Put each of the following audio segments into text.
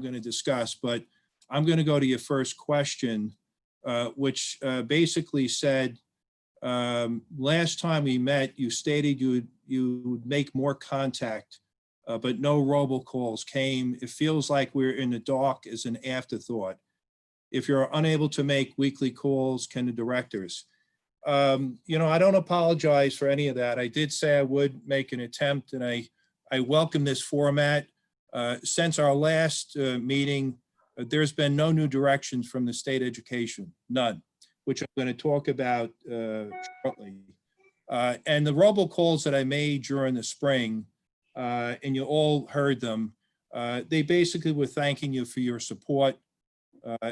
going to discuss, but I'm going to go to your first question, which basically said, last time we met, you stated you would make more contact, but no robocalls came. It feels like we're in the dark as an afterthought. If you're unable to make weekly calls, can the directors? You know, I don't apologize for any of that. I did say I would make an attempt, and I welcome this format. Since our last meeting, there's been no new directions from the state education, none, which I'm going to talk about shortly. And the robocalls that I made during the spring, and you all heard them, they basically were thanking you for your support,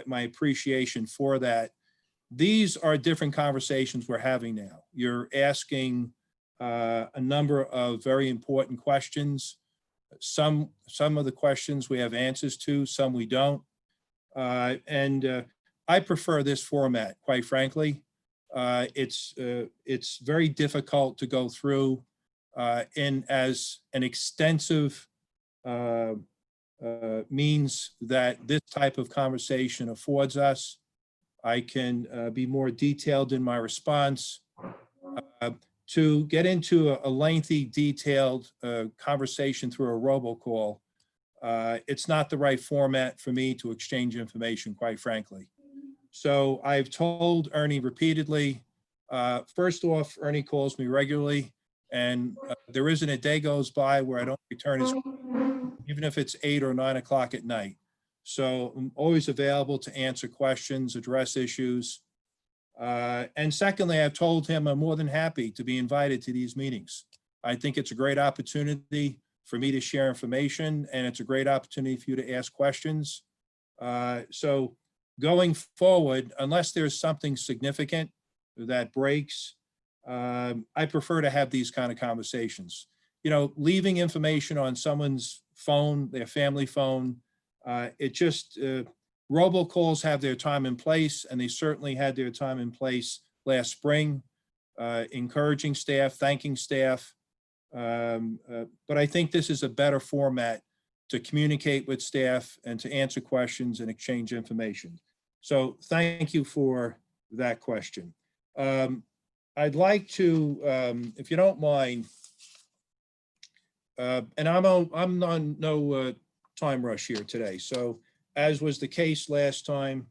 my appreciation for that. These are different conversations we're having now. You're asking a number of very important questions. Some of the questions we have answers to, some we don't. I prefer this format, quite frankly. It's very difficult to go through in as an extensive means that this type of conversation affords us. I can be more detailed in my response. To get into a lengthy, detailed conversation through a robocall, it's not the right format for me to exchange information, quite frankly. So I've told Ernie repeatedly, first off, Ernie calls me regularly, and there isn't a day goes by where I don't return his call, even if it's 8 or 9 o'clock at night. So I'm always available to answer questions, address issues. And secondly, I've told him I'm more than happy to be invited to these meetings. I think it's a great opportunity for me to share information, and it's a great opportunity for you to ask questions. So going forward, unless there's something significant that breaks, I prefer to have these kind of conversations. You know, leaving information on someone's phone, their family phone, it just, robocalls have their time and place, and they certainly had their time and place last spring, encouraging staff, thanking staff. But I think this is a better format to communicate with staff and to answer questions and exchange information. So thank you for that question. I'd like to, if you don't mind, and I'm on no time rush here today. So as was the case last time,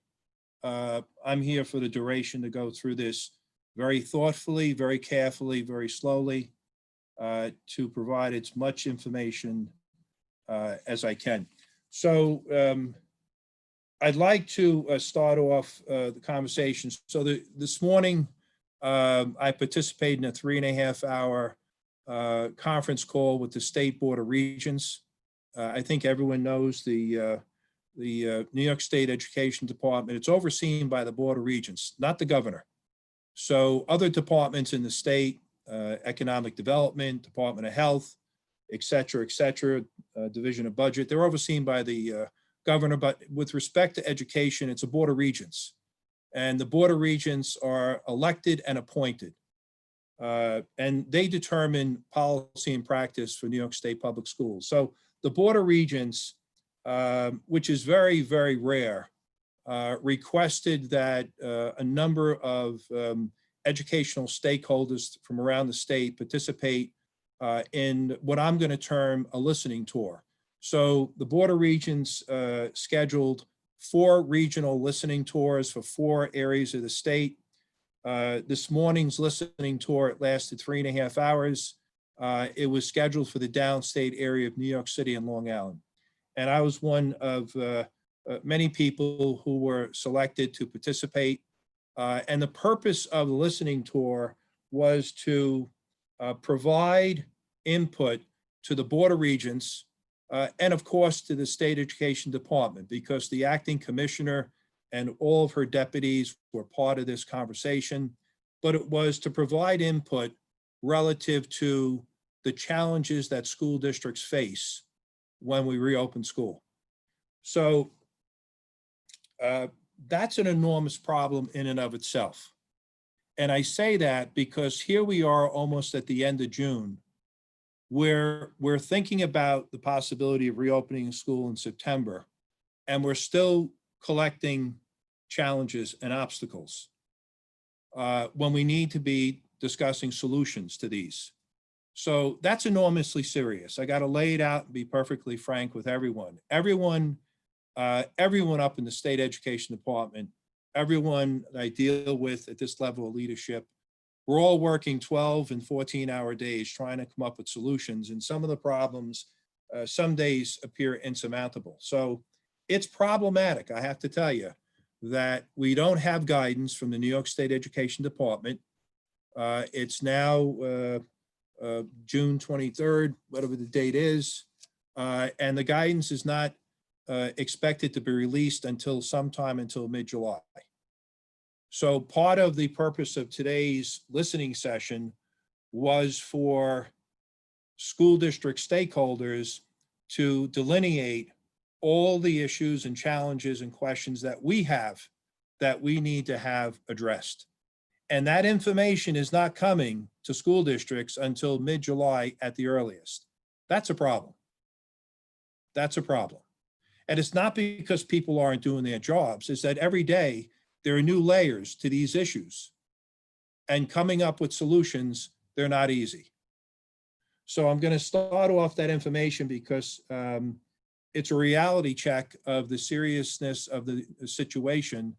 I'm here for the duration to go through this very thoughtfully, very carefully, very slowly, to provide as much information as I can. So I'd like to start off the conversation. So this morning, I participated in a 3.5-hour conference call with the State Board of Regents. I think everyone knows the New York State Education Department. It's overseen by the Board of Regents, not the governor. So other departments in the state, Economic Development, Department of Health, et cetera, Division of Budget, they're overseen by the governor. But with respect to education, it's a Board of Regents. And the Board of Regents are elected and appointed. And they determine policy and practice for New York State public schools. So the Board of Regents, which is very, very rare, requested that a number of educational stakeholders from around the state participate in what I'm going to term a listening tour. So the Board of Regents scheduled 4 regional listening tours for 4 areas of the state. This morning's listening tour, it lasted 3.5 hours. It was scheduled for the downstate area of New York City and Long Island. And I was one of many people who were selected to participate. And the purpose of the listening tour was to provide input to the Board of Regents and of course to the State Education Department, because the acting commissioner and all of her deputies were part of this conversation. But it was to provide input relative to the challenges that school districts face when we reopen school. So that's an enormous problem in and of itself. And I say that because here we are almost at the end of June, where we're thinking about the possibility of reopening a school in September. and we're still collecting challenges and obstacles when we need to be discussing solutions to these. So that's enormously serious. I got to lay it out and be perfectly frank with everyone. Everyone up in the state education department, everyone that I deal with at this level of leadership, we're all working 12 and 14-hour days trying to come up with solutions. And some of the problems, some days appear insurmountable. So it's problematic, I have to tell you, that we don't have guidance from the New York State Education Department. It's now June 23rd, whatever the date is, and the guidance is not expected to be released until sometime until mid-July. So part of the purpose of today's listening session was for school district stakeholders to delineate all the issues and challenges and questions that we have that we need to have addressed. And that information is not coming to school districts until mid-July at the earliest. That's a problem. That's a problem. And it's not because people aren't doing their jobs, it's that every day there are new layers to these issues. And coming up with solutions, they're not easy. So I'm going to start off that information because it's a reality check of the seriousness of the situation.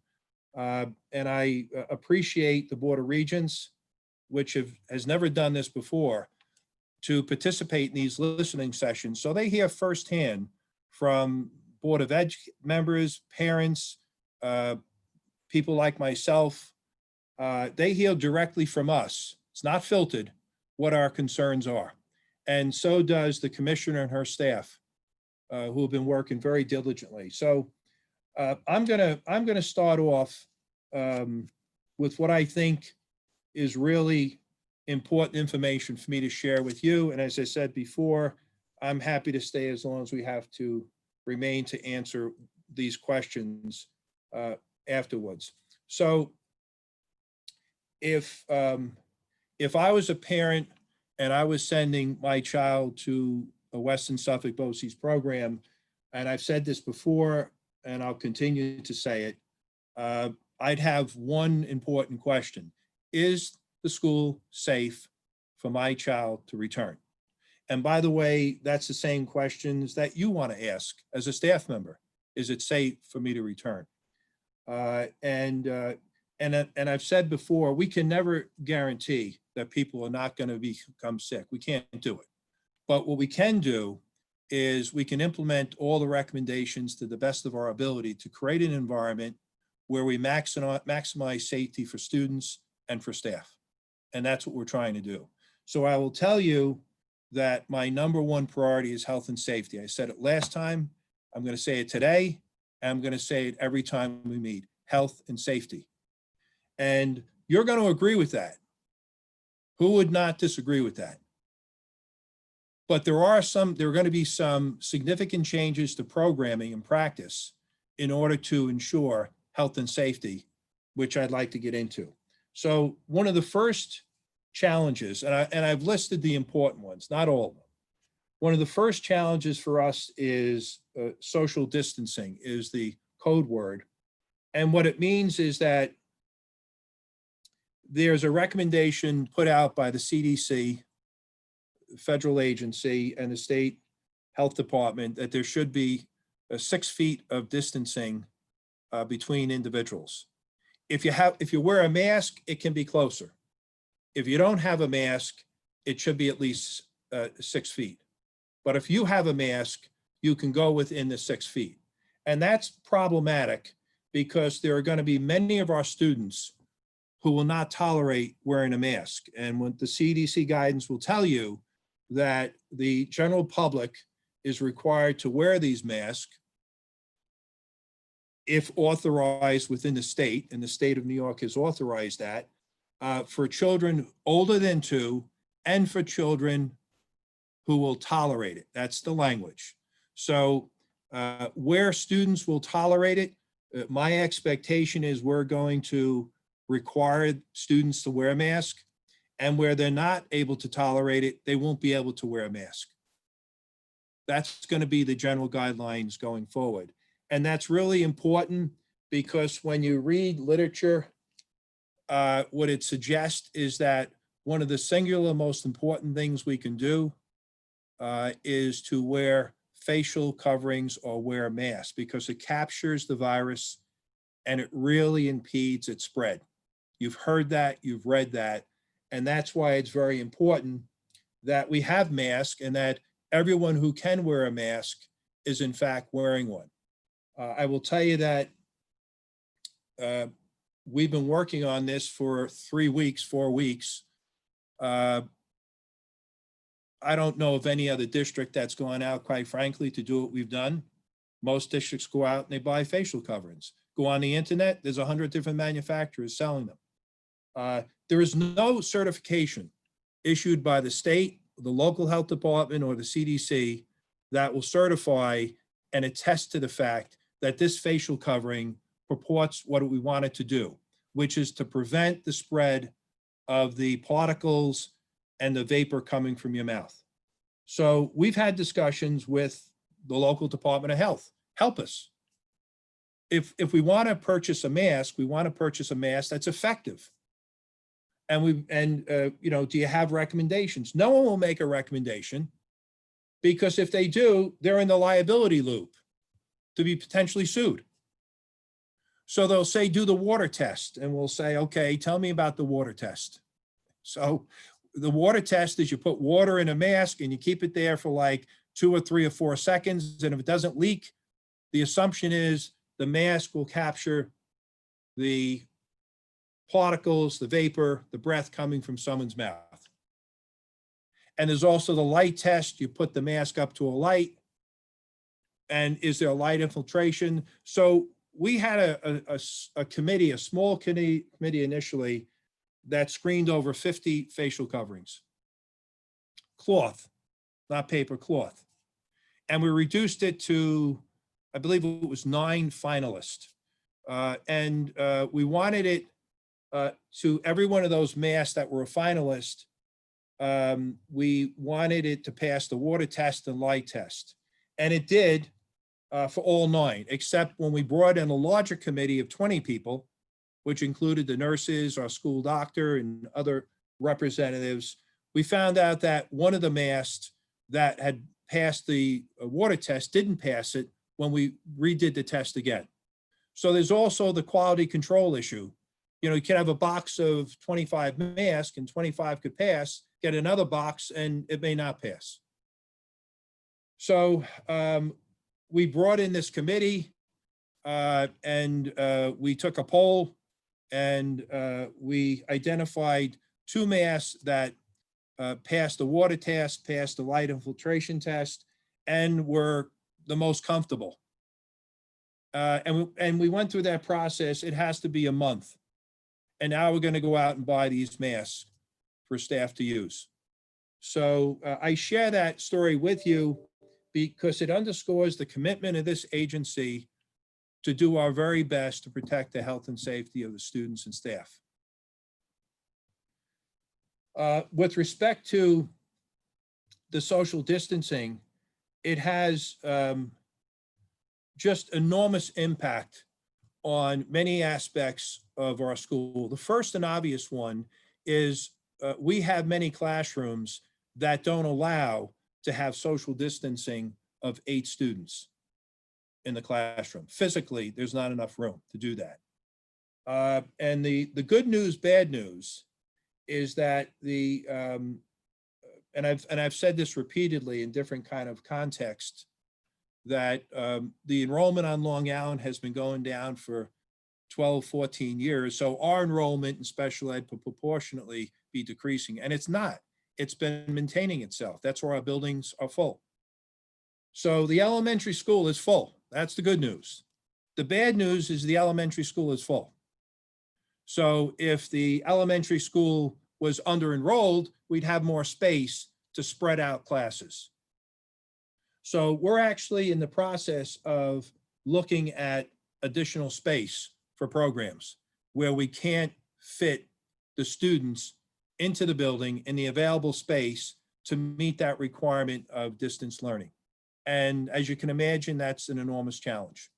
And I appreciate the Board of Regents, which has never done this before, to participate in these listening sessions. So they hear firsthand from Board of Ed members, parents, people like myself. They hear directly from us. It's not filtered what our concerns are. And so does the commissioner and her staff, who have been working very diligently. So I'm gonna start off with what I think is really important information for me to share with you. And as I said before, I'm happy to stay as long as we have to remain to answer these questions afterwards. So if I was a parent and I was sending my child to a Western Suffolk BOCES program, and I've said this before, and I'll continue to say it, I'd have one important question. Is the school safe for my child to return? And by the way, that's the same questions that you want to ask as a staff member. Is it safe for me to return? And I've said before, we can never guarantee that people are not going to become sick. We can't do it. But what we can do is we can implement all the recommendations to the best of our ability to create an environment where we maximize safety for students and for staff. And that's what we're trying to do. So I will tell you that my number one priority is health and safety. I said it last time, I'm going to say it today, and I'm going to say it every time we meet, health and safety. And you're going to agree with that. Who would not disagree with that? But there are going to be some significant changes to programming and practice in order to ensure health and safety, which I'd like to get into. So one of the first challenges, and I've listed the important ones, not all of them. One of the first challenges for us is social distancing is the code word. And what it means is that there's a recommendation put out by the CDC, federal agency, and the state health department that there should be 6 feet of distancing between individuals. If you wear a mask, it can be closer. If you don't have a mask, it should be at least 6 feet. But if you have a mask, you can go within the 6 feet. And that's problematic because there are going to be many of our students who will not tolerate wearing a mask. And what the CDC guidance will tell you that the general public is required to wear these masks if authorized within the state, and the state of New York has authorized that, for children older than 2 and for children who will tolerate it. That's the language. So where students will tolerate it, my expectation is we're going to require students to wear a mask, and where they're not able to tolerate it, they won't be able to wear a mask. That's going to be the general guidelines going forward. And that's really important because when you read literature, what it suggests is that one of the singular most important things we can do is to wear facial coverings or wear masks, because it captures the virus and it really impedes its spread. You've heard that, you've read that, and that's why it's very important that we have masks and that everyone who can wear a mask is in fact wearing one. I will tell you that we've been working on this for 3 weeks, 4 weeks. I don't know of any other district that's gone out, quite frankly, to do what we've done. Most districts go out and they buy facial coverings. Go on the internet, there's 100 different manufacturers selling them. There is no certification issued by the state, the local health department, or the CDC that will certify and attest to the fact that this facial covering purports what we want it to do, which is to prevent the spread of the particles and the vapor coming from your mouth. So we've had discussions with the local Department of Health. Help us. If we want to purchase a mask, we want to purchase a mask that's effective. And do you have recommendations? No one will make a recommendation, because if they do, they're in the liability loop to be potentially sued. So they'll say, do the water test. And we'll say, okay, tell me about the water test. So the water test is you put water in a mask and you keep it there for like 2 or 3 or 4 seconds. And if it doesn't leak, the assumption is the mask will capture the particles, the vapor, the breath coming from someone's mouth. And there's also the light test. You put the mask up to a light, and is there light infiltration? So we had a committee, a small committee initially, that screened over 50 facial coverings. Cloth, not paper, cloth. And we reduced it to, I believe it was 9 finalists. We wanted it to every one of those masks that were a finalist, we wanted it to pass the water test and light test. And it did for all 9, except when we brought in a larger committee of 20 people, which included the nurses, our school doctor, and other representatives. We found out that one of the masks that had passed the water test didn't pass it when we redid the test again. So there's also the quality control issue. You can have a box of 25 masks and 25 could pass, get another box and it may not pass. So we brought in this committee and we took a poll, and we identified 2 masks that passed the water test, passed the light infiltration test, and were the most comfortable. And we went through that process. It has to be a month. And now we're going to go out and buy these masks for staff to use. So I share that story with you because it underscores the commitment of this agency to do our very best to protect the health and safety of the students and staff. With respect to the social distancing, it has just enormous impact on many aspects of our school. The first and obvious one is we have many classrooms that don't allow to have social distancing of 8 students in the classroom. Physically, there's not enough room to do that. And the good news, bad news is that and I've said this repeatedly in different kind of contexts, that the enrollment on Long Island has been going down for 12, 14 years. So our enrollment in special ed will proportionately be decreasing, and it's not. It's been maintaining itself. That's where our buildings are full. So the elementary school is full. That's the good news. The bad news is the elementary school is full. So if the elementary school was under-enrolled, we'd have more space to spread out classes. So we're actually in the process of looking at additional space for programs where we can't fit the students into the building in the available space to meet that requirement of distance learning. And as you can imagine, that's an enormous challenge.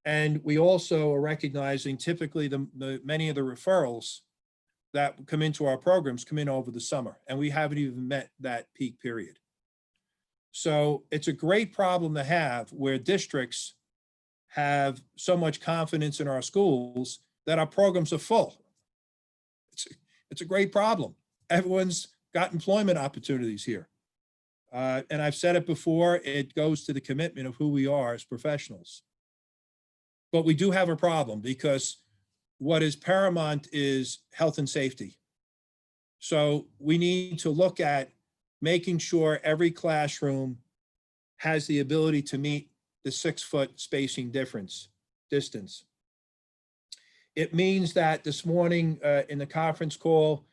And we also are recognizing typically many of the referrals that come into our programs come in over the summer, and we haven't even met that peak period. So it's a great problem to have where districts have so much confidence in our schools that our programs are full. It's a great problem. Everyone's got employment opportunities here. And I've said it before, it goes to the commitment of who we are as professionals. But we do have a problem because what is paramount is health and safety. So we need to look at making sure every classroom has the ability to meet the 6-foot spacing distance. It means that this morning in the conference call,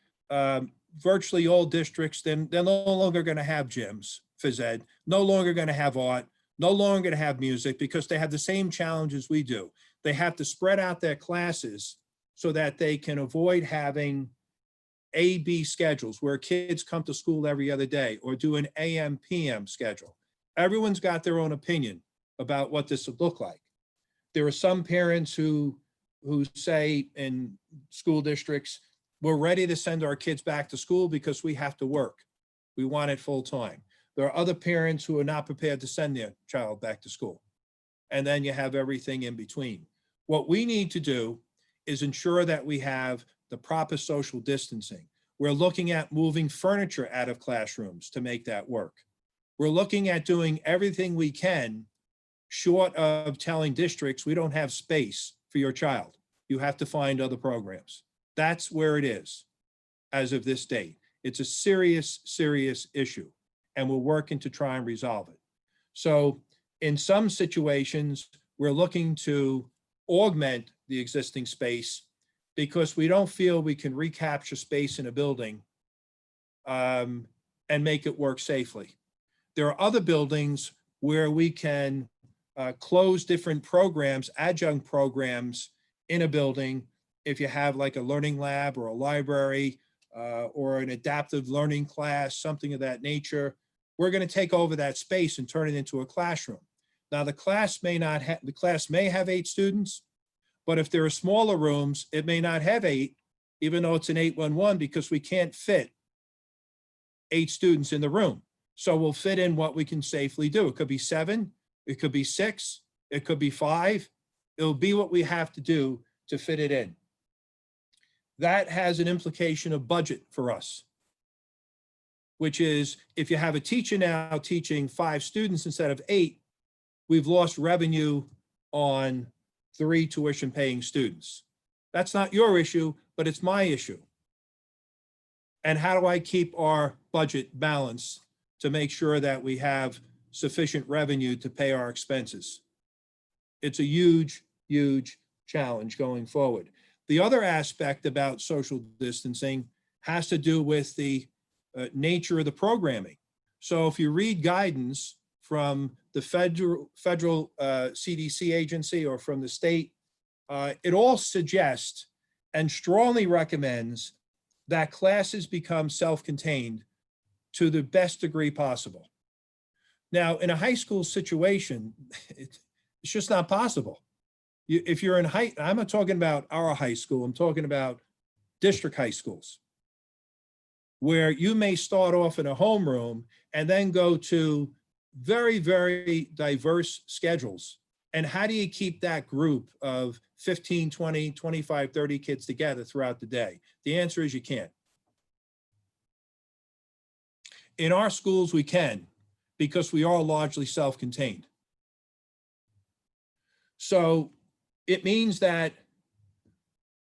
virtually all districts, they're no longer going to have gyms, phys ed, no longer going to have art, no longer going to have music, because they have the same challenges we do. They have to spread out their classes so that they can avoid having A-B schedules where kids come to school every other day, or do an AM-PM schedule. Everyone's got their own opinion about what this would look like. There are some parents who say in school districts, we're ready to send our kids back to school because we have to work. We want it full time. There are other parents who are not prepared to send their child back to school. And then you have everything in between. What we need to do is ensure that we have the proper social distancing. We're looking at moving furniture out of classrooms to make that work. We're looking at doing everything we can, short of telling districts, we don't have space for your child. You have to find other programs. That's where it is as of this date. It's a serious, serious issue, and we're working to try and resolve it. So in some situations, we're looking to augment the existing space because we don't feel we can recapture space in a building and make it work safely. There are other buildings where we can close different programs, adjunct programs in a building. If you have like a learning lab or a library or an adaptive learning class, something of that nature, we're going to take over that space and turn it into a classroom. Now the class may have 8 students, but if there are smaller rooms, it may not have 8, even though it's an 811, because we can't fit 8 students in the room. So we'll fit in what we can safely do. It could be 7, it could be 6, it could be 5. It'll be what we have to do to fit it in. That has an implication of budget for us, which is if you have a teacher now teaching 5 students instead of 8, we've lost revenue on 3 tuition paying students. That's not your issue, but it's my issue. And how do I keep our budget balanced to make sure that we have sufficient revenue to pay our expenses? It's a huge, huge challenge going forward. The other aspect about social distancing has to do with the nature of the programming. So if you read guidance from the federal CDC agency or from the state, it all suggests and strongly recommends that classes become self-contained to the best degree possible. Now, in a high school situation, it's just not possible. If you're in I'm not talking about our high school, I'm talking about district high schools, where you may start off in a homeroom and then go to very, very diverse schedules. And how do you keep that group of 15, 20, 25, 30 kids together throughout the day? The answer is you can't. In our schools, we can, because we are largely self-contained. So it means that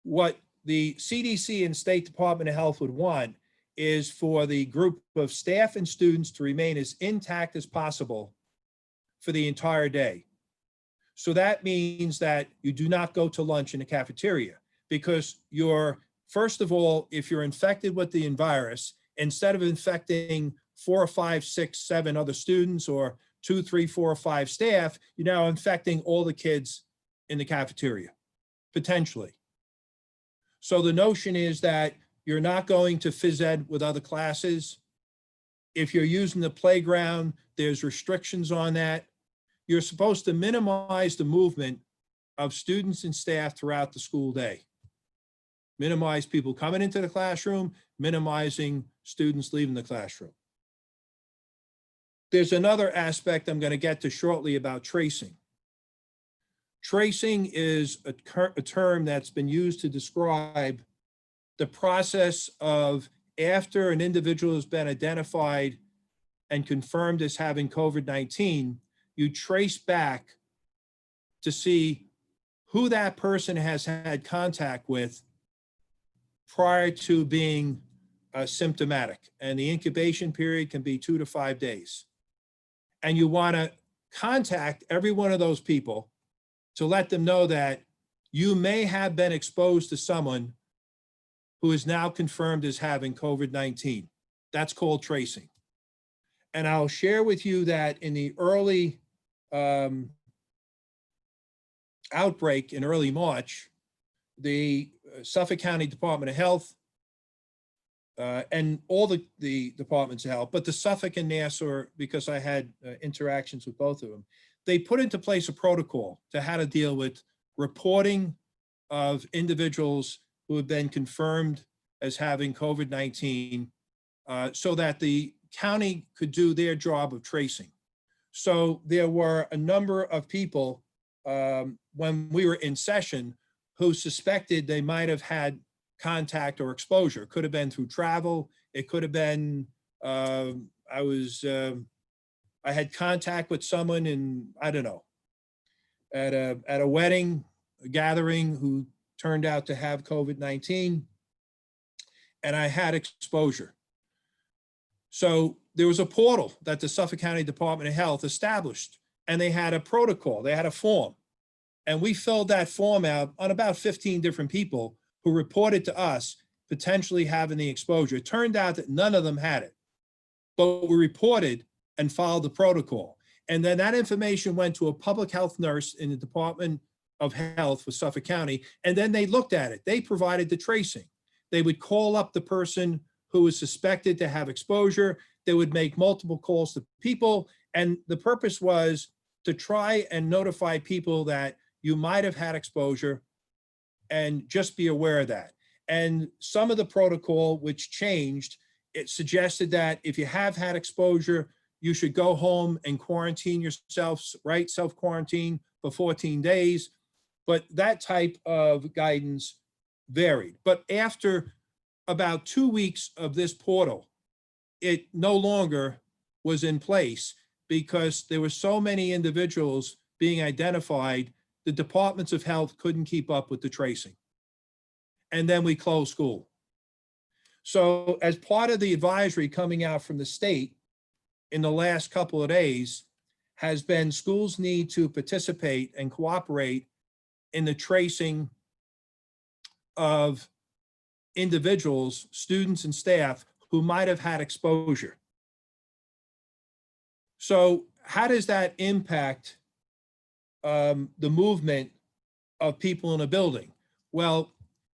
what the CDC and State Department of Health would want is for the group of staff and students to remain as intact as possible for the entire day. So that means that you do not go to lunch in the cafeteria, because first of all, if you're infected with the virus, instead of infecting 4 or 5, 6, 7 other students or 2, 3, 4, or 5 staff, you're now infecting all the kids in the cafeteria, potentially. So the notion is that you're not going to phys ed with other classes. If you're using the playground, there's restrictions on that. You're supposed to minimize the movement of students and staff throughout the school day. Minimize people coming into the classroom, minimizing students leaving the classroom. There's another aspect I'm going to get to shortly about tracing. Tracing is a term that's been used to describe the process of after an individual has been identified and confirmed as having COVID-19, you trace back to see who that person has had contact with prior to being symptomatic. And the incubation period can be 2 to 5 days. And you want to contact every one of those people to let them know that you may have been exposed to someone who is now confirmed as having COVID-19. That's called tracing. And I'll share with you that in the early outbreak in early March, the Suffolk County Department of Health and all the departments of health, but the Suffolk and Nassau, because I had interactions with both of them, they put into place a protocol to how to deal with reporting of individuals who have been confirmed as having COVID-19 so that the county could do their job of tracing. So there were a number of people when we were in session who suspected they might have had contact or exposure. It could have been through travel. It could have been, I had contact with someone in, I don't know, at a wedding, a gathering who turned out to have COVID-19, and I had exposure. So there was a portal that the Suffolk County Department of Health established, and they had a protocol, they had a form. And we filled that form out on about 15 different people who reported to us potentially having the exposure. It turned out that none of them had it, but we reported and followed the protocol. And then that information went to a public health nurse in the Department of Health for Suffolk County, and then they looked at it. They provided the tracing. They would call up the person who was suspected to have exposure. They would make multiple calls to people, and the purpose was to try and notify people that you might have had exposure and just be aware of that. And some of the protocol which changed, it suggested that if you have had exposure, you should go home and quarantine yourself, right? Self-quarantine for 14 days. But that type of guidance varied. But after about 2 weeks of this portal, it no longer was in place because there were so many individuals being identified, the departments of health couldn't keep up with the tracing. And then we closed school. So as part of the advisory coming out from the state in the last couple of days has been schools need to participate and cooperate in the tracing of individuals, students and staff who might have had exposure. So how does that impact the movement of people in a building? Well,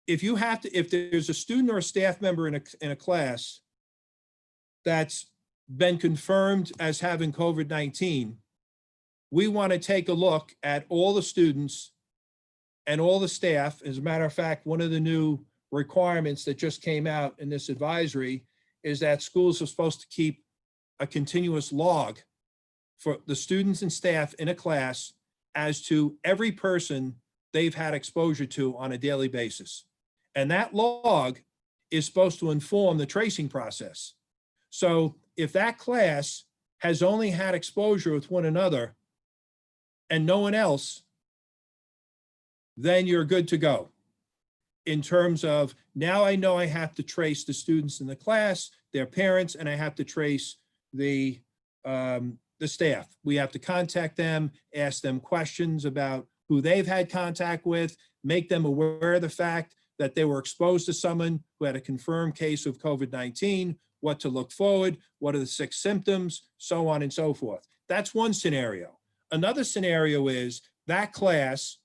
if there's a student or a staff member in a class that's been confirmed as having COVID-19, we want to take a look at all the students and all the staff. As a matter of fact, one of the new requirements that just came out in this advisory is that schools are supposed to keep a continuous log for the students and staff in a class as to every person they've had exposure to on a daily basis. And that log is supposed to inform the tracing process. So if that class has only had exposure with one another and no one else, then you're good to go. In terms of, now I know I have to trace the students in the class, their parents, and I have to trace the staff. We have to contact them, ask them questions about who they've had contact with, make them aware of the fact that they were exposed to someone who had a confirmed case of COVID-19, what to look forward, what are the 6 symptoms, so on and so forth. That's one scenario. Another scenario is that class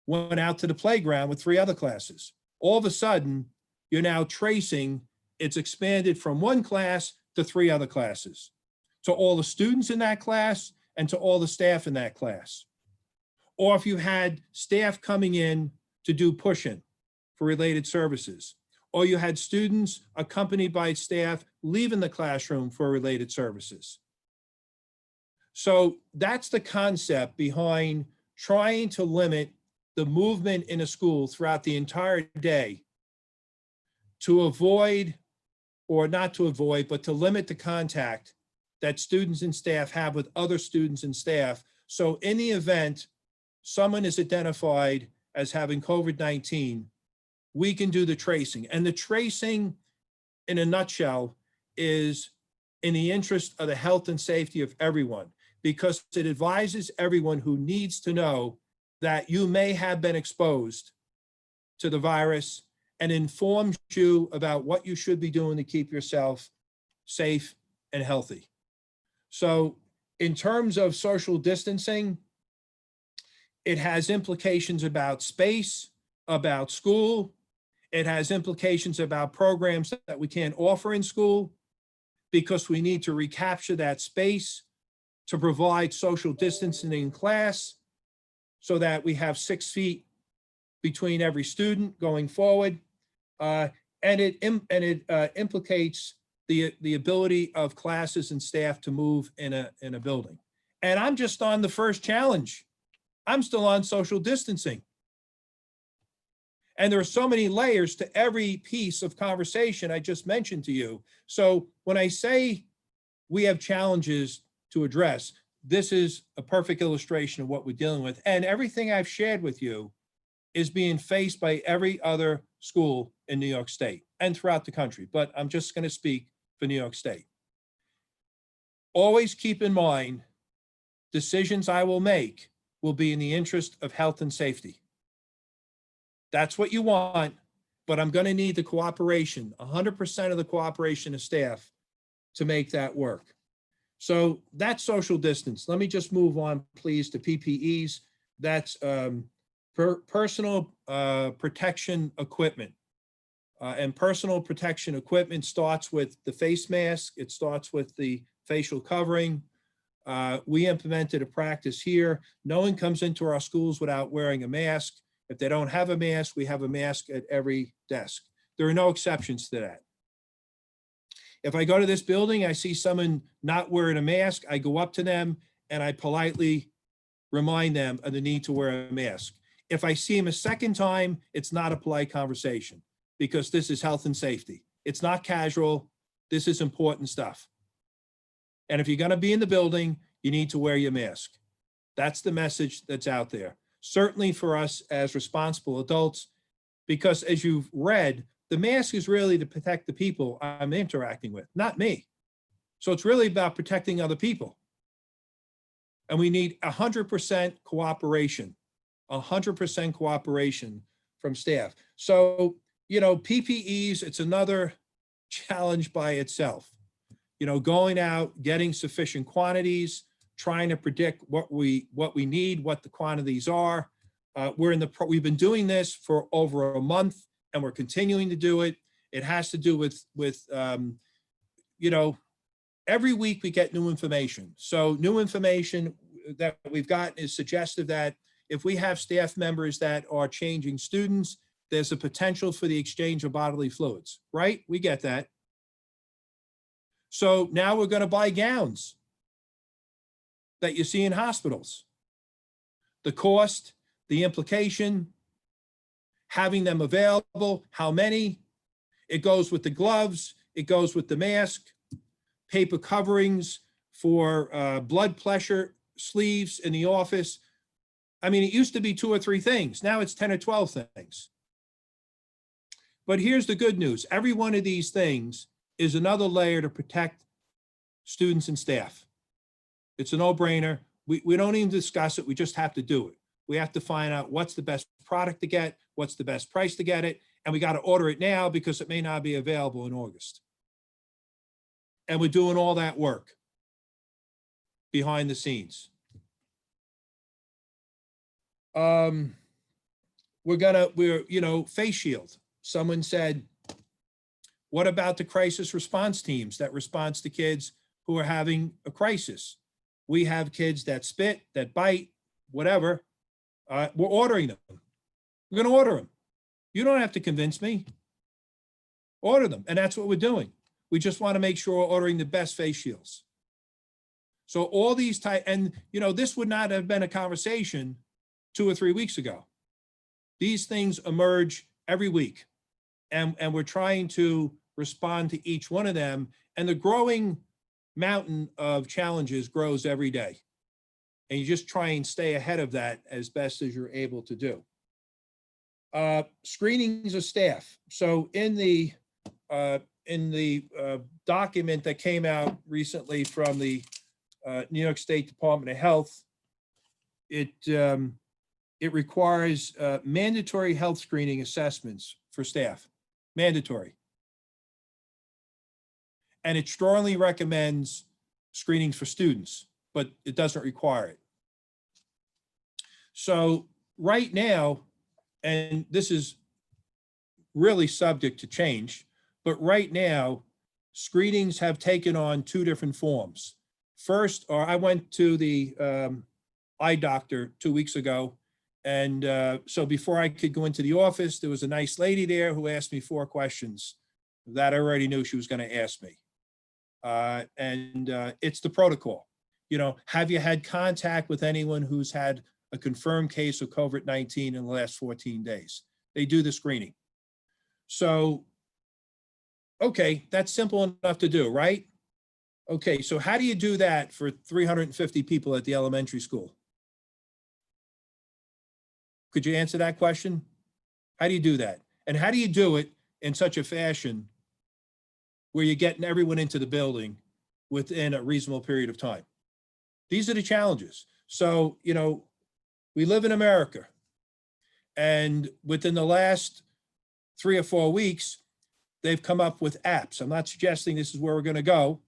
went out to the playground with 3 other classes. All of a sudden, you're now tracing, it's expanded from 1 class to 3 other classes, to all the students in that class and to all the staff in that class. or if you had staff coming in to do push-in for related services, or you had students accompanied by staff leaving the classroom for related services. So that's the concept behind trying to limit the movement in a school throughout the entire day to avoid, or not to avoid, but to limit the contact that students and staff have with other students and staff. So in the event someone is identified as having COVID-19, we can do the tracing. And the tracing, in a nutshell, is in the interest of the health and safety of everyone, because it advises everyone who needs to know that you may have been exposed to the virus and informs you about what you should be doing to keep yourself safe and healthy. So in terms of social distancing, it has implications about space, about school. It has implications about programs that we can't offer in school because we need to recapture that space to provide social distancing in class so that we have 6 feet between every student going forward. And it implicates the ability of classes and staff to move in a building. And I'm just on the first challenge. I'm still on social distancing. And there are so many layers to every piece of conversation I just mentioned to you. So when I say we have challenges to address, this is a perfect illustration of what we're dealing with. And everything I've shared with you is being faced by every other school in New York State and throughout the country, but I'm just going to speak for New York State. Always keep in mind, decisions I will make will be in the interest of health and safety. That's what you want, but I'm going to need the cooperation, 100% of the cooperation of staff to make that work. So that's social distance. Let me just move on, please, to PPEs. That's personal protection equipment. And personal protection equipment starts with the face mask. It starts with the facial covering. We implemented a practice here. No one comes into our schools without wearing a mask. If they don't have a mask, we have a mask at every desk. There are no exceptions to that. If I go to this building, I see someone not wearing a mask, I go up to them and I politely remind them of the need to wear a mask. If I see him a second time, it's not a polite conversation because this is health and safety. It's not casual. This is important stuff. And if you're going to be in the building, you need to wear your mask. That's the message that's out there. Certainly for us as responsible adults, because as you've read, the mask is really to protect the people I'm interacting with, not me. So it's really about protecting other people. And we need 100% cooperation, 100% cooperation from staff. So, you know, PPEs, it's another challenge by itself. You know, going out, getting sufficient quantities, trying to predict what we need, what the quantities are. We've been doing this for over a month and we're continuing to do it. It has to do with you know, every week we get new information. So new information that we've gotten is suggestive that if we have staff members that are changing students, there's a potential for the exchange of bodily fluids, right? We get that. So now we're going to buy gowns that you see in hospitals. The cost, the implication, having them available, how many, it goes with the gloves, it goes with the mask, paper coverings for blood pressure sleeves in the office. I mean, it used to be 2 or 3 things. Now it's 10 or 12 things. But here's the good news. Every one of these things is another layer to protect students and staff. It's a no-brainer. We don't even discuss it. We just have to do it. We have to find out what's the best product to get, what's the best price to get it, and we got to order it now because it may not be available in August. And we're doing all that work behind the scenes. We're face shield. Someone said, what about the crisis response teams that responds to kids who are having a crisis? We have kids that spit, that bite, whatever. We're ordering them. We're going to order them. You don't have to convince me. Order them. And that's what we're doing. We just want to make sure we're ordering the best face shields. So all these and this would not have been a conversation 2 or 3 weeks ago. These things emerge every week, and we're trying to respond to each one of them. And the growing mountain of challenges grows every day. And you just try and stay ahead of that as best as you're able to do. Screenings of staff. So in the document that came out recently from the New York State Department of Health, it requires mandatory health screening assessments for staff, mandatory. And it strongly recommends screenings for students, but it doesn't require it. So right now, and this is really subject to change, but right now, screenings have taken on 2 different forms. First, I went to the eye doctor 2 weeks ago. And so before I could go into the office, there was a nice lady there who asked me 4 questions that I already knew she was going to ask me. It's the protocol. Have you had contact with anyone who's had a confirmed case of COVID-19 in the last 14 days? They do the screening. So, okay, that's simple enough to do, right? Okay, so how do you do that for 350 people at the elementary school? Could you answer that question? How do you do that? And how do you do it in such a fashion where you're getting everyone into the building within a reasonable period of time? These are the challenges. So, we live in America, and within the last 3 or 4 weeks, they've come up with apps. I'm not suggesting this is where we're going to go,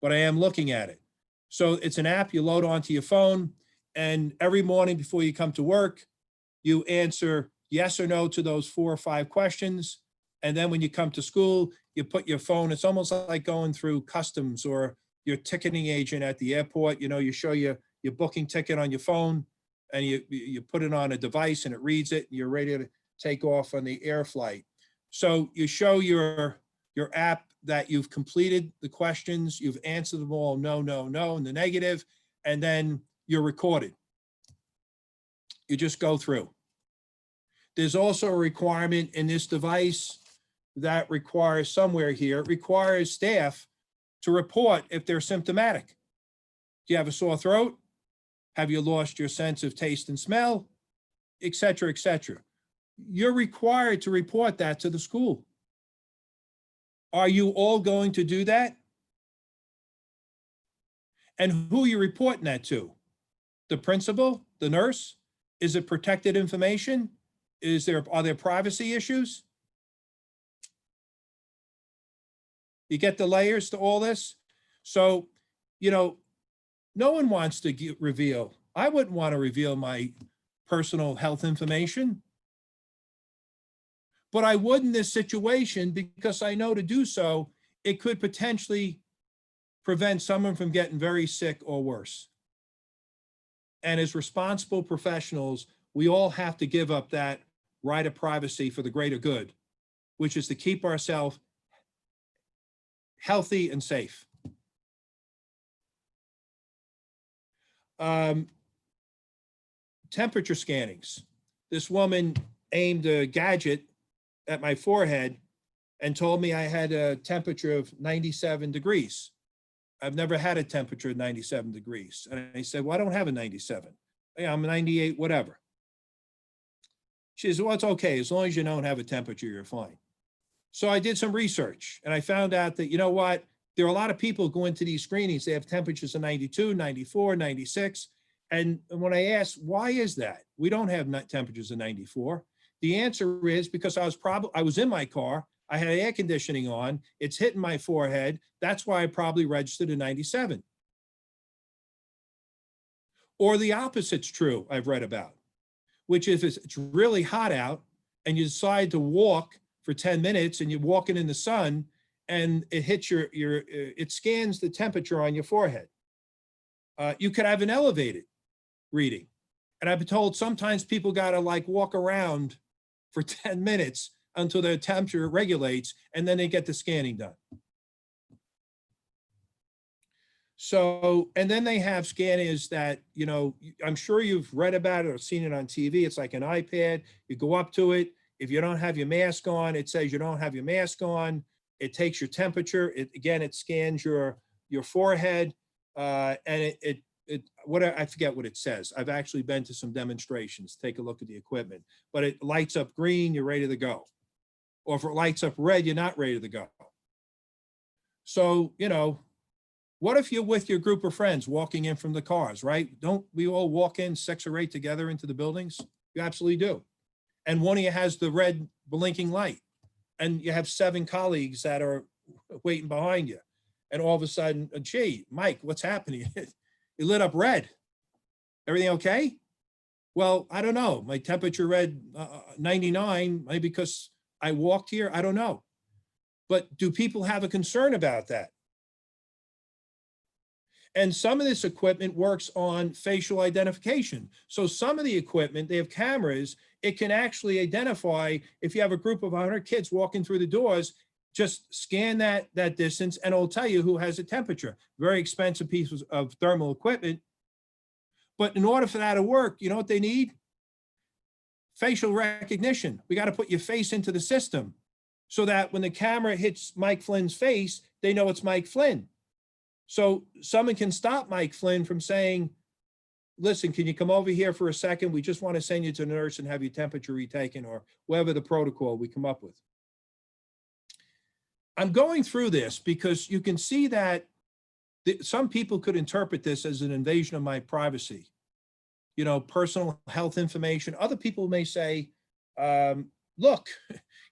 but I am looking at it. So it's an app you load onto your phone, and every morning before you come to work, you answer yes or no to those 4 or 5 questions. And then when you come to school, you put your phone, it's almost like going through customs or your ticketing agent at the airport. You show your booking ticket on your phone, and you put it on a device and it reads it, and you're ready to take off on the air flight. So you show your app that you've completed the questions, you've answered them all, no, no, no, in the negative, and then you're recorded. You just go through. There's also a requirement in this device that requires somewhere here, it requires staff to report if they're symptomatic. Do you have a sore throat? Have you lost your sense of taste and smell? Et cetera, et cetera. You're required to report that to the school. Are you all going to do that? And who are you reporting that to? The principal, the nurse? Is it protected information? Are there privacy issues? You get the layers to all this? So, no one wants to reveal. I wouldn't want to reveal my personal health information. But I would in this situation because I know to do so, it could potentially prevent someone from getting very sick or worse. And as responsible professionals, we all have to give up that right of privacy for the greater good, which is to keep ourselves healthy and safe. Temperature scannings. This woman aimed a gadget at my forehead and told me I had a temperature of 97 degrees. I've never had a temperature of 97 degrees. And I said, well, I don't have a 97. Yeah, I'm 98, whatever. She said, well, it's okay. As long as you don't have a temperature, you're fine. So I did some research and I found out that, you know what? There are a lot of people who go into these screenings. They have temperatures of 92, 94, 96. And when I asked, why is that? We don't have temperatures of 94. The answer is because I was in my car. I had air conditioning on. It's hitting my forehead. That's why I probably registered a 97. Or the opposite's true, I've read about, which is if it's really hot out and you decide to walk for 10 minutes and you're walking in the sun and it hits it scans the temperature on your forehead. You could have an elevated reading. And I've been told sometimes people got to like walk around for 10 minutes until their temperature regulates, and then they get the scanning done. So, and then they have scanners that, you know, I'm sure you've read about it or seen it on TV. It's like an iPad. You go up to it. If you don't have your mask on, it says you don't have your mask on. It takes your temperature. It scans your forehead, and I forget what it says. I've actually been to some demonstrations. Take a look at the equipment, but it lights up green, you're ready to go. Or if it lights up red, you're not ready to go. So, you know, what if you're with your group of friends walking in from the cars, right? Don't we all walk in 6 or 8 together into the buildings? You absolutely do. And one of you has the red blinking light, and you have 7 colleagues that are waiting behind you. And all of a sudden, gee, Mike, what's happening? You lit up red. Everything okay? Well, I don't know. My temperature read 99, maybe because I walked here. I don't know. But do people have a concern about that? And some of this equipment works on facial identification. So some of the equipment, they have cameras, it can actually identify if you have a group of 100 kids walking through the doors, just scan that distance and it'll tell you who has a temperature. Very expensive pieces of thermal equipment. But in order for that to work, you know what they need? Facial recognition. We got to put your face into the system so that when the camera hits Mike Flynn's face, they know it's Mike Flynn. So someone can stop Mike Flynn from saying, listen, can you come over here for a second? We just want to send you to the nurse and have your temperature retaken, or whatever the protocol we come up with. I'm going through this because you can see that some people could interpret this as an invasion of my privacy, you know, personal health information. Other people may say, look,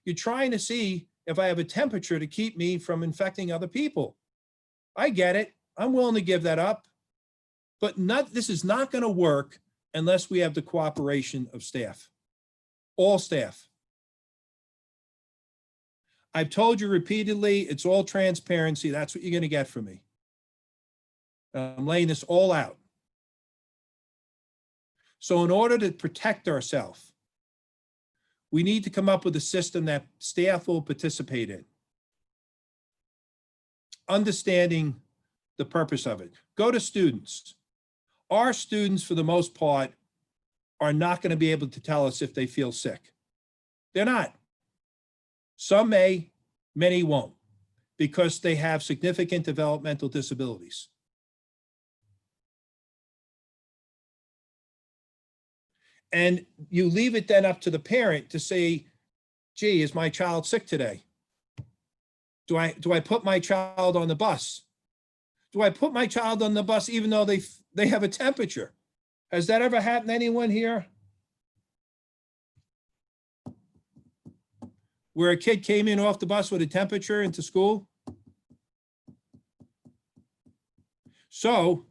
you're trying to see if I have a temperature to keep me from infecting other people. I get it. I'm willing to give that up. But this is not going to work unless we have the cooperation of staff, all staff. I've told you repeatedly, it's all transparency. That's what you're going to get from me. I'm laying this all out. So in order to protect ourselves, we need to come up with a system that staff will participate in. Understanding the purpose of it. Go to students. Our students, for the most part, are not going to be able to tell us if they feel sick. They're not. Some may, many won't, because they have significant developmental disabilities. And you leave it then up to the parent to say, gee, is my child sick today? Do I put my child on the bus? Do I put my child on the bus even though they have a temperature? Has that ever happened to anyone here? Where a kid came in off the bus with a temperature into school? So,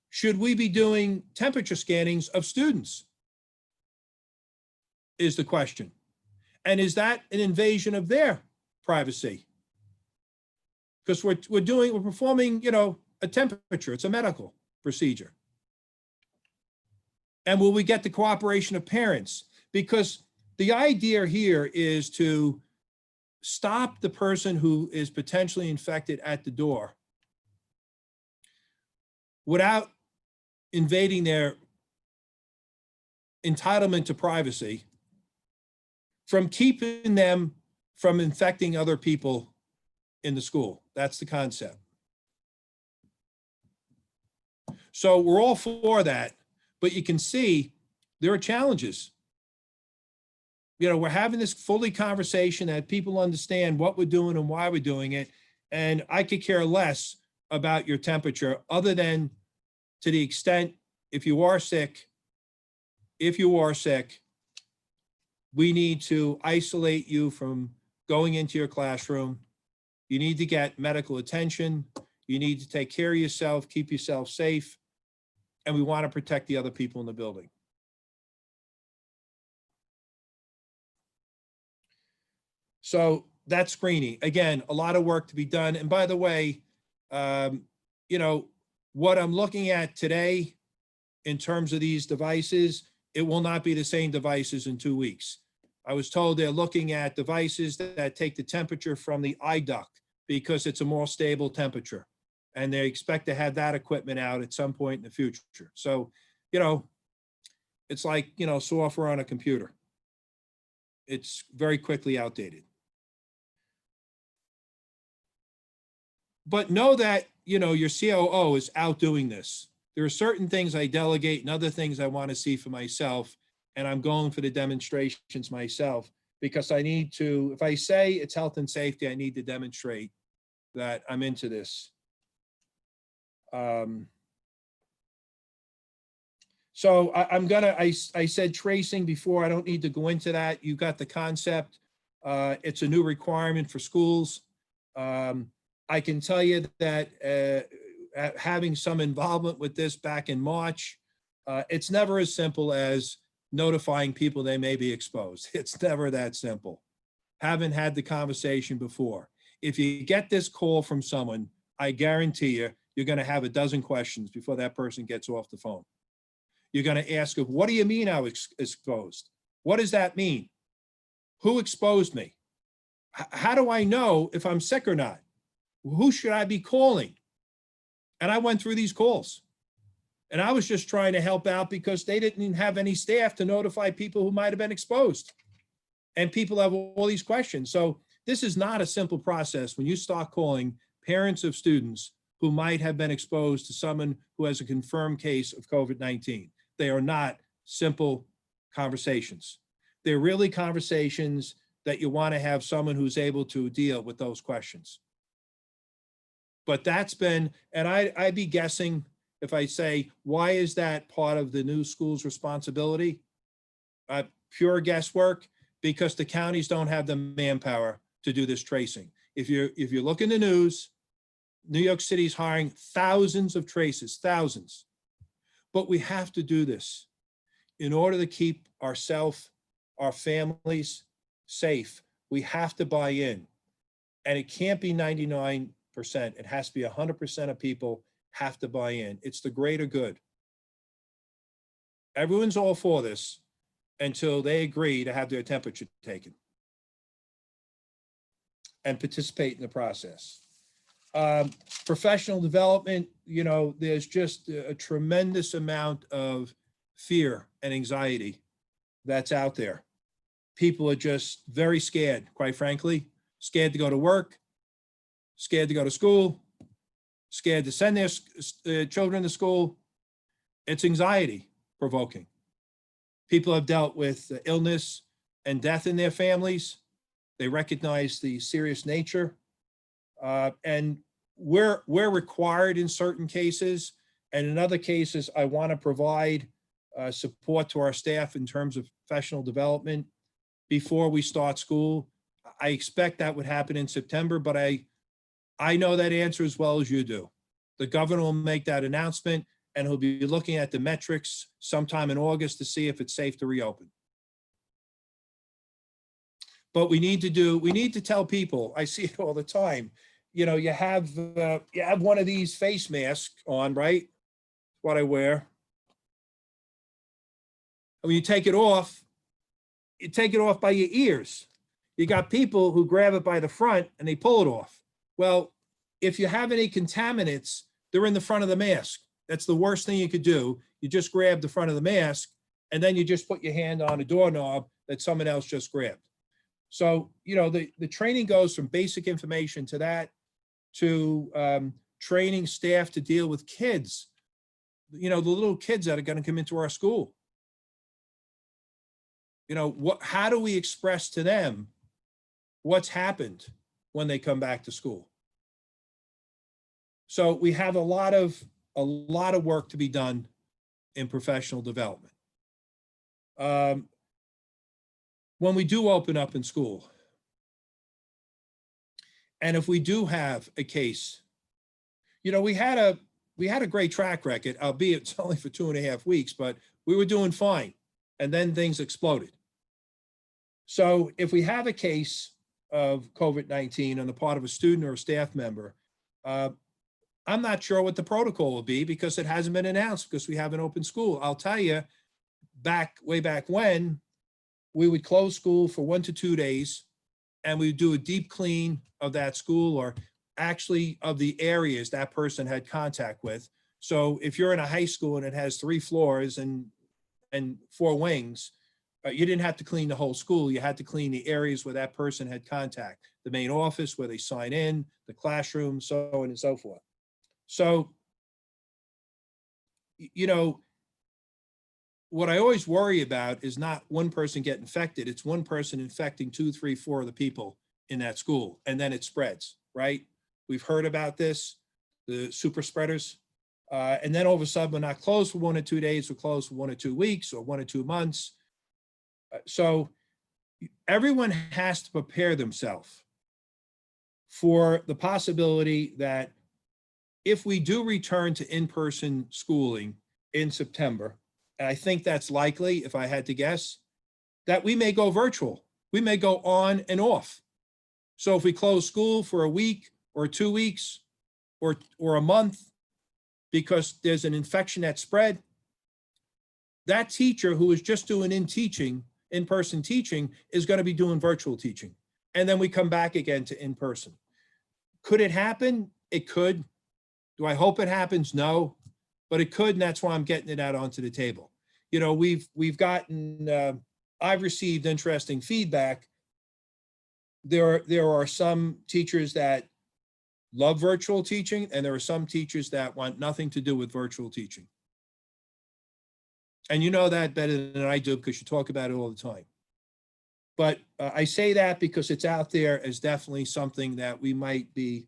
should we be doing temperature scannings of students? Is the question. And is that an invasion of their privacy? Because we're performing, you know, a temperature. It's a medical procedure. And will we get the cooperation of parents? Because the idea here is to stop the person who is potentially infected at the door without invading their entitlement to privacy, from keeping them from infecting other people in the school. That's the concept. So we're all for that, but you can see there are challenges. You know, we're having this fully conversation that people understand what we're doing and why we're doing it. And I could care less about your temperature, other than to the extent, if you are sick, we need to isolate you from going into your classroom. You need to get medical attention. You need to take care of yourself, keep yourself safe. And we want to protect the other people in the building. So that's screening. Again, a lot of work to be done. And by the way, you know, what I'm looking at today in terms of these devices it will not be the same devices in 2 weeks. I was told they're looking at devices that take the temperature from the eye duct because it's a more stable temperature. And they expect to have that equipment out at some point in the future. So, you know, it's like, you know, software on a computer. It's very quickly outdated. But know that, you know, your COO is out doing this. There are certain things I delegate and other things I want to see for myself. And I'm going for the demonstrations myself because I need to, if I say it's health and safety, I need to demonstrate that I'm into this. So I said tracing before, I don't need to go into that. You got the concept. It's a new requirement for schools. I can tell you that having some involvement with this back in March, it's never as simple as notifying people they may be exposed. It's never that simple. Haven't had the conversation before. If you get this call from someone, I guarantee you're going to have a dozen questions before that person gets off the phone. You're going to ask, what do you mean I was exposed? What does that mean? Who exposed me? How do I know if I'm sick or not? Who should I be calling? And I went through these calls. And I was just trying to help out because they didn't even have any staff to notify people who might have been exposed. And people have all these questions. So this is not a simple process when you start calling parents of students who might have been exposed to someone who has a confirmed case of COVID-19. They are not simple conversations. They're really conversations that you want to have someone who's able to deal with those questions. But that's been, and I'd be guessing if I say, why is that part of the new school's responsibility? Pure guesswork, because the counties don't have the manpower to do this tracing. If you look in the news, New York City's hiring thousands of tracers, thousands. But we have to do this in order to keep ourselves, our families safe. We have to buy in. And it can't be 99%. It has to be 100% of people have to buy in. It's the greater good. Everyone's all for this until they agree to have their temperature taken and participate in the process. Professional development, you know, there's just a tremendous amount of fear and anxiety that's out there. People are just very scared, quite frankly, scared to go to work, scared to go to school, scared to send their children to school. It's anxiety provoking. People have dealt with illness and death in their families. They recognize the serious nature. And we're required in certain cases, and in other cases, I want to provide support to our staff in terms of professional development before we start school. I expect that would happen in September, but I know that answer as well as you do. The governor will make that announcement, and he'll be looking at the metrics sometime in August to see if it's safe to reopen. But we need to tell people, I see it all the time, you know, you have one of these face masks on, right? What I wear. And when you take it off by your ears. You got people who grab it by the front and they pull it off. Well, if you have any contaminants, they're in the front of the mask. That's the worst thing you could do. You just grab the front of the mask and then you just put your hand on a doorknob that someone else just grabbed. So, you know, the training goes from basic information to that, to training staff to deal with kids, you know, the little kids that are going to come into our school. You know, how do we express to them what's happened when they come back to school? So we have a lot of work to be done in professional development. When we do open up in school, and if we do have a case, you know, we had a great track record, albeit it's only for 2.5 weeks, but we were doing fine, and then things exploded. So if we have a case of COVID-19 on the part of a student or a staff member, I'm not sure what the protocol will be because it hasn't been announced because we haven't opened school. I'll tell you, way back when, we would close school for 1 to 2 days, and we would do a deep clean of that school, or actually of the areas that person had contact with. So if you're in a high school and it has 3 floors and 4 wings, you didn't have to clean the whole school. You had to clean the areas where that person had contact, the main office where they sign in, the classroom, so on and so forth. So, you know, what I always worry about is not one person getting infected. It's one person infecting 2, 3, 4 of the people in that school, and then it spreads, right? We've heard about this, the super spreaders. And then all of a sudden, we're not closed for 1 or 2 days, we're closed for 1 or 2 weeks or 1 or 2 months. So everyone has to prepare themselves for the possibility that if we do return to in-person schooling in September, and I think that's likely, if I had to guess, that we may go virtual. We may go on and off. So if we close school for a week or 2 weeks or a month because there's an infection that spread, that teacher who is just doing in-person teaching is going to be doing virtual teaching. And then we come back again to in-person. Could it happen? It could. Do I hope it happens? No, but it could, and that's why I'm getting it out onto the table. You know, we've gotten, I've received interesting feedback. There are some teachers that love virtual teaching, and there are some teachers that want nothing to do with virtual teaching. And you know that better than I do because you talk about it all the time. But I say that because it's out there as definitely something that we might be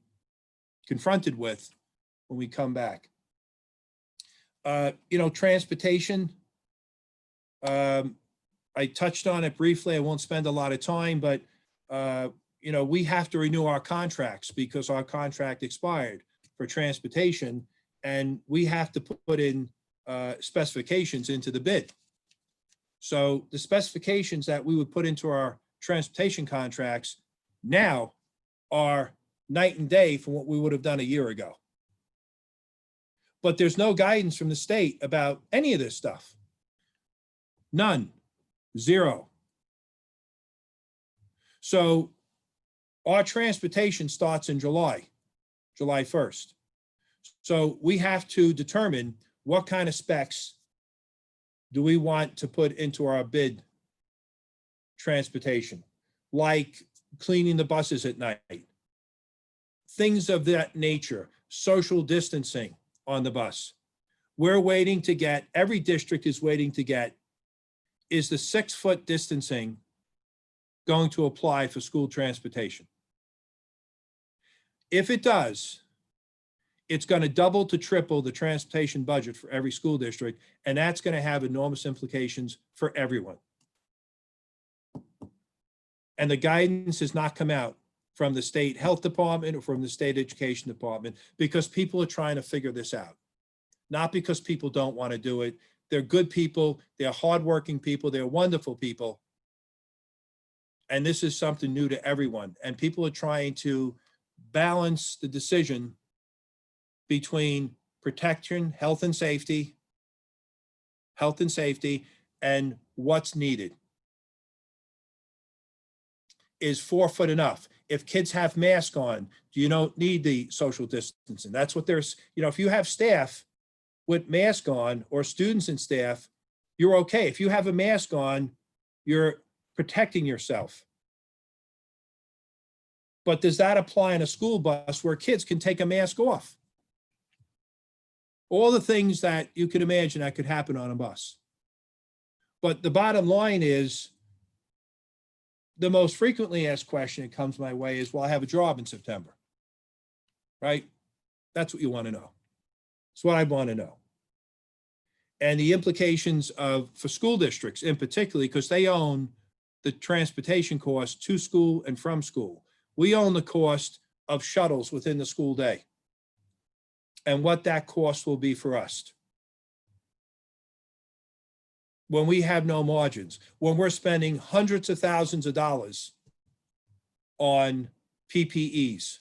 confronted with when we come back. You know, transportation, I touched on it briefly. I won't spend a lot of time, but you know, we have to renew our contracts because our contract expired for transportation, and we have to put in specifications into the bid. So the specifications that we would put into our transportation contracts now are night and day from what we would have done a year ago. But there's no guidance from the state about any of this stuff. None, zero. So our transportation starts in July 1st. So we have to determine what kind of specs do we want to put into our bid transportation, like cleaning the buses at night, things of that nature, social distancing on the bus. We're waiting to get, every district is waiting to get, is the 6-foot distancing going to apply for school transportation? If it does, it's going to double to triple the transportation budget for every school district, and that's going to have enormous implications for everyone. And the guidance has not come out from the state health department or from the state education department because people are trying to figure this out. Not because people don't want to do it. They're good people, they're hardworking people, they're wonderful people. And this is something new to everyone. And people are trying to balance the decision between protection, health and safety, and what's needed. Is 4 foot enough? If kids have masks on, do you don't need the social distancing? That's what there's, you know, if you have staff with mask on or students and staff, you're okay. If you have a mask on, you're protecting yourself. But does that apply in a school bus where kids can take a mask off? All the things that you could imagine that could happen on a bus. But the bottom line is, the most frequently asked question that comes my way is, will I have a job in September? Right? That's what you want to know. It's what I want to know. And the implications for school districts in particular, because they own the transportation costs to school and from school. We own the cost of shuttles within the school day and what that cost will be for us. When we have no margins, when we're spending hundreds of thousands of dollars on PPEs,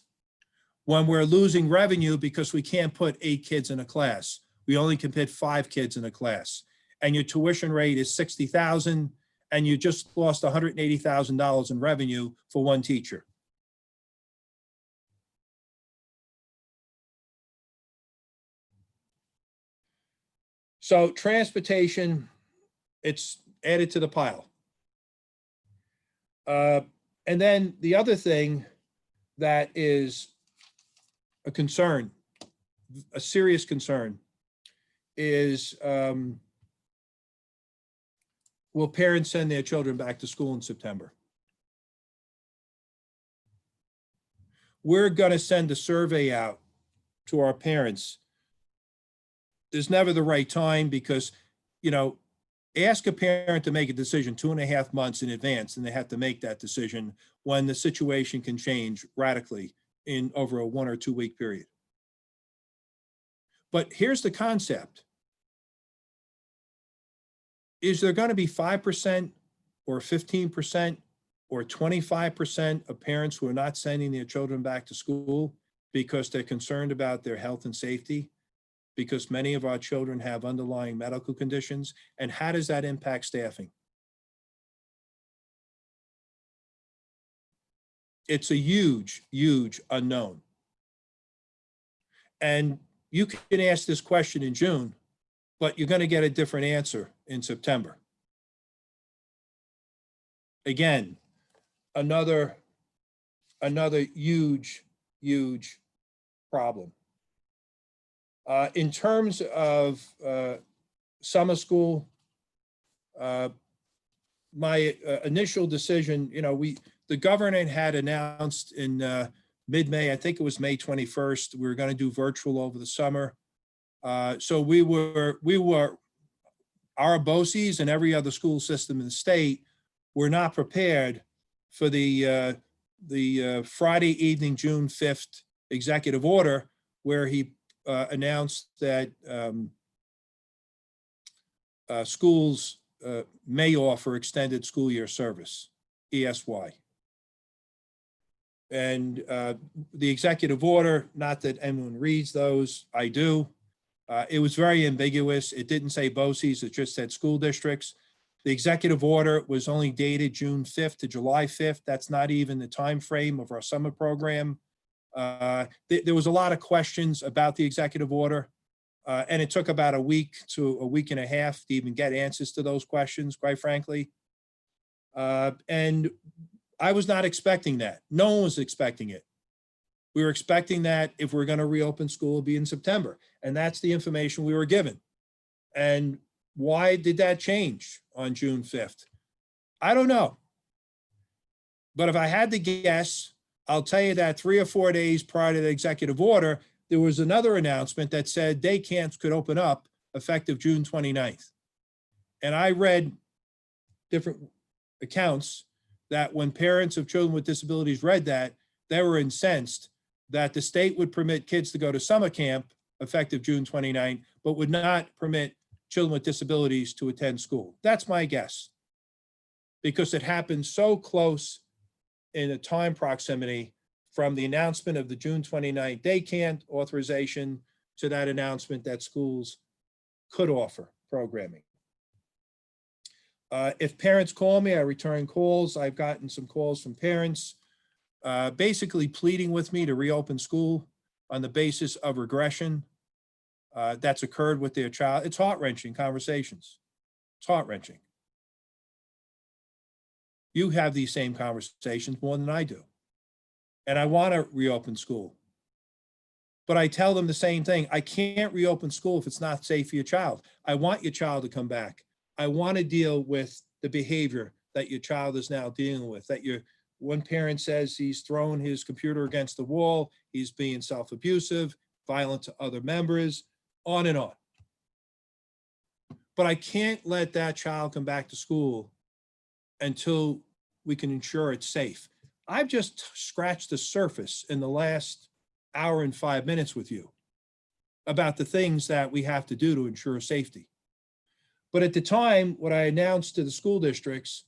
when we're losing revenue because we can't put 8 kids in a class, we only can put 5 kids in a class. and your tuition rate is 60,000, and you just lost $180,000 in revenue for one teacher. So transportation, it's added to the pile. And then the other thing that is a concern, a serious concern, is will parents send their children back to school in September? We're going to send a survey out to our parents. There's never the right time because, you know, ask a parent to make a decision 2.5 months in advance, and they have to make that decision when the situation can change radically in over a 1 or 2 week period. But here's the concept. Is there going to be 5% or 15% or 25% of parents who are not sending their children back to school because they're concerned about their health and safety? Because many of our children have underlying medical conditions. And how does that impact staffing? It's a huge, huge unknown. And you can ask this question in June, but you're going to get a different answer in September. Again, another huge, huge problem. In terms of summer school, my initial decision, you know, the governor had announced in mid-May, I think it was May 21st, we were going to do virtual over the summer. So we were our BOCES and every other school system in the state were not prepared for the Friday evening, June 5th executive order, where he announced that schools may offer extended school year service, ESY. And the executive order, not that anyone reads those, I do. It was very ambiguous. It didn't say BOCES, it just said school districts. The executive order was only dated June 5th to July 5th. That's not even the time frame of our summer program. There was a lot of questions about the executive order, and it took about a week to a week and a half to even get answers to those questions, quite frankly. And I was not expecting that. No one was expecting it. We were expecting that if we're going to reopen school, it'll be in September. And that's the information we were given. And why did that change on June 5th? I don't know. But if I had to guess, I'll tell you that 3 or 4 days prior to the executive order, there was another announcement that said day camps could open up effective June 29th. And I read different accounts that when parents of children with disabilities read that, they were incensed that the state would permit kids to go to summer camp effective June 29th, but would not permit children with disabilities to attend school. That's my guess, because it happened so close in a time proximity from the announcement of the June 29th day camp authorization to that announcement that schools could offer programming. If parents call me, I return calls. I've gotten some calls from parents basically pleading with me to reopen school on the basis of regression that's occurred with their child. It's heart-wrenching conversations. It's heart-wrenching. You have these same conversations more than I do. And I want to reopen school. But I tell them the same thing. I can't reopen school if it's not safe for your child. I want your child to come back. I want to deal with the behavior that your child is now dealing with, that one parent says he's thrown his computer against the wall, he's being self-abusive, violent to other members, on and on. But I can't let that child come back to school until we can ensure it's safe. I've just scratched the surface in the last hour and 5 minutes with you about the things that we have to do to ensure safety. But at the time, what I announced to the school districts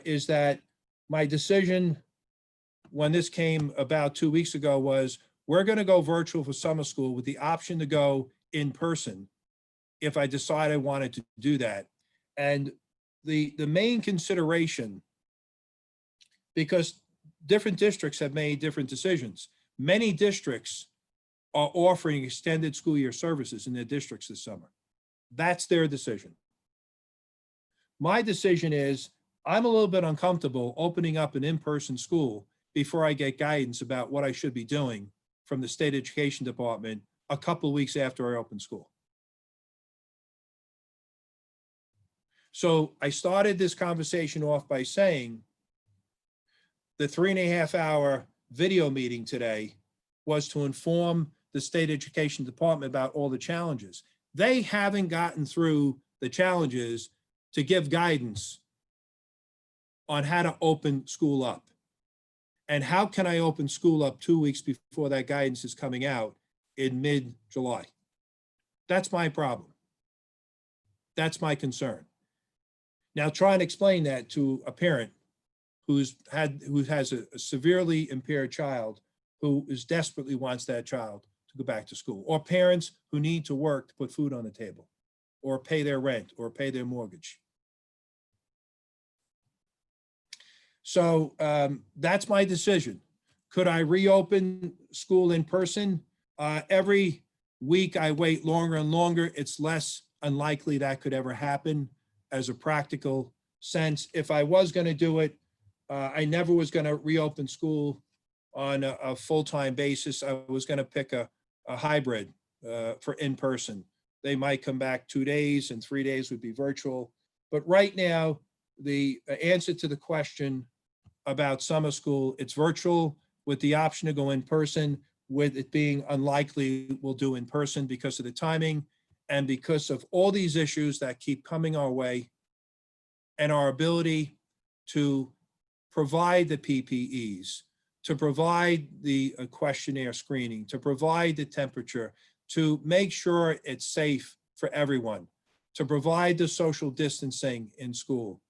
is that my decision when this came about 2 weeks ago was we're going to go virtual for summer school with the option to go in person if I decide I wanted to do that. And the main consideration, because different districts have made different decisions. Many districts are offering extended school year services in their districts this summer. That's their decision. My decision is I'm a little bit uncomfortable opening up an in-person school before I get guidance about what I should be doing from the state education department a couple of weeks after I open school. So I started this conversation off by saying the 3.5-hour video meeting today was to inform the state education department about all the challenges. They haven't gotten through the challenges to give guidance on how to open school up. And how can I open school up 2 weeks before that guidance is coming out in mid-July? That's my problem. That's my concern. Now try and explain that to a parent who has a severely impaired child who desperately wants that child to go back to school, or parents who need to work to put food on the table, or pay their rent, or pay their mortgage. So that's my decision. Could I reopen school in person? Every week I wait longer and longer, it's less unlikely that could ever happen as a practical sense. If I was going to do it, I never was going to reopen school on a full-time basis. I was going to pick a hybrid for in-person. They might come back 2 days and 3 days would be virtual. But right now, the answer to the question about summer school, it's virtual with the option to go in person. With it being unlikely we'll do in person because of the timing and because of all these issues that keep coming our way, and our ability to provide the PPEs, to provide the questionnaire screening, to provide the temperature, to make sure it's safe for everyone, to provide the social distancing in school.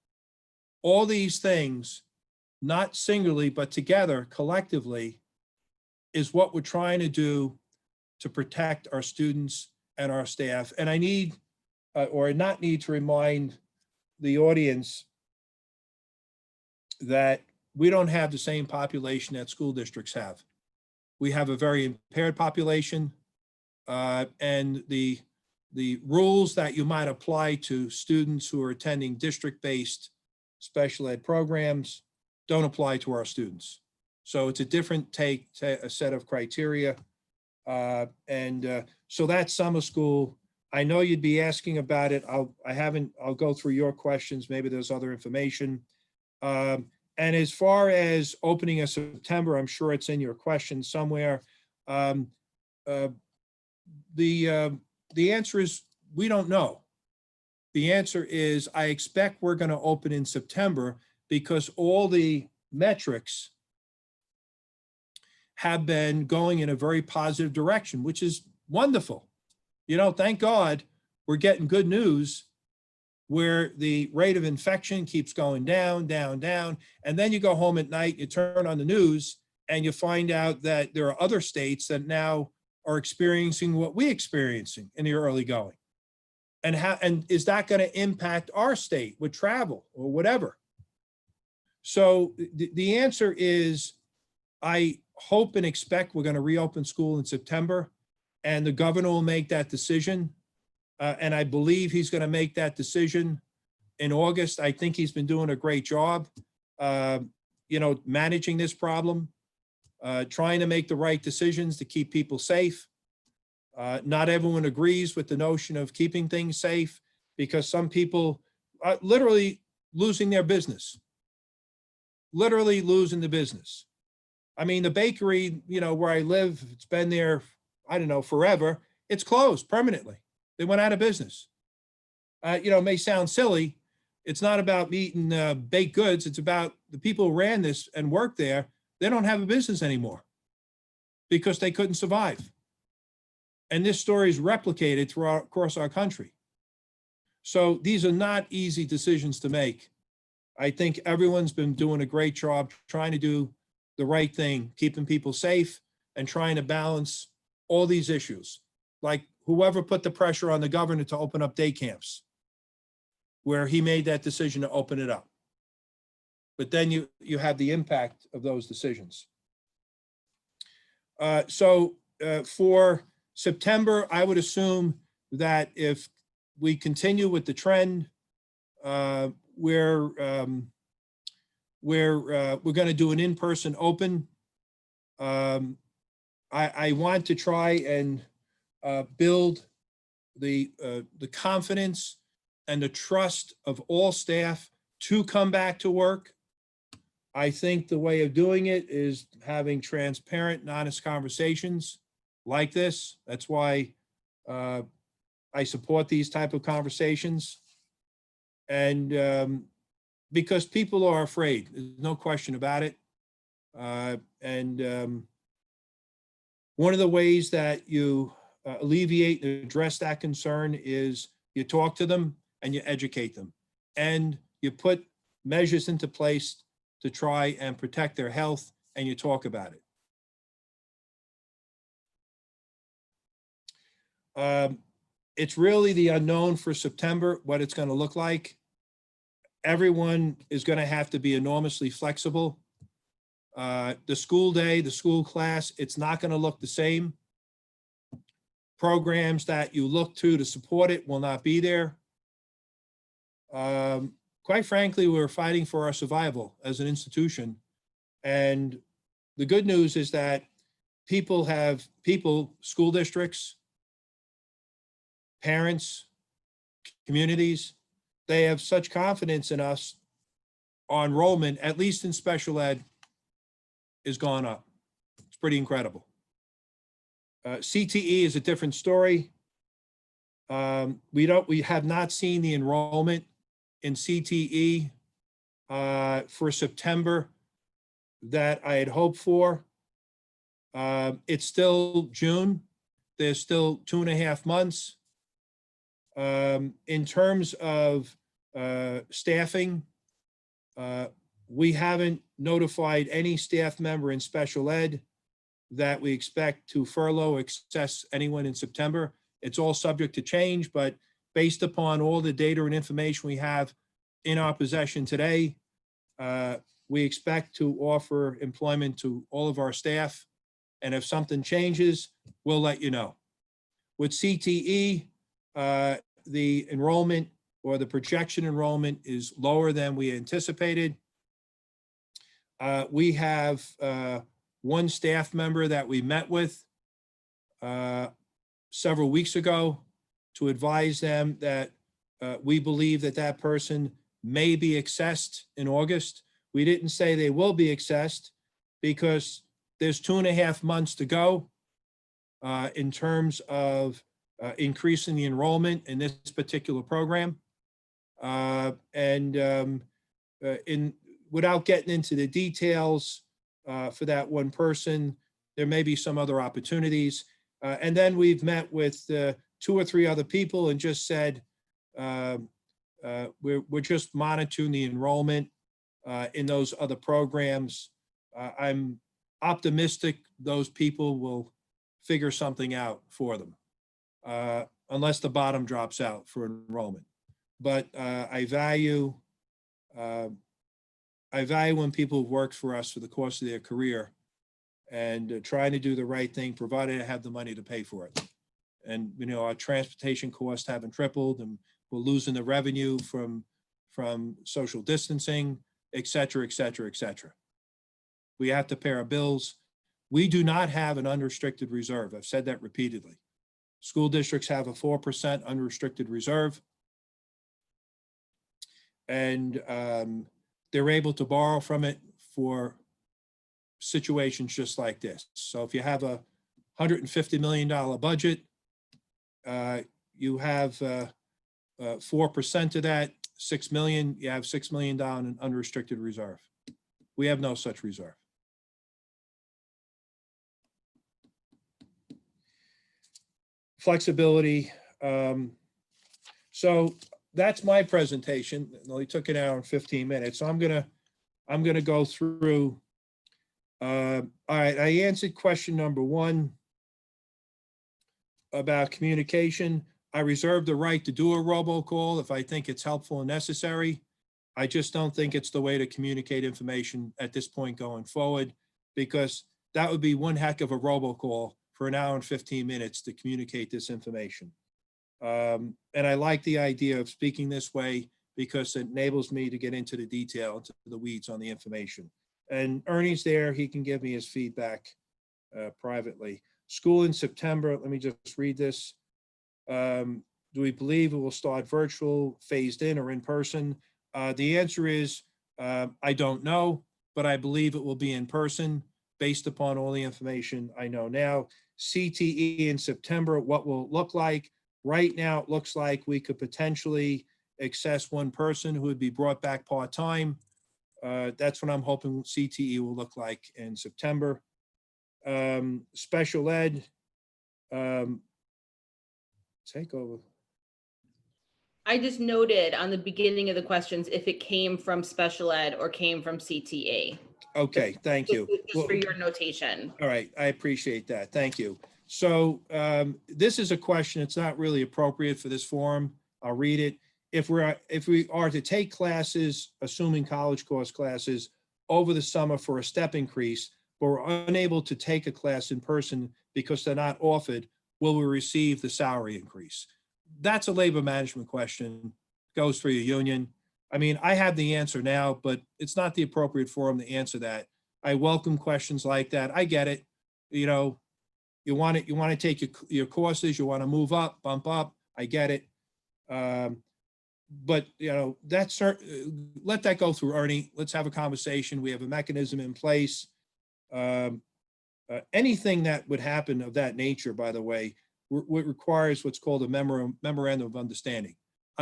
All these things, not singularly, but together, collectively, is what we're trying to do to protect our students and our staff. And I need, or not need to remind the audience that we don't have the same population that school districts have. We have a very impaired population, and the rules that you might apply to students who are attending district-based special ed programs don't apply to our students. So it's a different a set of criteria. So that's summer school. I know you'd be asking about it. I'll go through your questions. Maybe there's other information. And as far as opening in September, I'm sure it's in your question somewhere. The answer is, we don't know. The answer is, I expect we're going to open in September because all the metrics have been going in a very positive direction, which is wonderful. You know, thank God we're getting good news where the rate of infection keeps going down, down, down. And then you go home at night, you turn on the news and you find out that there are other states that now are experiencing what we're experiencing in the early going. And is that going to impact our state with travel or whatever? So the answer is, I hope and expect we're going to reopen school in September, and the governor will make that decision. And I believe he's going to make that decision in August. I think he's been doing a great job, managing this problem, trying to make the right decisions to keep people safe. Not everyone agrees with the notion of keeping things safe because some people are literally losing their business, literally losing the business. I mean, the bakery, where I live, it's been there, I don't know, forever. It's closed permanently. They went out of business. It may sound silly. It's not about eating baked goods. It's about the people who ran this and worked there. They don't have a business anymore because they couldn't survive. And this story is replicated across our country. So these are not easy decisions to make. I think everyone's been doing a great job trying to do the right thing, keeping people safe and trying to balance all these issues, like whoever put the pressure on the governor to open up day camps, where he made that decision to open it up. But then you have the impact of those decisions. For September, I would assume that if we continue with the trend, we're going to do an in-person open. I want to try and build the confidence and the trust of all staff to come back to work. I think the way of doing it is having transparent and honest conversations like this. That's why I support these type of conversations. And because people are afraid, there's no question about it. One of the ways that you alleviate and address that concern is you talk to them and you educate them, and you put measures into place to try and protect their health, and you talk about it. It's really the unknown for September, what it's going to look like. Everyone is going to have to be enormously flexible. The school day, the school class, it's not going to look the same. Programs that you look to support it will not be there. Quite frankly, we're fighting for our survival as an institution. And the good news is that school districts, parents, communities, they have such confidence in us. Our enrollment, at least in special ed, is gone up. It's pretty incredible. CTE is a different story. We have not seen the enrollment in CTE for September that I had hoped for. It's still June. There's still 2.5 months. In terms of staffing, we haven't notified any staff member in special ed that we expect to furlough or access anyone in September. It's all subject to change, but based upon all the data and information we have in our possession today, we expect to offer employment to all of our staff. And if something changes, we'll let you know. With CTE, the enrollment or the projection enrollment is lower than we anticipated. We have one staff member that we met with several weeks ago to advise them that we believe that that person may be accessed in August. We didn't say they will be accessed because there's 2.5 months to go in terms of increasing the enrollment in this particular program. Without getting into the details for that one person, there may be some other opportunities. And then we've met with 2 or 3 other people and just said, we're just monitoring the enrollment in those other programs. I'm optimistic those people will figure something out for them, unless the bottom drops out for enrollment. But I value when people have worked for us for the course of their career and trying to do the right thing, provided I have the money to pay for it. And, you know, our transportation costs haven't tripled, and we're losing the revenue from social distancing, et cetera, et cetera, et cetera. We have to pay our bills. We do not have an unrestricted reserve. I've said that repeatedly. School districts have a 4% unrestricted reserve. And they're able to borrow from it for situations just like this. So if you have a $150 million budget, you have 4% of that, 6 million, you have $6 million in unrestricted reserve. We have no such reserve. Flexibility. So that's my presentation. It only took 1 hour and 15 minutes. So I'm gonna go through. All right, I answered question number 1. about communication. I reserve the right to do a robocall if I think it's helpful and necessary. I just don't think it's the way to communicate information at this point going forward, because that would be one heck of a robocall for an hour and 15 minutes to communicate this information. And I like the idea of speaking this way because it enables me to get into the detail, into the weeds on the information. And Ernie's there, he can give me his feedback privately. School in September, let me just read this. Do we believe it will start virtual, phased in, or in person? The answer is, I don't know, but I believe it will be in person based upon all the information I know now. CTE in September, what will it look like? Right now, it looks like we could potentially access one person who would be brought back part-time. That's what I'm hoping CTE will look like in September. Special ed, take over. I just noted on the beginning of the questions if it came from special ed or came from CTE. Okay, thank you. Just for your notation. All right, I appreciate that. Thank you. So this is a question that's not really appropriate for this forum. I'll read it. If we are to take classes, assuming college course classes, over the summer for a step increase, but we're unable to take a class in person because they're not offered, will we receive the salary increase? That's a labor management question, goes for your union. I mean, I have the answer now, but it's not the appropriate forum to answer that. I welcome questions like that. I get it. You know, you want to take your courses, you want to move up, bump up. I get it. But you know, that's let that go through, Ernie. Let's have a conversation. We have a mechanism in place. Anything that would happen of that nature, by the way, what requires what's called a memorandum of understanding.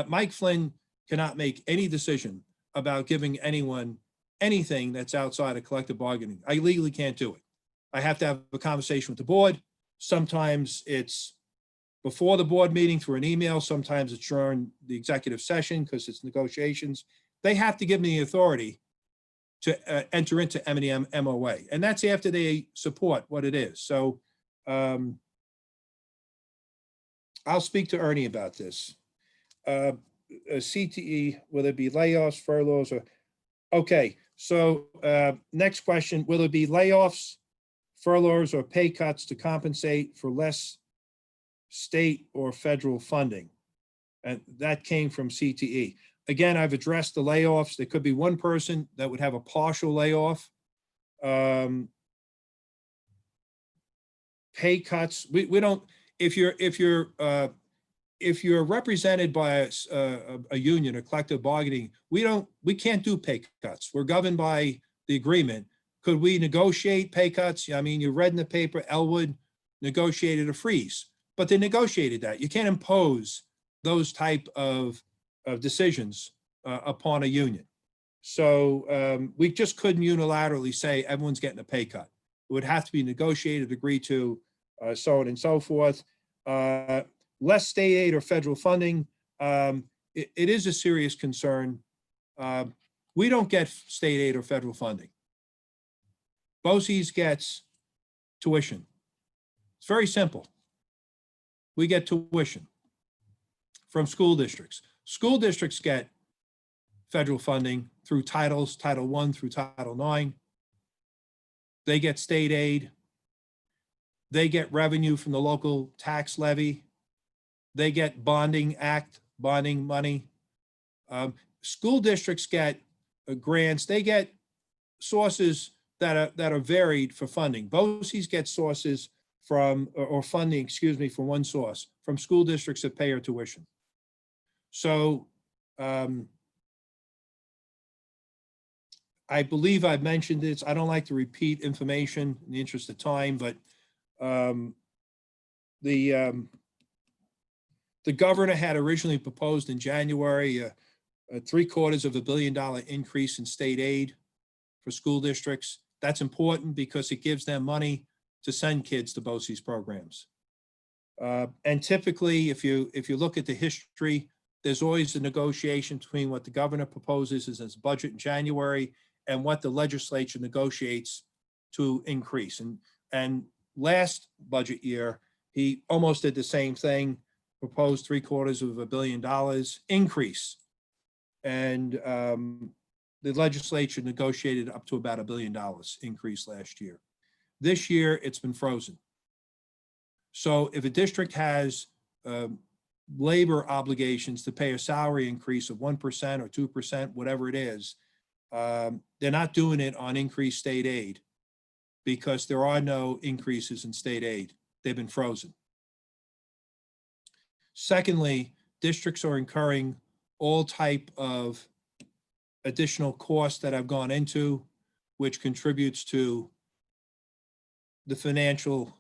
Mike Flynn cannot make any decision about giving anyone anything that's outside of collective bargaining. I legally can't do it. I have to have a conversation with the board. Sometimes it's before the board meeting through an email. Sometimes it's during the executive session because it's negotiations. They have to give me the authority to enter into M&E MOA. And that's after they support what it is. So I'll speak to Ernie about this. CTE, will it be layoffs, furloughs, or, okay. So next question, will it be layoffs, furloughs, or pay cuts to compensate for less state or federal funding? And that came from CTE. Again, I've addressed the layoffs. There could be one person that would have a partial layoff. Pay cuts, we don't, if you're represented by a union or collective bargaining, we can't do pay cuts. We're governed by the agreement. Could we negotiate pay cuts? I mean, you read in the paper, Elwood negotiated a freeze, but they negotiated that. You can't impose those type of decisions upon a union. So we just couldn't unilaterally say everyone's getting a pay cut. It would have to be negotiated, agreed to, so on and so forth. Less state aid or federal funding, it is a serious concern. We don't get state aid or federal funding. BOCES gets tuition. It's very simple. We get tuition from school districts. School districts get federal funding through titles, Title I through Title IX. They get state aid. They get revenue from the local tax levy. They get bonding money. School districts get grants. They get sources that are varied for funding. BOCES get sources from, or funding, excuse me, from one source, from school districts that pay our tuition. So I believe I've mentioned this. I don't like to repeat information in the interest of time, but the governor had originally proposed in January a $750 million increase in state aid for school districts. That's important because it gives them money to send kids to BOCES programs. And typically, if you look at the history, there's always a negotiation between what the governor proposes as his budget in January and what the legislature negotiates to increase. And last budget year, he almost did the same thing, proposed $750 million increase. And the legislature negotiated up to about $1 billion increase last year. This year, it's been frozen. So if a district has labor obligations to pay a salary increase of 1% or 2%, whatever it is, they're not doing it on increased state aid because there are no increases in state aid. They've been frozen. Secondly, districts are incurring all type of additional costs that have gone into, which contributes to the financial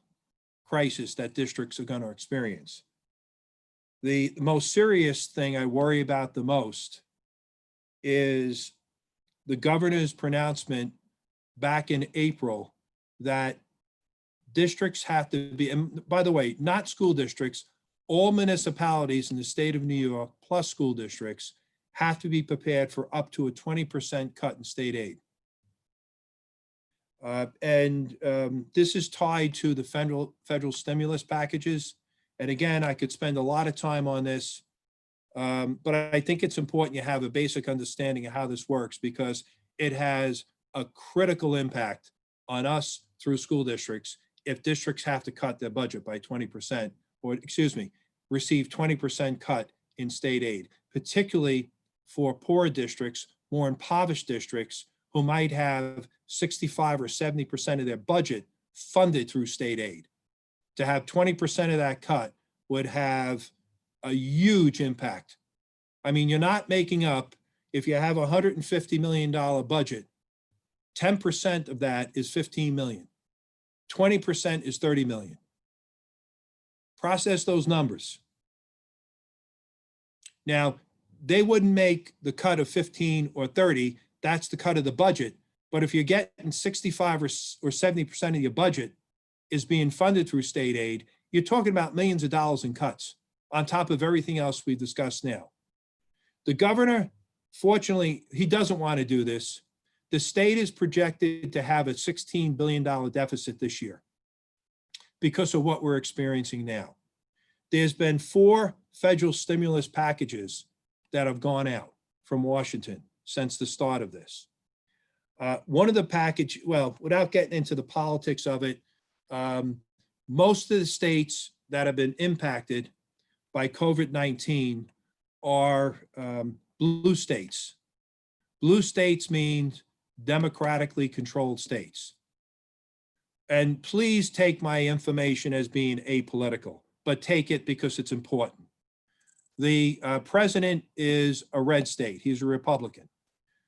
crisis that districts are going to experience. The most serious thing I worry about the most is the governor's pronouncement back in April that districts have to be, and by the way, not school districts, all municipalities in the state of New York plus school districts have to be prepared for up to a 20% cut in state aid. This is tied to the federal stimulus packages. And again, I could spend a lot of time on this, but I think it's important you have a basic understanding of how this works because it has a critical impact on us through school districts if districts have to cut their budget by 20%, or excuse me, receive 20% cut in state aid, particularly for poor districts, more impoverished districts who might have 65 or 70% of their budget funded through state aid. To have 20% of that cut would have a huge impact. I mean, you're not making up, if you have a $150 million budget, 10% of that is 15 million. 20% is 30 million. Process those numbers. Now, they wouldn't make the cut of 15 or 30, that's the cut of the budget. But if you're getting 65 or 70% of your budget is being funded through state aid, you're talking about millions of dollars in cuts on top of everything else we've discussed now. The governor, fortunately, he doesn't want to do this. The state is projected to have a $16 billion deficit this year because of what we're experiencing now. There's been 4 federal stimulus packages that have gone out from Washington since the start of this. One of the package, well, without getting into the politics of it, most of the states that have been impacted by COVID-19 are blue states. Blue states means democratically controlled states. And please take my information as being apolitical, but take it because it's important. The president is a red state. He's a Republican.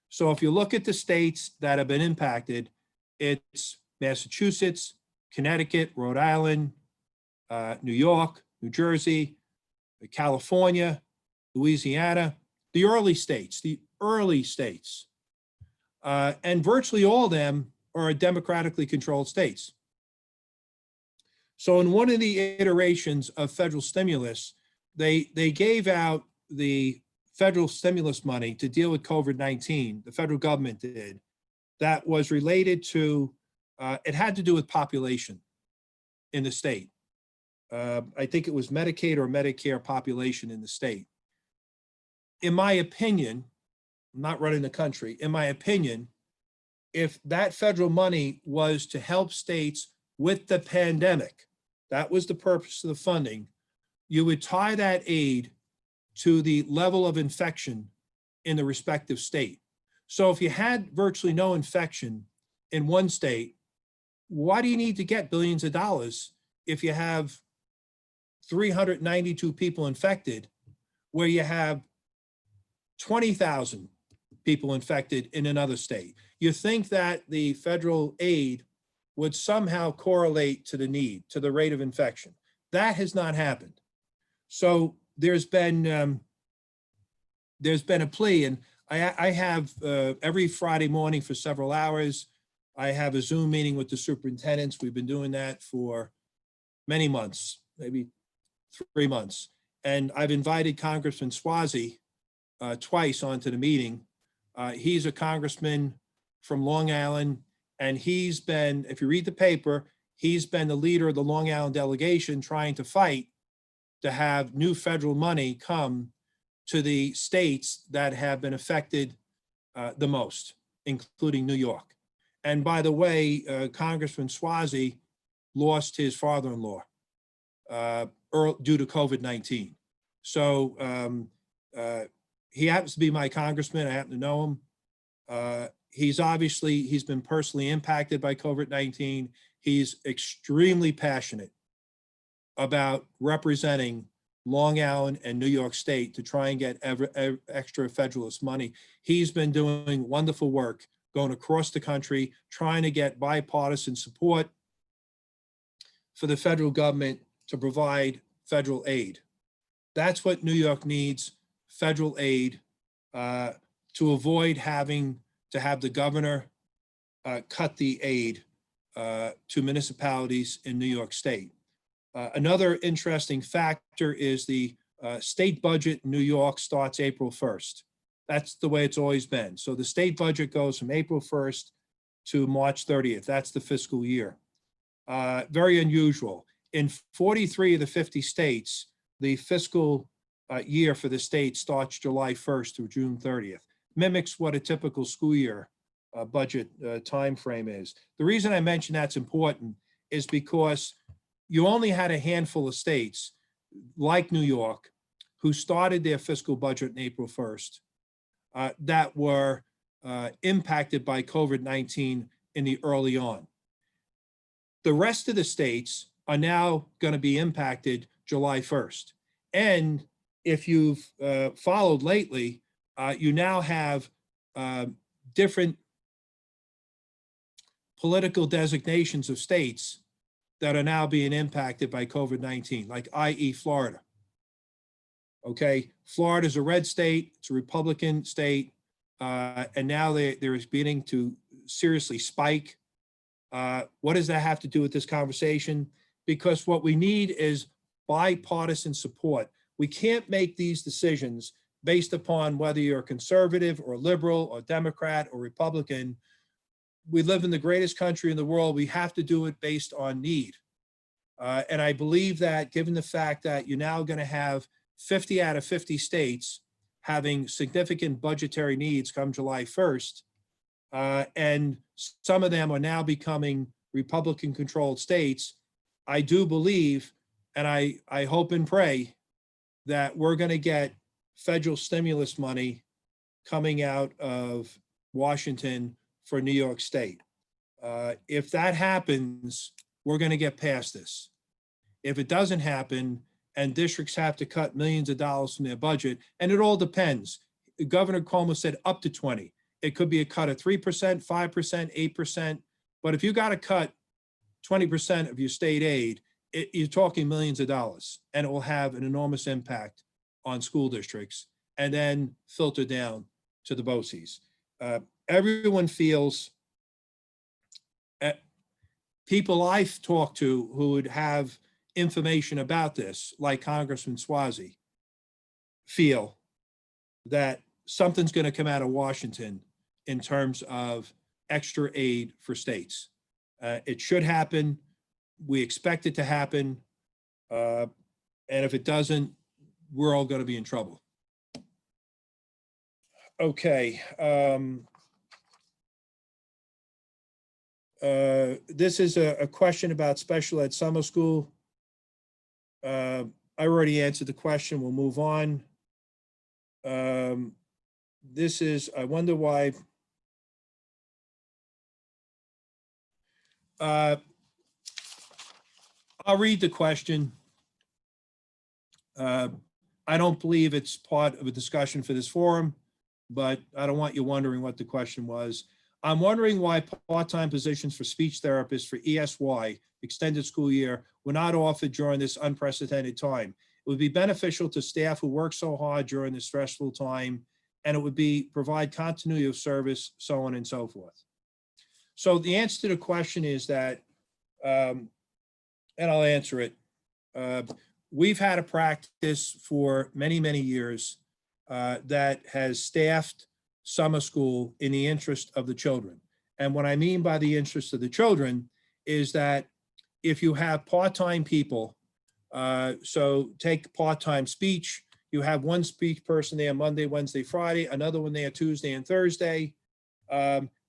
So if you look at the states that have been impacted, it's Massachusetts, Connecticut, Rhode Island, New York, New Jersey, California, Louisiana, the early states. And virtually all of them are democratically controlled states. So in one of the iterations of federal stimulus, they gave out the federal stimulus money to deal with COVID-19, the federal government did, that was related to, it had to do with population in the state. I think it was Medicaid or Medicare population in the state. In my opinion, I'm not running the country, in my opinion, if that federal money was to help states with the pandemic, that was the purpose of the funding, you would tie that aid to the level of infection in the respective state. So if you had virtually no infection in one state, why do you need to get billions of dollars if you have 392 people infected, where you have 20,000 people infected in another state? You think that the federal aid would somehow correlate to the need, to the rate of infection. That has not happened. So there's been a plea, and I have every Friday morning for several hours, I have a Zoom meeting with the superintendents. We've been doing that for many months, maybe 3 months. And I've invited Congressman Swazi twice onto the meeting. He's a congressman from Long Island, and he's been, if you read the paper, he's been the leader of the Long Island delegation trying to fight to have new federal money come to the states that have been affected the most, including New York. And by the way, Congressman Swazi lost his father-in-law due to COVID-19. So he happens to be my congressman. I happen to know him. He's been personally impacted by COVID-19. He's extremely passionate about representing Long Island and New York State to try and get extra federalist money. He's been doing wonderful work going across the country, trying to get bipartisan support for the federal government to provide federal aid. That's what New York needs, federal aid, to avoid having to have the governor cut the aid to municipalities in New York State. Another interesting factor is the state budget in New York starts April 1st. That's the way it's always been. So the state budget goes from April 1st to March 30th. That's the fiscal year. Very unusual. In 43 of the 50 states, the fiscal year for the state starts July 1st through June 30th. Mimics what a typical school year budget time frame is. The reason I mention that's important is because you only had a handful of states like New York who started their fiscal budget in April 1st that were impacted by COVID-19 in the early on. The rest of the states are now going to be impacted July 1st. And if you've followed lately, you now have different political designations of states that are now being impacted by COVID-19, like i.e. Florida. Okay, Florida is a red state, it's a Republican state, and now they're beginning to seriously spike. What does that have to do with this conversation? Because what we need is bipartisan support. We can't make these decisions based upon whether you're conservative or liberal or Democrat or Republican. We live in the greatest country in the world. We have to do it based on need. And I believe that given the fact that you're now going to have 50 out of 50 states having significant budgetary needs come July 1st, and some of them are now becoming Republican-controlled states, I do believe, and I hope and pray that we're going to get federal stimulus money coming out of Washington for New York State. If that happens, we're going to get past this. If it doesn't happen and districts have to cut millions of dollars from their budget, and it all depends. Governor Cuomo said up to 20. It could be a cut of 3%, 5%, 8%. But if you got to cut 20% of your state aid, you're talking millions of dollars, and it will have an enormous impact on school districts and then filter down to the BOCES. Everyone feels, people I've talked to who would have information about this, like Congressman Swazi, feel that something's going to come out of Washington in terms of extra aid for states. It should happen. We expect it to happen. And if it doesn't, we're all going to be in trouble. Okay. This is a question about special ed summer school. I already answered the question. We'll move on. This is, I wonder why. I'll read the question. I don't believe it's part of a discussion for this forum, but I don't want you wondering what the question was. I'm wondering why part-time positions for speech therapists for ESY, extended school year, were not offered during this unprecedented time. It would be beneficial to staff who work so hard during this stressful time, and it would provide continuity of service, so on and so forth. So the answer to the question is that, and I'll answer it. We've had a practice for many, many years that has staffed summer school in the interest of the children. And what I mean by the interest of the children is that if you have part-time people, so take part-time speech, you have one speech person there Monday, Wednesday, Friday, another one there Tuesday and Thursday.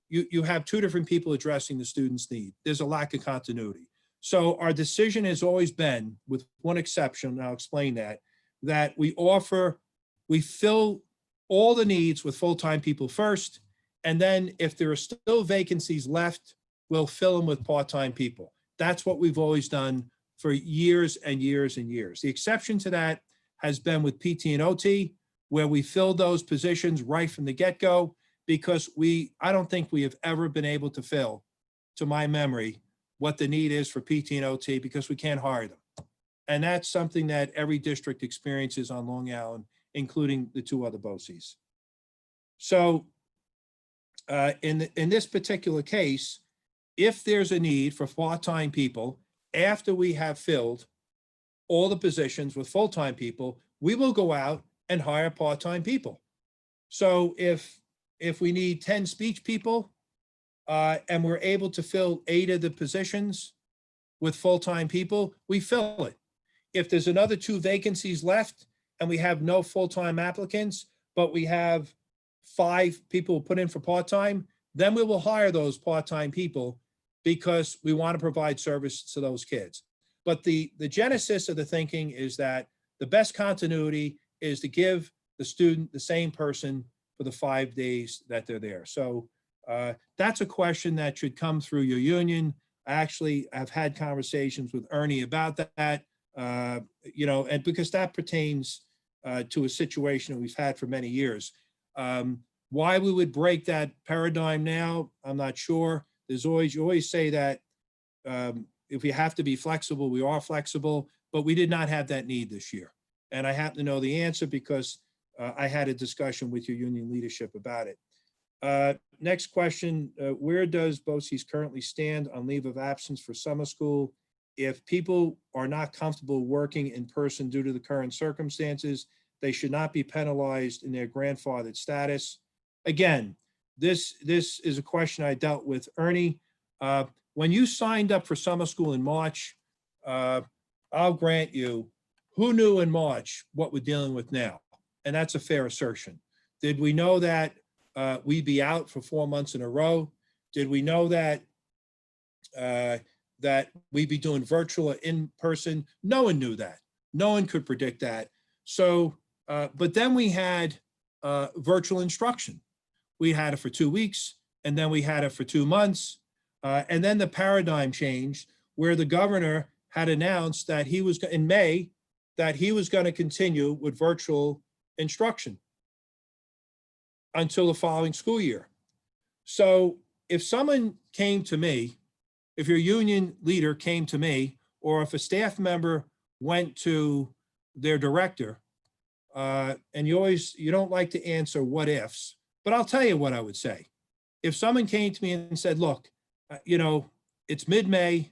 You have two different people addressing the student's need. There's a lack of continuity. So our decision has always been, with one exception, and I'll explain that we fill all the needs with full-time people first, and then if there are still vacancies left, we'll fill them with part-time people. That's what we've always done for years and years and years. The exception to that has been with PT and OT, where we filled those positions right from the get-go, because I don't think we have ever been able to fill, to my memory, what the need is for PT and OT, because we can't hire them. And that's something that every district experiences on Long Island, including the two other BOCES. So in this particular case, if there's a need for part-time people, after we have filled all the positions with full-time people, we will go out and hire part-time people. So if we need 10 speech people, and we're able to fill 8 of the positions with full-time people, we fill it. If there's another 2 vacancies left and we have no full-time applicants, but we have 5 people put in for part-time, then we will hire those part-time people, because we want to provide service to those kids. But the genesis of the thinking is that the best continuity is to give the student the same person for the 5 days that they're there. So that's a question that should come through your union. I actually have had conversations with Ernie about that, and because that pertains to a situation that we've had for many years. Why we would break that paradigm now, I'm not sure. You always say that if we have to be flexible, we are flexible, but we did not have that need this year. And I happen to know the answer because I had a discussion with your union leadership about it. Next question, where does BOCES currently stand on leave of absence for summer school? If people are not comfortable working in person due to the current circumstances, they should not be penalized in their grandfathered status. Again, this is a question I dealt with Ernie. When you signed up for summer school in March, I'll grant you, who knew in March what we're dealing with now? And that's a fair assertion. Did we know that we'd be out for 4 months in a row? Did we know that that we'd be doing virtual or in person? No one knew that. No one could predict that. So, but then we had virtual instruction. We had it for 2 weeks, and then we had it for 2 months. And then the paradigm changed, where the governor had announced that he was, in May, that he was going to continue with virtual instruction until the following school year. So if someone came to me, if your union leader came to me, or if a staff member went to their director, and you don't like to answer what ifs, but I'll tell you what I would say. If someone came to me and said, look, it's mid-May,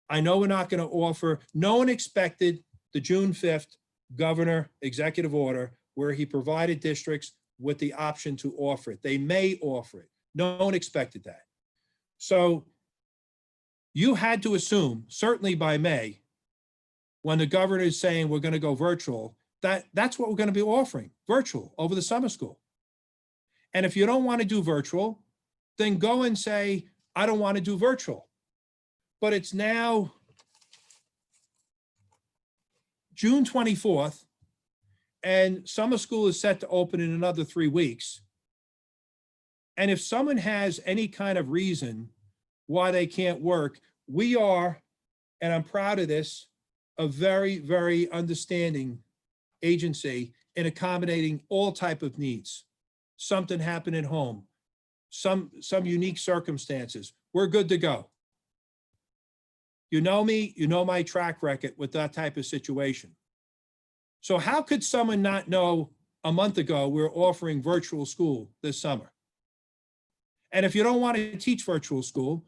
I know we're not going to offer, no one expected the June 5th governor executive order where he provided districts with the option to offer it. They may offer it. No one expected that. So you had to assume, certainly by May, when the governor is saying we're going to go virtual, that's what we're going to be offering, virtual, over the summer school. And if you don't want to do virtual, then go and say, I don't want to do virtual. But it's now June 24th, and summer school is set to open in another 3 weeks. And if someone has any kind of reason why they can't work, we are, and I'm proud of this, a very, very understanding agency in accommodating all type of needs. Something happened at home, some unique circumstances, we're good to go. You know me, you know my track record with that type of situation. So how could someone not know a month ago we're offering virtual school this summer? And if you don't want to teach virtual school,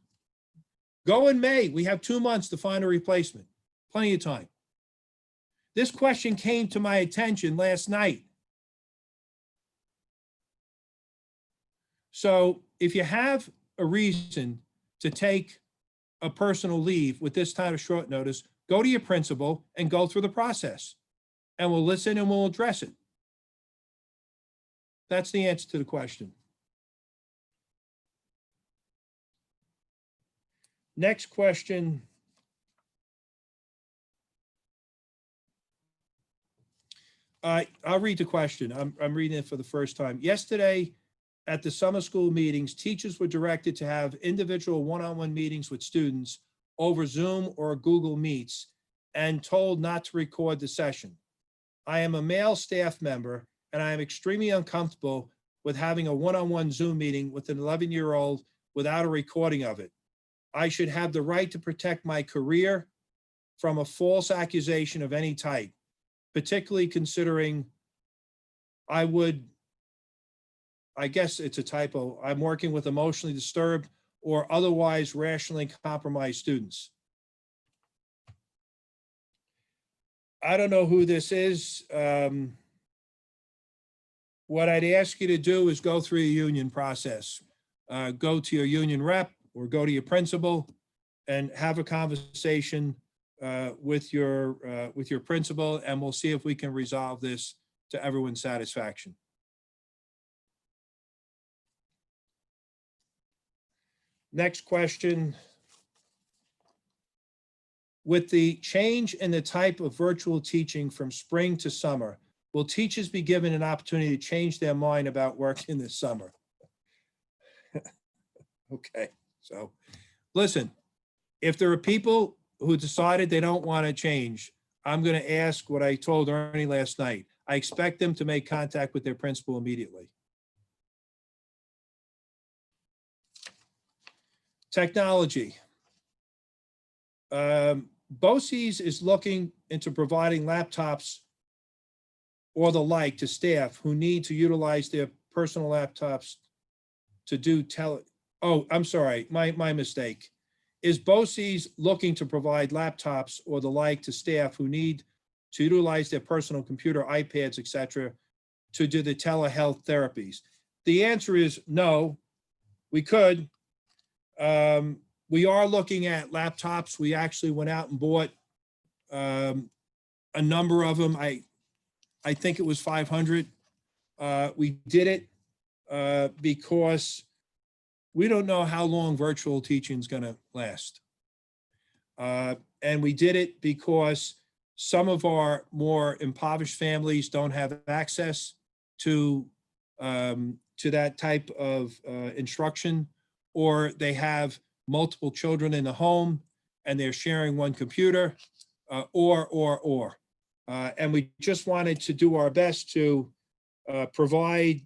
go in May. We have 2 months to find a replacement. Plenty of time. This question came to my attention last night. So if you have a reason to take a personal leave with this kind of short notice, go to your principal and go through the process. And we'll listen and we'll address it. That's the answer to the question. Next question. I'll read the question. I'm reading it for the first time. Yesterday, at the summer school meetings, teachers were directed to have individual one-on-one meetings with students over Zoom or Google Meets and told not to record the session. I am a male staff member and I am extremely uncomfortable with having a one-on-one Zoom meeting with an 11-year-old without a recording of it. I should have the right to protect my career from a false accusation of any type, particularly considering I guess it's a typo, I'm working with emotionally disturbed or otherwise rationally compromised students. I don't know who this is. What I'd ask you to do is go through a union process. Go to your union rep or go to your principal and have a conversation with your principal, and we'll see if we can resolve this to everyone's satisfaction. Next question. With the change in the type of virtual teaching from spring to summer, will teachers be given an opportunity to change their mind about working this summer? Okay, so listen, if there are people who decided they don't want to change, I'm going to ask what I told Ernie last night. I expect them to make contact with their principal immediately. Technology. BOCES is looking into providing laptops or the like to staff who need to utilize their personal laptops to do oh, I'm sorry, my mistake. Is BOCES looking to provide laptops or the like to staff who need to utilize their personal computer, iPads, etc., to do the telehealth therapies? The answer is no, we could. We are looking at laptops. We actually went out and bought a number of them. I think it was 500. We did it because we don't know how long virtual teaching is going to last. And we did it because some of our more impoverished families don't have access to that type of instruction, or they have multiple children in the home and they're sharing one computer, and we just wanted to do our best to provide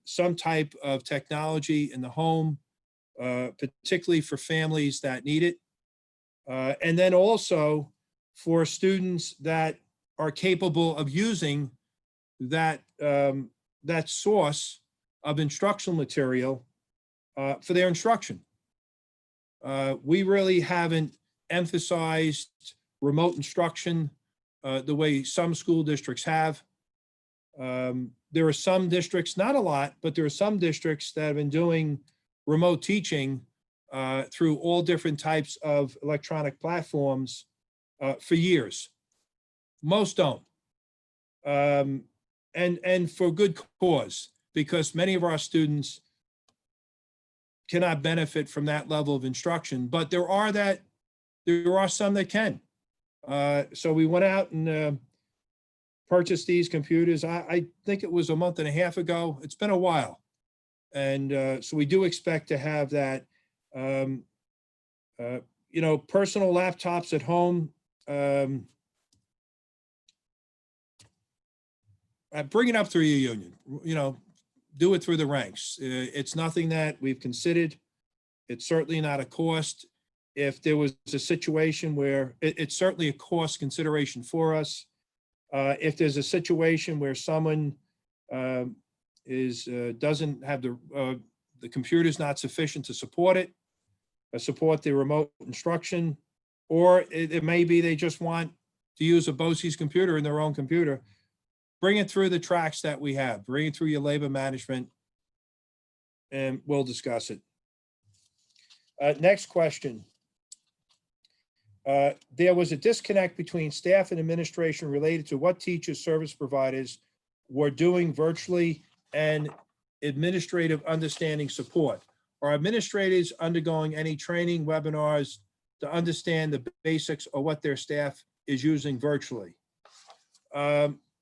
some type of technology in the home, particularly for families that need it. And then also for students that are capable of using that source of instructional material for their instruction. We really haven't emphasized remote instruction the way some school districts have. There are some districts, not a lot, but there are some districts that have been doing remote teaching through all different types of electronic platforms for years. Most don't. And for good cause, because many of our students cannot benefit from that level of instruction, but there are some that can. So we went out and purchased these computers. I think it was a month and a half ago. It's been a while. And so we do expect to have that, personal laptops at home. Bring it up through your union, do it through the ranks. It's nothing that we've considered. It's certainly not a cost. If there was a situation where it's certainly a cost consideration for us. If there's a situation where someone doesn't have the computer's not sufficient to support it, support the remote instruction, or it may be they just want to use a BOCES computer in their own computer, bring it through the tracks that we have, bring it through your labor management, and we'll discuss it. Next question. There was a disconnect between staff and administration related to what teachers, service providers were doing virtually and administrative understanding support. Are administrators undergoing any training webinars to understand the basics of what their staff is using virtually?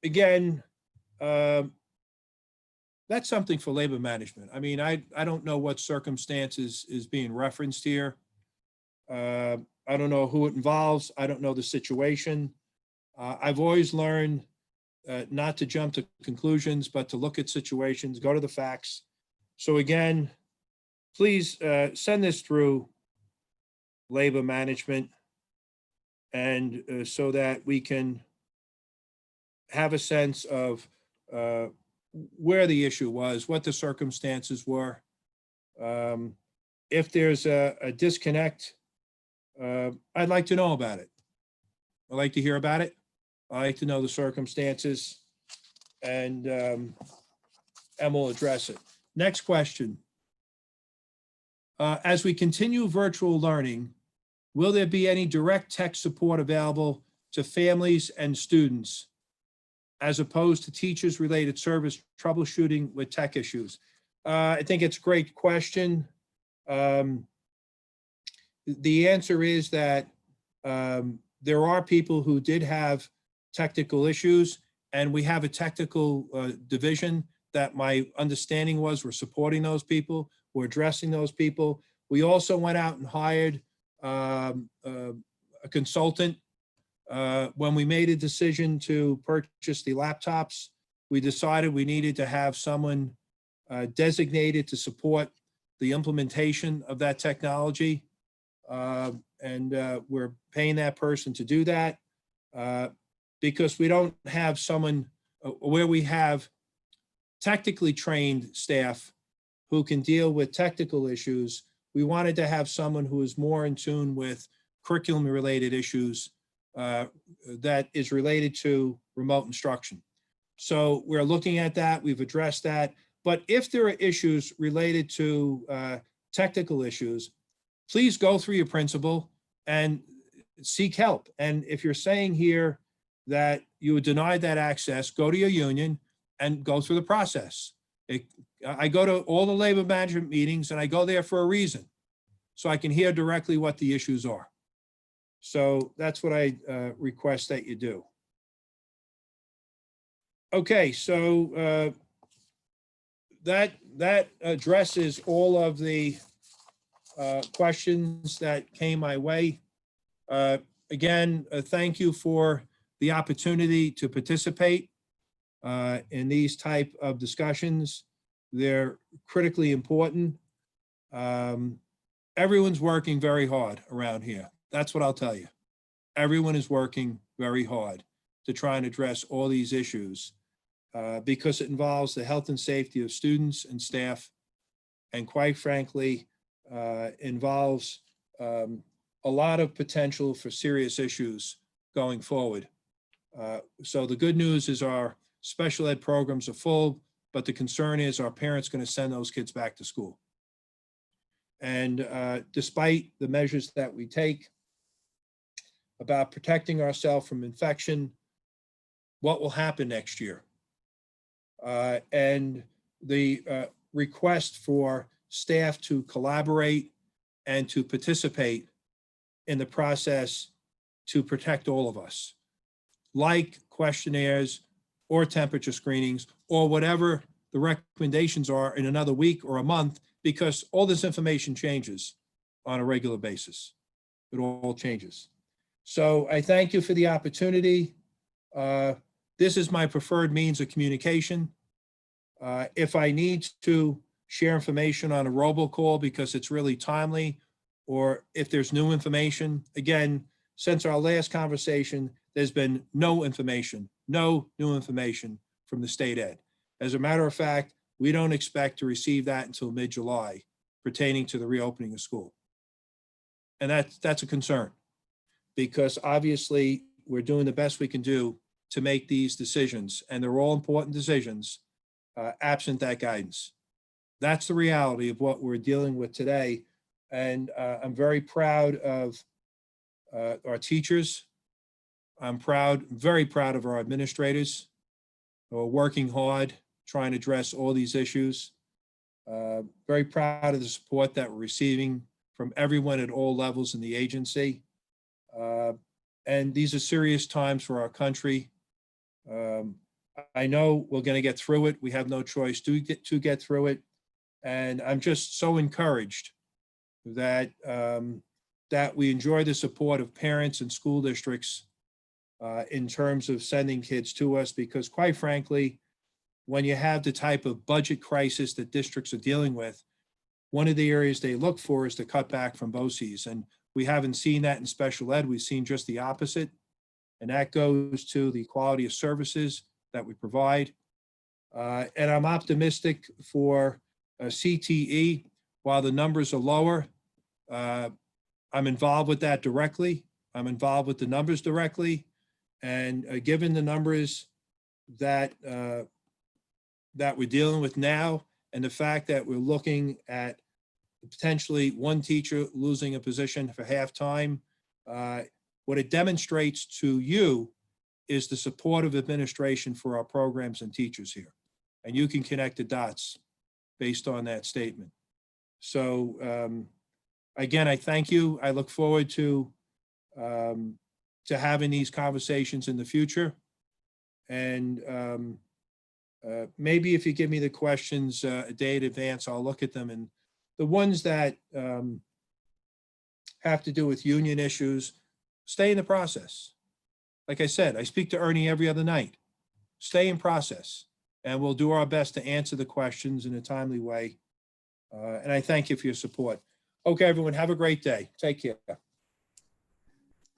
Again, that's something for labor management. I mean, I don't know what circumstances is being referenced here. I don't know who it involves. I don't know the situation. I've always learned not to jump to conclusions, but to look at situations, go to the facts. So again, please send this through labor management, and so that we can have a sense of where the issue was, what the circumstances were. If there's a disconnect, I'd like to know about it. I'd like to hear about it. I'd like to know the circumstances, and we'll address it. Next question. As we continue virtual learning, will there be any direct tech support available to families and students, as opposed to teachers-related service troubleshooting with tech issues? I think it's a great question. The answer is that there are people who did have technical issues, and we have a technical division that my understanding was we're supporting those people, we're addressing those people. We also went out and hired a consultant. When we made a decision to purchase the laptops, we decided we needed to have someone designated to support the implementation of that technology. And we're paying that person to do that because we don't have someone where we have technically trained staff who can deal with technical issues. We wanted to have someone who is more in tune with curriculum related issues that is related to remote instruction. So we're looking at that, we've addressed that. But if there are issues related to technical issues, please go through your principal and seek help. And if you're saying here that you would deny that access, go to your union and go through the process. I go to all the labor management meetings, and I go there for a reason, so I can hear directly what the issues are. So that's what I request that you do. Okay, so that addresses all of the questions that came my way. Again, thank you for the opportunity to participate in these type of discussions. They're critically important. Everyone's working very hard around here. That's what I'll tell you. Everyone is working very hard to try and address all these issues because it involves the health and safety of students and staff, and quite frankly, involves a lot of potential for serious issues going forward. So the good news is our special ed programs are full, but the concern is our parents going to send those kids back to school. And despite the measures that we take about protecting ourselves from infection, what will happen next year? And the request for staff to collaborate and to participate in the process to protect all of us, like questionnaires or temperature screenings or whatever the recommendations are in another week or a month, because all this information changes on a regular basis. It all changes. So I thank you for the opportunity. This is my preferred means of communication. If I need to share information on a robocall because it's really timely, or if there's new information, again, since our last conversation, there's been no new information from the state ed. As a matter of fact, we don't expect to receive that until mid-July pertaining to the reopening of school. And that's a concern, because obviously we're doing the best we can do to make these decisions, and they're all important decisions absent that guidance. That's the reality of what we're dealing with today. And I'm very proud of our teachers. I'm proud, very proud of our administrators who are working hard, trying to address all these issues. Very proud of the support that we're receiving from everyone at all levels in the agency. And these are serious times for our country. I know we're going to get through it. We have no choice to get through it. And I'm just so encouraged that, that we enjoy the support of parents and school districts in terms of sending kids to us, because quite frankly, when you have the type of budget crisis that districts are dealing with, one of the areas they look for is to cut back from BOCES. And we haven't seen that in special ed. We've seen just the opposite. And that goes to the quality of services that we provide. And I'm optimistic for CTE. While the numbers are lower, I'm involved with that directly. I'm involved with the numbers directly. And given the numbers that, that we're dealing with now, and the fact that we're looking at potentially one teacher losing a position for half-time, what it demonstrates to you is the support of administration for our programs and teachers here. And you can connect the dots based on that statement. So again, I thank you. I look forward to having these conversations in the future. And maybe if you give me the questions a day in advance, I'll look at them. And the ones that have to do with union issues, stay in the process. Like I said, I speak to Ernie every other night. Stay in process, and we'll do our best to answer the questions in a timely way. And I thank you for your support. Okay, everyone, have a great day. Take care.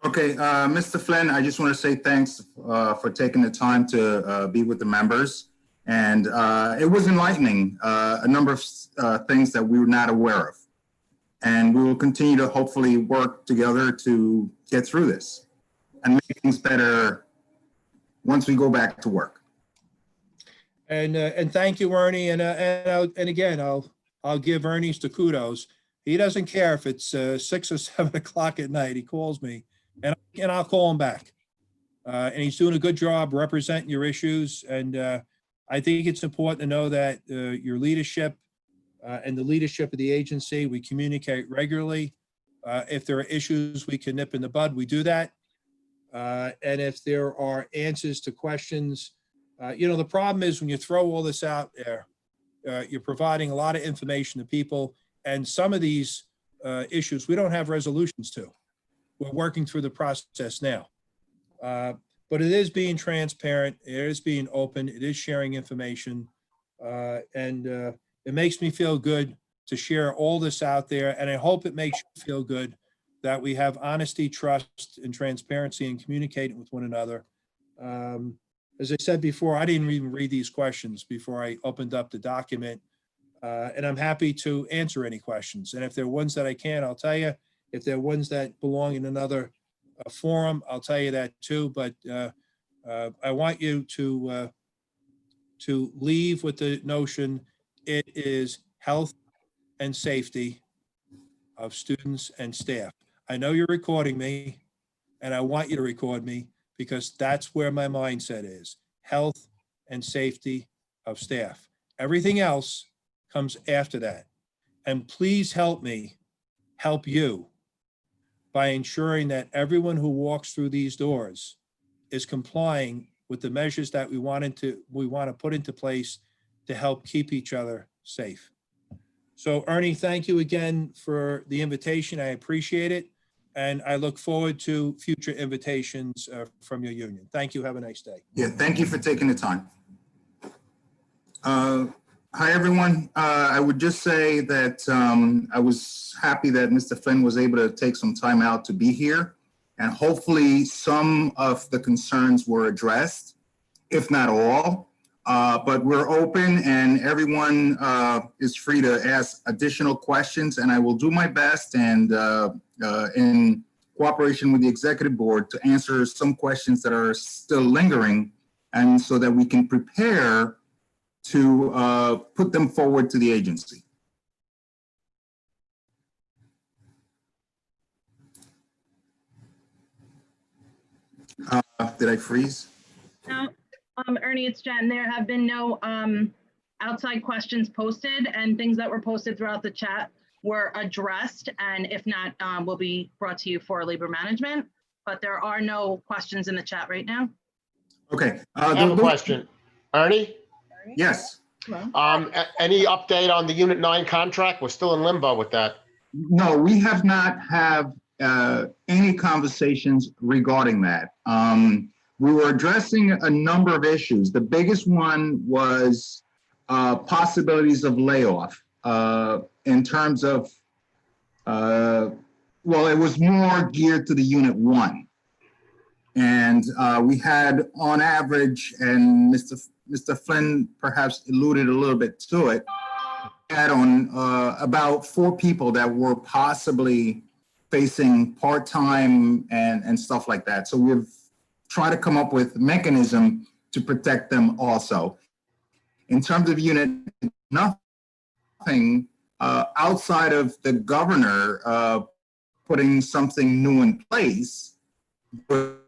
Okay, Mr. Flynn, I just want to say thanks for taking the time to be with the members. And it was enlightening, a number of things that we were not aware of. And we will continue to hopefully work together to get through this and make things better once we go back to work. And thank you, Ernie. And again, I'll give Ernie's the kudos. He doesn't care if it's 6 or 7 o'clock at night. He calls me, and I'll call him back. And he's doing a good job representing your issues. And I think it's important to know that your leadership and the leadership of the agency, we communicate regularly. If there are issues we can nip in the bud, we do that. And if there are answers to questions, you know, the problem is when you throw all this out there, you're providing a lot of information to people, and some of these issues we don't have resolutions to. We're working through the process now. But it is being transparent, it is being open, it is sharing information, and it makes me feel good to share all this out there, and I hope it makes you feel good that we have honesty, trust, and transparency in communicating with one another. As I said before, I didn't even read these questions before I opened up the document, and I'm happy to answer any questions. And if there are ones that I can't, I'll tell you. If there are ones that belong in another forum, I'll tell you that too. But I want you to leave with the notion it is health and safety of students and staff. I know you're recording me, and I want you to record me, because that's where my mindset is: health and safety of staff. Everything else comes after that. And please help me help you by ensuring that everyone who walks through these doors is complying with the measures that we want to put into place to help keep each other safe. So Ernie, thank you again for the invitation. I appreciate it. And I look forward to future invitations from your union. Thank you. Have a nice day. Yeah, thank you for taking the time. Hi, everyone. I would just say that I was happy that Mr. Flynn was able to take some time out to be here, and hopefully some of the concerns were addressed, if not all. But we're open, and everyone is free to ask additional questions, and I will do my best, and in cooperation with the executive board, to answer some questions that are still lingering, and so that we can prepare to put them forward to the agency. Did I freeze? No, Ernie, it's Jen. There have been no outside questions posted, and things that were posted throughout the chat were addressed, and if not, will be brought to you for labor management. But there are no questions in the chat right now. Okay. I have a question. Ernie, Yes. any update on the Unit 9 contract? We're still in limbo with that. No, we have not have any conversations regarding that. We were addressing a number of issues. The biggest one was possibilities of layoff in terms of, well, it was more geared to the Unit 1. And we had on average, and Mr. Flynn perhaps alluded a little bit to it, had on about 4 people that were possibly facing part-time and stuff like that. So we've tried to come up with a mechanism to protect them also. In terms of Unit, nothing outside of the governor putting something new in place would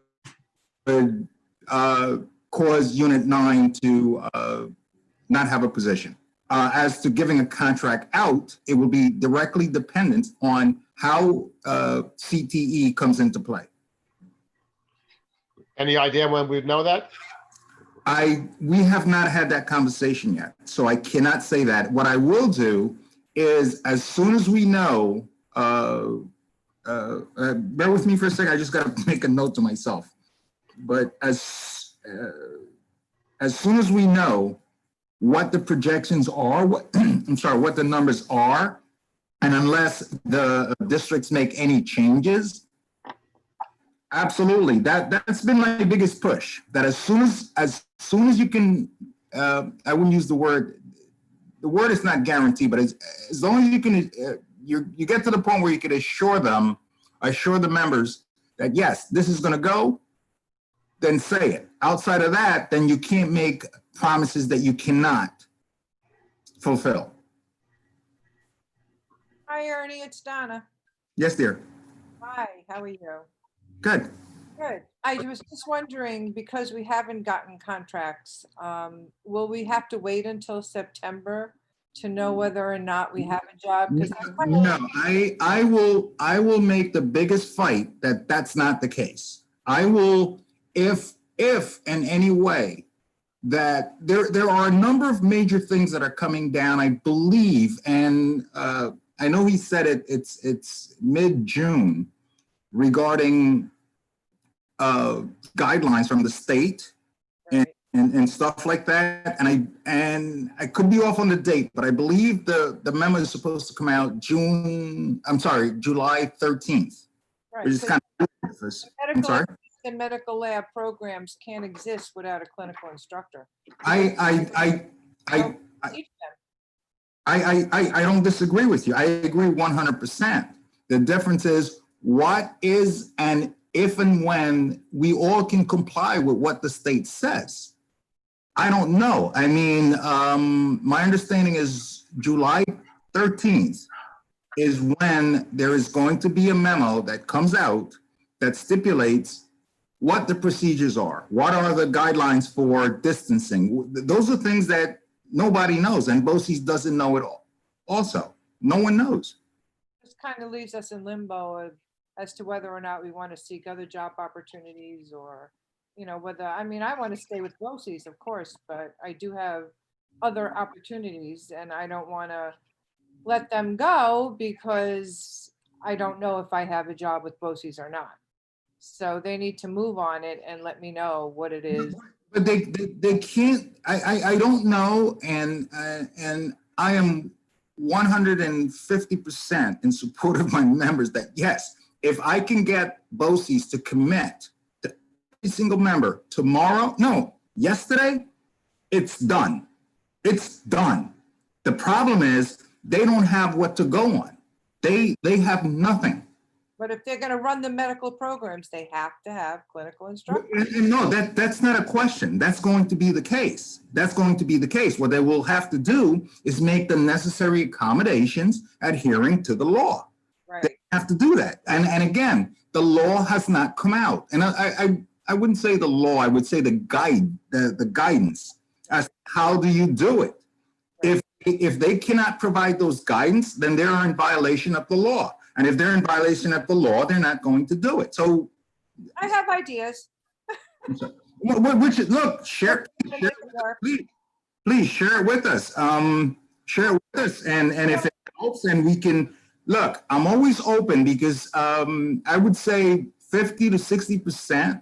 cause Unit 9 to not have a position. As to giving a contract out, it will be directly dependent on how CTE comes into play. Any idea when we'd know that? We have not had that conversation yet, so I cannot say that. What I will do is, as soon as we know, bear with me for a second, I just got to make a note to myself. But as soon as we know what the projections are, what the numbers are, and unless the districts make any changes, absolutely, that's been my biggest push. That as soon as you can, I wouldn't use the word is not guaranteed, but as long as you can, you get to the point where you can assure the members that yes, this is going to go, then say it. Outside of that, then you can't make promises that you cannot fulfill. Hi, Ernie, it's Donna. Yes, dear. Hi, how are you? Good. Good. I was just wondering, because we haven't gotten contracts, will we have to wait until September to know whether or not we have a job? No, I will make the biggest fight that that's not the case. I will, if in any way that there are a number of major things that are coming down, I believe, and I know he said it's mid-June regarding guidelines from the state and stuff like that. And I could be off on the date, but I believe the memo is supposed to come out July 13th. Right. Which is So kind of, I'm sorry. the medical lab programs can't exist without a clinical instructor. I Teach them. I don't disagree with you. I agree 100%. The difference is what is and if and when we all can comply with what the state says. I don't know. I mean, my understanding is July 13th is when there is going to be a memo that comes out that stipulates what the procedures are. What are the guidelines for distancing? Those are things that nobody knows, and BOCES doesn't know it all. Also, no one knows. This kind of leaves us in limbo as to whether or not we want to seek other job opportunities, or, you know, whether, I mean, I want to stay with BOCES, of course, but I do have other opportunities, and I don't want to let them go because I don't know if I have a job with BOCES or not. So they need to move on it and let me know what it is. But they can't. I don't know, and I am 150% in support of my members that yes, if I can get BOCES to commit to every single member yesterday, it's done. It's done. The problem is they don't have what to go on. They have nothing. But if they're going to run the medical programs, they have to have clinical instructors. And no, that's not a question. That's going to be the case. That's going to be the case. What they will have to do is make the necessary accommodations adhering to the law. Right. They have to do that. And again, the law has not come out. And I wouldn't say the law, I would say the guidance as to how do you do it. If they cannot provide those guidance, then they're in violation of the law. And if they're in violation of the law, they're not going to do it. So, I have ideas. look, share please share it with us. Share it with us. And if it helps and we can, look, I'm always open because I would say 50 to 60%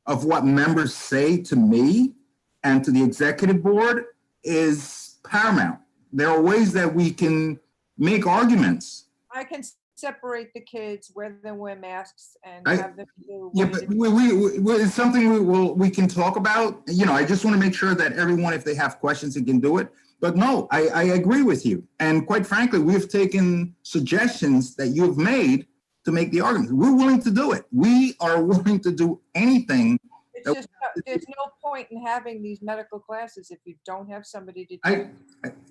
of what members say to me and to the executive board is paramount. There are ways that we can make arguments. I can separate the kids, wear masks, and I- have them do. Yeah, what but it- it's something we can talk about. You know, I just want to make sure that everyone, if they have questions, they can do it. But no, I agree with you. And quite frankly, we've taken suggestions that you've made to make the argument. We're willing to do it. We are willing to do anything. It's just, there's no point in having these medical classes if you don't have somebody to I, do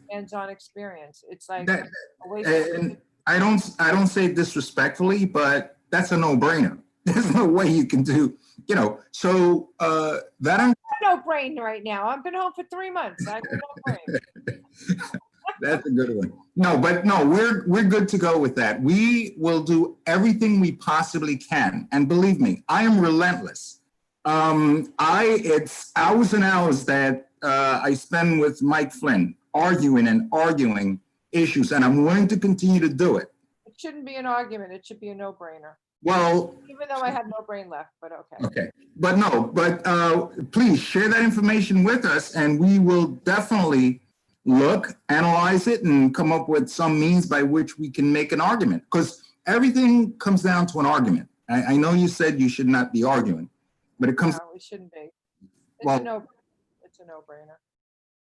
hands-on experience. It's like that, a waste of and I don't say it disrespectfully, but that's a no-brainer. There's no way you can do, you know, so that no brain right now. I've been home for 3 months. I have no brain. that's a good one. No, but no, we're good to go with that. We will do everything we possibly can. And believe me, I am relentless. It's hours and hours that I spend with Mike Flynn arguing issues, and I'm willing to continue to do it. It shouldn't be an argument. It should be a no-brainer. Well, Even though I have no brain left, but okay. okay, but please share that information with us, and we will definitely look, analyze it, and come up with some means by which we can make an argument, because everything comes down to an argument. I know you said you should not be arguing, but it comes. No, it shouldn't be. It's Well- a no-brainer.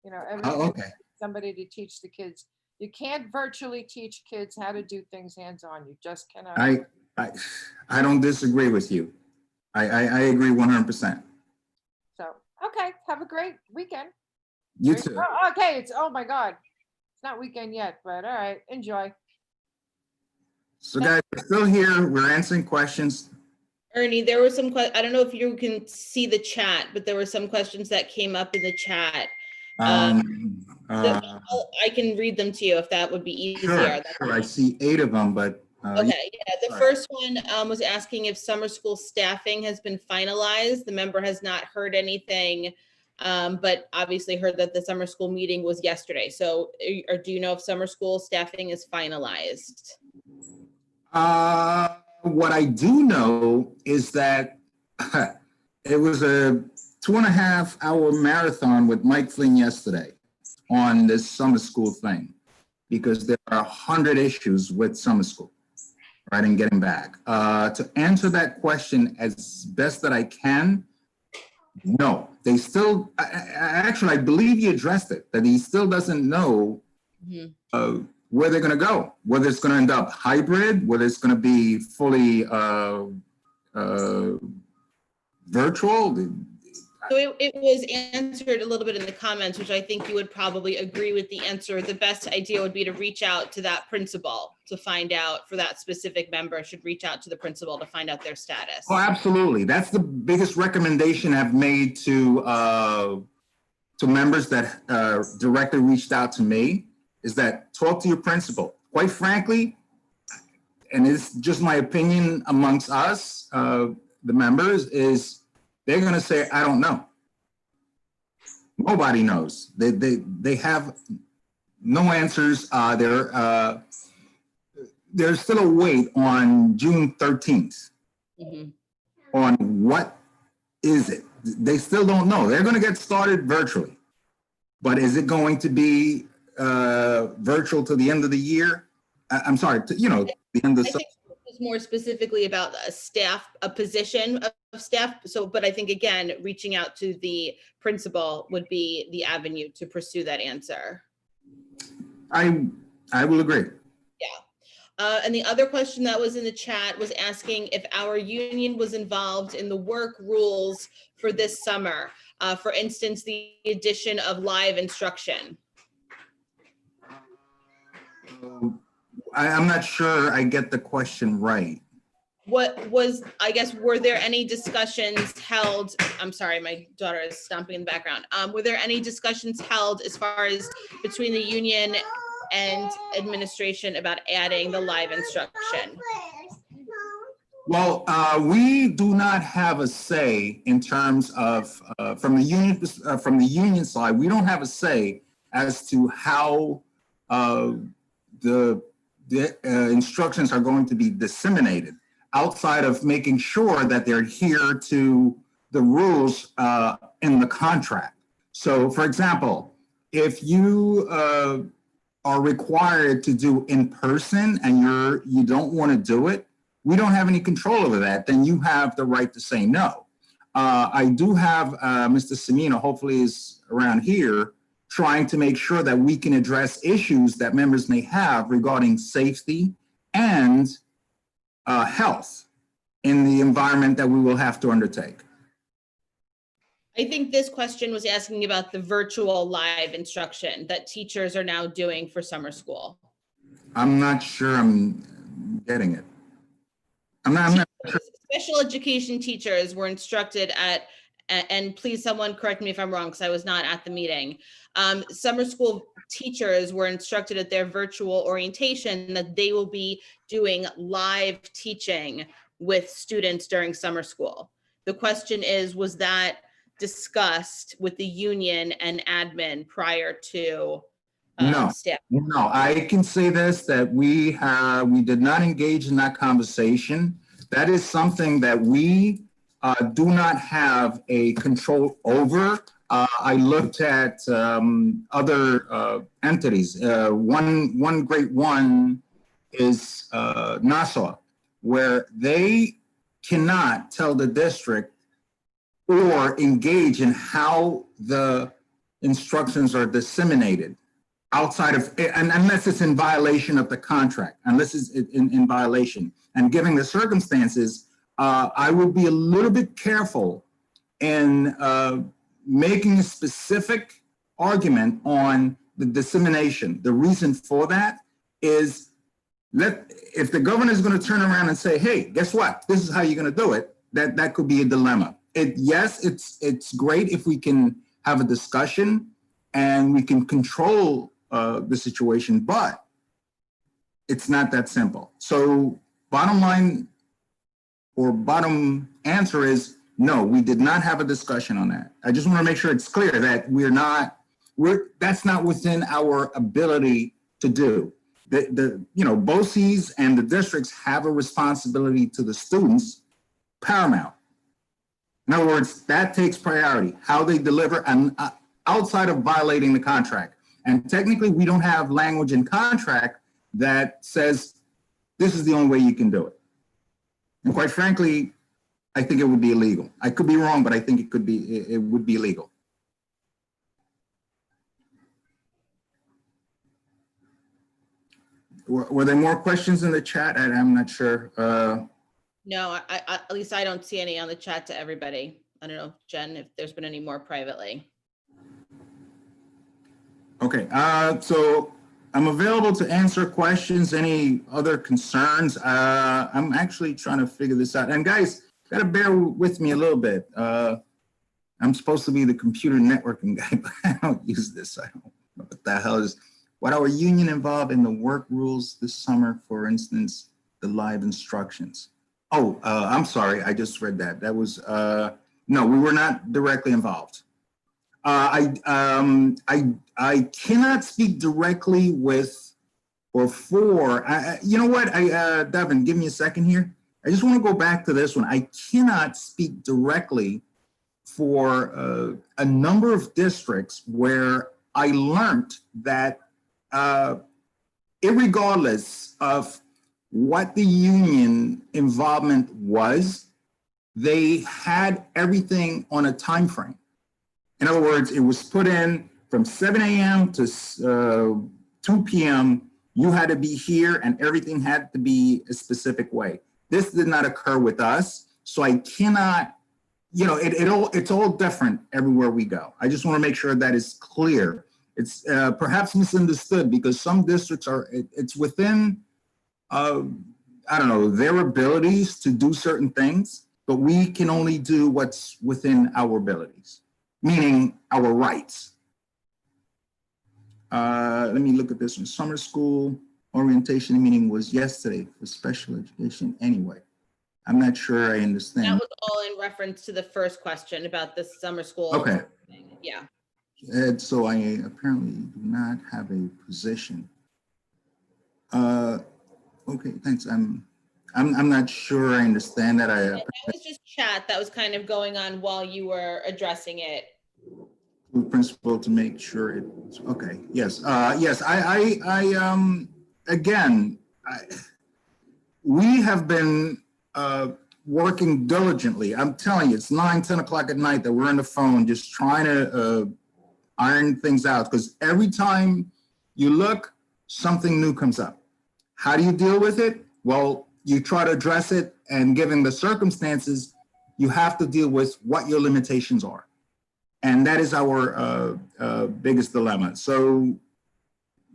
You know, Oh, everything, okay. somebody to teach the kids. You can't virtually teach kids how to do things hands-on. You just cannot. I don't disagree with you. I agree 100%. So, okay, have a great weekend. You too. Oh, okay, oh my God. It's not weekend yet, but all right, enjoy. So guys, we're still here. We're answering questions. Ernie, there were some, I don't know if you can see the chat, but there were some questions that came up in the chat. I can read them to you if that would be easier. Sure. I see 8 of them, but. Okay, yeah, the All right. first one was asking if summer school staffing has been finalized. The member has not heard anything, but obviously heard that the summer school meeting was yesterday. So, or do you know if summer school staffing is finalized? What I do know is that it was a 2.5-hour marathon with Mike Flynn yesterday on this summer school thing, because there are 100 issues with summer school, right, and getting back. To answer that question as best that I can, no, they still, actually, I believe he addressed it, that he still doesn't know where they're going to go, whether it's going to end up hybrid, whether it's going to be fully virtual. So it was answered a little bit in the comments, which I think you would probably agree with the answer. The best idea would be to reach out to that principal to find out, for that specific member should reach out to the principal to find out their status. Oh, absolutely. That's the biggest recommendation I've made to members that directly reached out to me, is that talk to your principal. Quite frankly, and it's just my opinion amongst us, the members, is they're going to say, I don't know. Nobody knows. They have no answers. There's still a wait on June 13th on what is it. They still don't know. They're going to get started virtually. But is it going to be virtual to the end of the year? I'm sorry, the end of the I think it's more specifically about a position of staff. So, but I think, again, reaching out to the principal would be the avenue to pursue that answer. I will agree. And the other question that was in the chat was asking if our union was involved in the work rules for this summer. For instance, the addition of live instruction. I'm not sure I get the question right. what was, I guess, were there any discussions held? I'm sorry, my daughter is stomping in the background. Were there any discussions held as far as between the union and administration about adding the live instruction? Well, we do not have a say in terms of, from the union side, we don't have a say as to how the instructions are going to be disseminated, outside of making sure that they adhere to the rules in the contract. So, for example, if you are required to do in person and you don't want to do it, we don't have any control over that, then you have the right to say no. I do have Mr. Semino, hopefully is around here, trying to make sure that we can address issues that members may have regarding safety and health in the environment that we will have to undertake. I think this question was asking about the virtual live instruction that teachers are now doing for summer school. I'm not sure I'm getting it. I'm not sure. Special education teachers were instructed at, and please someone correct me if I'm wrong because I was not at the meeting. Summer school teachers were instructed at their virtual orientation that they will be doing live teaching with students during summer school. The question is, was that discussed with the union and admin prior to No. staff? No, I can say this, that we did not engage in that conversation. That is something that we do not have a control over. I looked at other entities. One great one is Nassau, where they cannot tell the district or engage in how the instructions are disseminated outside of, and unless it's in violation of the contract, unless it's in violation. And given the circumstances, I would be a little bit careful in making a specific argument on the dissemination. The reason for that is, if the governor is going to turn around and say, hey, guess what? This is how you're going to do it, that could be a dilemma. Yes, it's great if we can have a discussion and we can control the situation, but it's not that simple. So bottom line or bottom answer is no, we did not have a discussion on that. I just want to make sure it's clear that that's not within our ability to do. BOCES and the districts have a responsibility to the students, paramount. In other words, that takes priority, how they deliver and outside of violating the contract. And technically, we don't have language in contract that says this is the only way you can do it. And quite frankly, I think it would be illegal. I could be wrong, but I think it would be illegal. Were there more questions in the chat? I'm not sure. No, at least I don't see any on the chat to everybody. I don't know, Jen, if there's been any more privately. Okay, so I'm available to answer questions, any other concerns. I'm actually trying to figure this out. And guys, gotta bear with me a little bit. I'm supposed to be the computer networking guy, but I don't use this. I don't know what the hell is. What our union involved in the work rules this summer, for instance, the live instructions. Oh, I'm sorry, I just read that. That was, no, we were not directly involved. I cannot speak directly with or for, you know what, Devin, give me a second here. I just want to go back to this one. I cannot speak directly for a number of districts where I learned that irregardless of what the union involvement was, they had everything on a time frame. In other words, it was put in from 7 a.m. to 2 p.m. You had to be here and everything had to be a specific way. This did not occur with us. So I cannot, you know, it's all different everywhere we go. I just want to make sure that is clear. It's perhaps misunderstood because some districts are, it's within I don't know, their abilities to do certain things, but we can only do what's within our abilities, meaning our rights. Let me look at this one. Summer school orientation meeting was yesterday for special education anyway. I'm not sure I That understand. was all in reference to the first question about the summer school. Okay. Yeah. Ed, so I apparently do not have a position. Okay, thanks. I'm not sure I understand that. That was just chat that was kind of going on while you were addressing it. Principal to make sure it's okay. Yes. Yes. Again, we have been working diligently. I'm telling you, it's 9, 10 o'clock at night that we're on the phone just trying to iron things out, because every time you look, something new comes up. How do you deal with it? Well, you try to address it, and given the circumstances, you have to deal with what your limitations are. And that is our biggest dilemma. So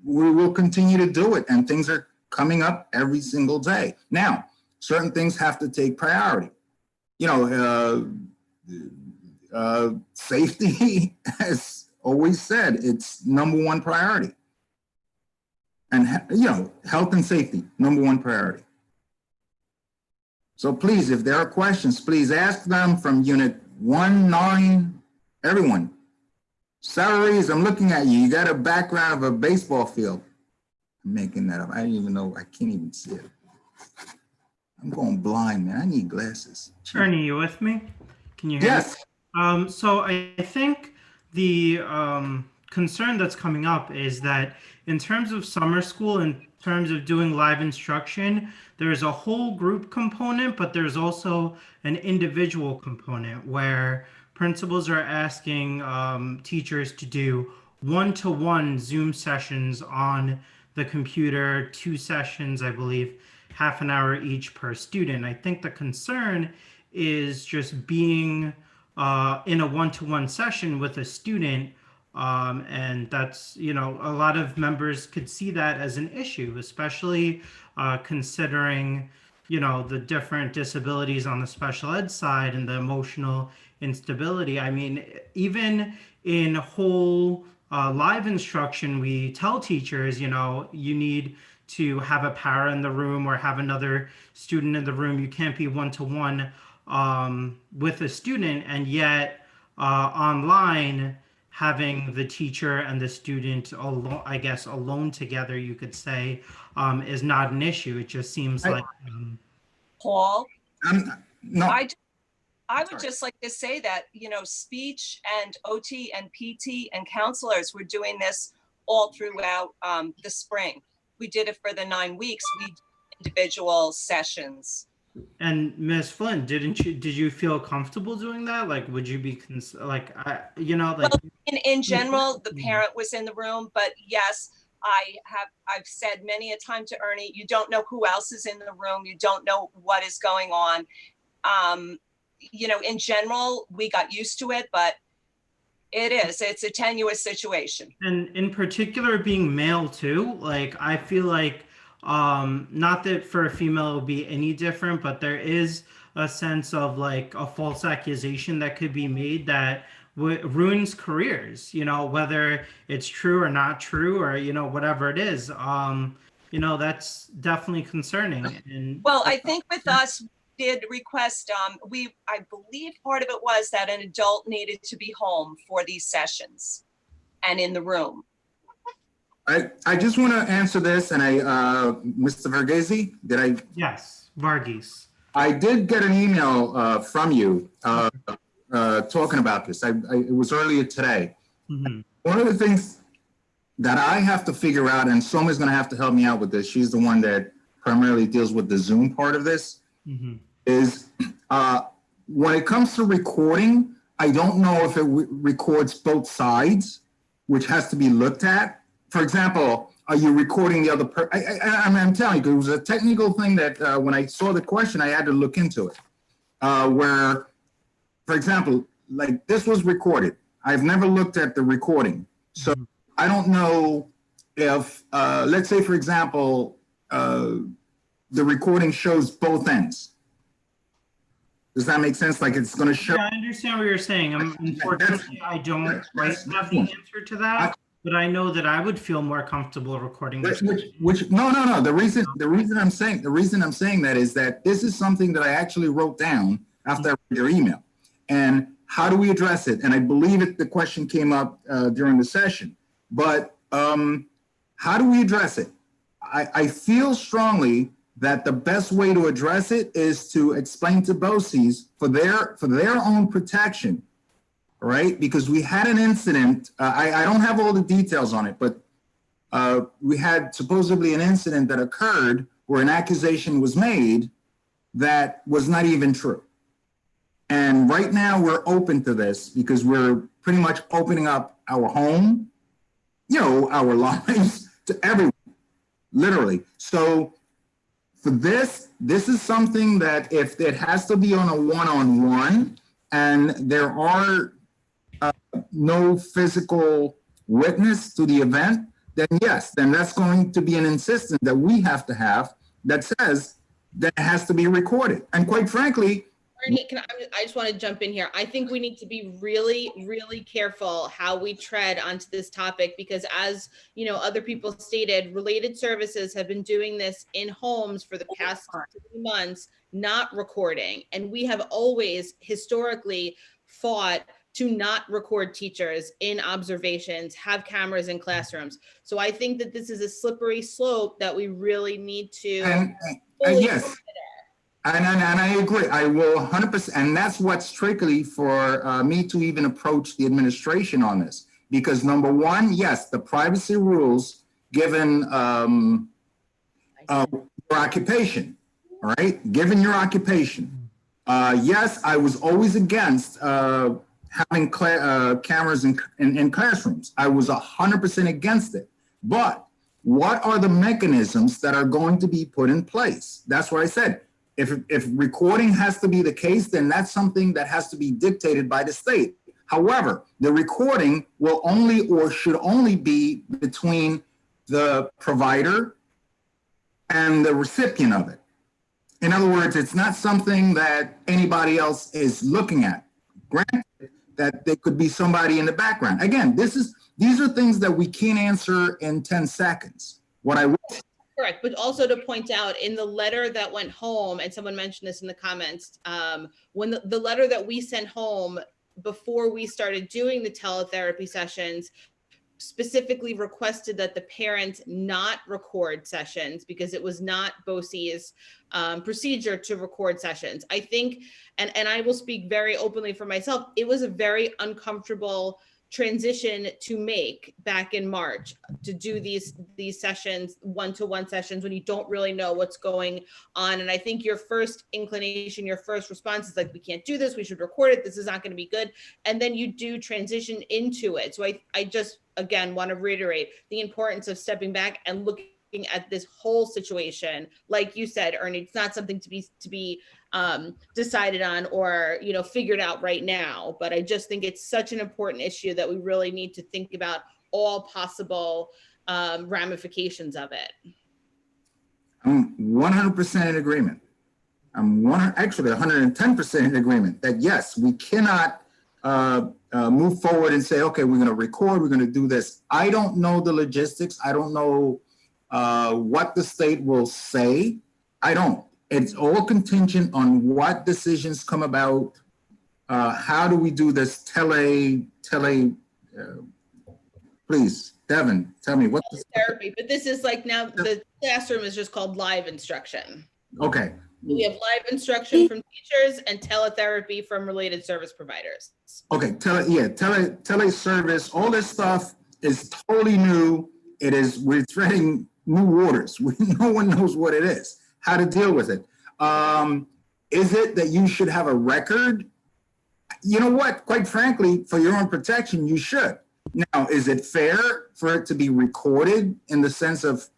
we will continue to do it, and things are coming up every single day. Now, certain things have to take priority. You know, safety, as always said, it's #1 priority. And, you know, health and safety, #1 priority. So please, if there are questions, please ask them from unit 1, 9, everyone. Salaries, I'm looking at you. You got a background of a baseball field. I'm making that up. I don't even know. I can't even see it. I'm going blind, man. I need glasses. Ernie, you with me? Can you hear Yes. me? So I think the concern that's coming up is that in terms of summer school, in terms of doing live instruction, there's a whole group component, but there's also an individual component where principals are asking teachers to do one-to-one Zoom sessions on the computer, 2 sessions, I believe, half an hour each per student. I think the concern is just being in a one-to-one session with a student. And that's, you know, a lot of members could see that as an issue, especially considering, you know, the different disabilities on the special ed side and the emotional instability. I mean, even in whole live instruction, we tell teachers, you know, you need to have a para in the room or have another student in the room. You can't be one-to-one with a student, and yet online, having the teacher and the student alone, I guess, alone together, you could say, is not an issue. It just seems like. Paul, No. I would just like to say that, you know, speech and OT and PT and counselors were doing this all throughout the spring. We did it for the 9 weeks. We did individual sessions. And Ms. Flynn, did you feel comfortable doing that? Like, would you be you know, like. Well, in general, the parent was in the room, but yes, I've said many a time to Ernie, you don't know who else is in the room. You don't know what is going on. You know, in general, we got used to it, but it's a tenuous situation. And in particular, being male too, like, I feel like, not that for a female it would be any different, but there is a sense of like a false accusation that could be made that ruins careers, you know, whether it's true or not true, or, you know, whatever it is. You know, that's definitely concerning. And well, I think with us, did request, I believe part of it was that an adult needed to be home for these sessions and in the room. I just want to answer this, and Mr. Verghese, did I? Yes, Varghese. I did get an email from you talking about this. It was earlier today. Mm-hmm. One of the things that I have to figure out, and Soma's going to have to help me out with this, she's the one that primarily deals with the Zoom part of this, Mm-hmm. is when it comes to recording, I don't know if it records both sides, which has to be looked at. For example, are you recording the other person? I'm telling you, it was a technical thing that when I saw the question, I had to look into it. Where, for example, like this was recorded. I've never looked at the recording. So I don't know if, let's say, for example, the recording shows both ends. Does that make sense? Like it's going to show. Yeah, I understand what you're saying. Unfortunately, I don't quite have the answer to that, but I know that I would feel more comfortable recording this. No. The reason I'm saying that is that this is something that I actually wrote down after I read your email. And how do we address it? And I believe the question came up during the session. But how do we address it? I feel strongly that the best way to address it is to explain to BOCES for their own protection, right? Because we had an incident, I don't have all the details on it, but we had supposedly an incident that occurred where an accusation was made that was not even true. And right now we're open to this because we're pretty much opening up our home, our lives to everyone, literally. So for this is something that if it has to be on a one-on-one and there are no physical witness to the event, then yes, then that's going to be an insistence that we have to have that says that it has to be recorded. And quite frankly, Ernie, I just want to jump in here. I think we need to be really, really careful how we tread onto this topic because as other people stated, related services have been doing this in homes for the past 3 months, not recording. And we have always historically fought to not record teachers in observations, have cameras in classrooms. So I think that this is a slippery slope that we really need to yes. Consider. And I agree. I will 100%. And that's what's tricky for me to even approach the administration on this. Because number one, yes, the privacy rules given your occupation, all right? Given your occupation. Yes, I was always against having cameras in classrooms. I was 100% against it. But what are the mechanisms that are going to be put in place? That's what I said. If recording has to be the case, then that's something that has to be dictated by the state. However, the recording will only or should only be between the provider and the recipient of it. In other words, it's not something that anybody else is looking at. Granted that there could be somebody in the background. Again, these are things that we can't answer in 10 seconds. What I will Correct, but also to point out in the letter that went home, and someone mentioned this in the comments, when the letter that we sent home before we started doing the teletherapy sessions specifically requested that the parents not record sessions because it was not BOCES procedure to record sessions. I think, and I will speak very openly for myself, it was a very uncomfortable transition to make back in March to do these sessions, one-to-one sessions when you don't really know what's going on. And I think your first inclination, your first response is like, we can't do this, we should record it, this is not going to be good. And then you do transition into it. So I just, again, want to reiterate the importance of stepping back and looking at this whole situation. Like you said, Ernie, it's not something to be decided on or figured out right now, but I just think it's such an important issue that we really need to think about all possible ramifications of it. I'm 100% in agreement. I'm actually 110% in agreement that yes, we cannot move forward and say, okay, we're going to record, we're going to do this. I don't know the logistics. I don't know what the state will say. I don't. It's all contingent on what decisions come about. How do we do this please, Devin, tell me what the therapy, but this is like now the classroom is just called live instruction. Okay. We have live instruction from teachers and teletherapy from related service providers. Okay, teleservice, all this stuff is totally new. We're treading new waters. No one knows what it is, how to deal with it. Is it that you should have a record? You know what, quite frankly, for your own protection, you should. Now, is it fair for it to be recorded in the sense of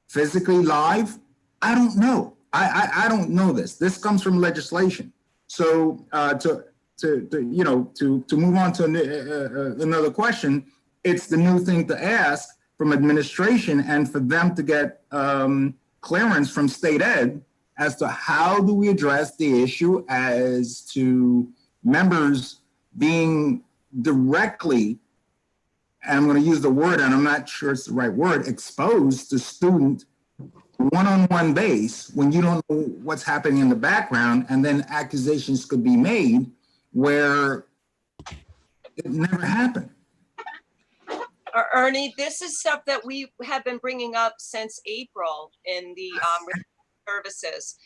physically live? I don't know. I don't know this. This comes from legislation. So to move on to another question, it's the new thing to ask from administration and for them to get clearance from state ed as to how do we address the issue as to members being directly, and I'm going to use the word, and I'm not sure it's the right word, exposed to student one-on-one base when you don't know what's happening in the background, and then accusations could be made where it never happened. Ernie, this is stuff that we have been bringing up since April in the services.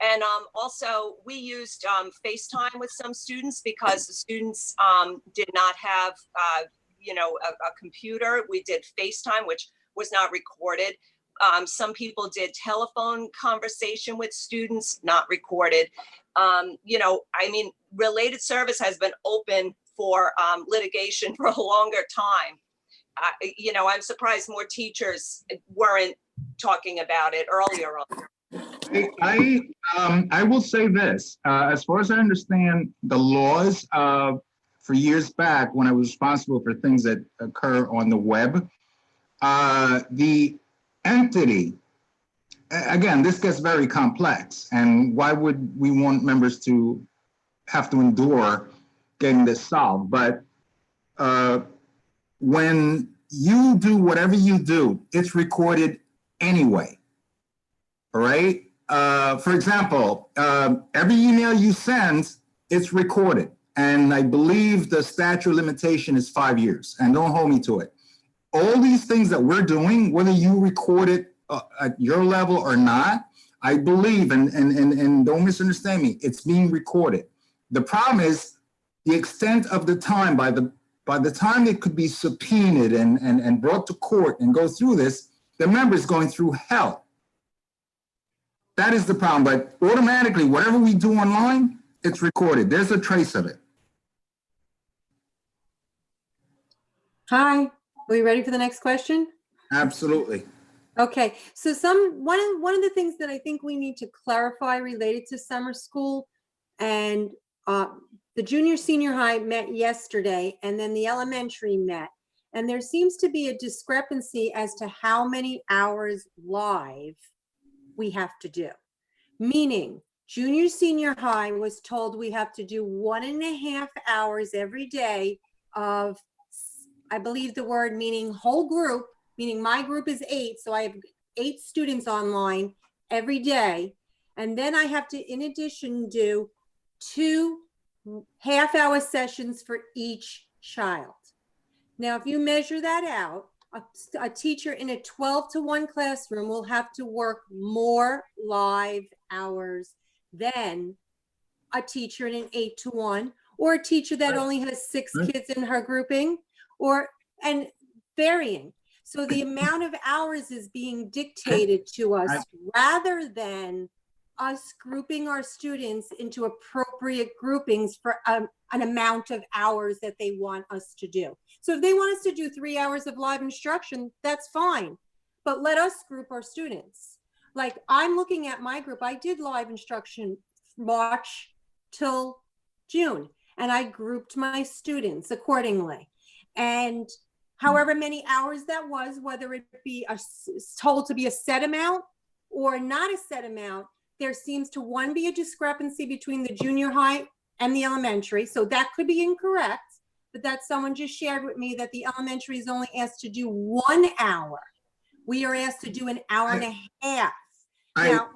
And also we used FaceTime with some students because the students did not have, you know, a computer. We did FaceTime, which was not recorded. Some people did telephone conversation with students, not recorded. You know, I mean, related service has been open for litigation for a longer time. You know, I'm surprised more teachers weren't talking about it earlier on. I will say this, as far as I understand the laws, for years back when I was responsible for things that occur on the web, the entity, again, this gets very complex, and why would we want members to have to endure getting this solved? But when you do whatever you do, it's recorded anyway, all right? For example, every email you send, it's recorded. And I believe the statute of limitation is 5 years, and don't hold me to it. All these things that we're doing, whether you record it at your level or not, I believe, and don't misunderstand me, it's being recorded. The problem is the extent of the time, by the time it could be subpoenaed and brought to court and go through this, the member is going through hell. That is the problem, but automatically, whatever we do online, it's recorded. There's a trace of it. Hi, are we ready for the next question? Absolutely. Okay, so one of the things that I think we need to clarify related to summer school, and the junior senior high met yesterday, and then the elementary met, and there seems to be a discrepancy as to how many hours live we have to do. Meaning, junior senior high was told we have to do 1.5 hours every day of, I believe the word meaning whole group, meaning my group is 8, so I have 8 students online every day. And then I have to, in addition, do 2 half-hour sessions for each child. Now, if you measure that out, a teacher in a 12-to-1 classroom will have to work more live hours than a teacher in an 8-to-1, or a teacher that only has 6 kids in her grouping, and varying. So the amount of hours is being dictated to us rather than us grouping our students into appropriate groupings for an amount of hours that they want us to do. So if they want us to do 3 hours of live instruction, that's fine, but let us group our students. Like, I'm looking at my group, I did live instruction March till June, and I grouped my students accordingly. And however many hours that was, whether it be told to be a set amount or not a set amount, there seems to be a discrepancy between the junior high and the elementary. So that could be incorrect, but that someone just shared with me that the elementary is only asked to do 1 hour. We are asked to do 1.5 hours. Now,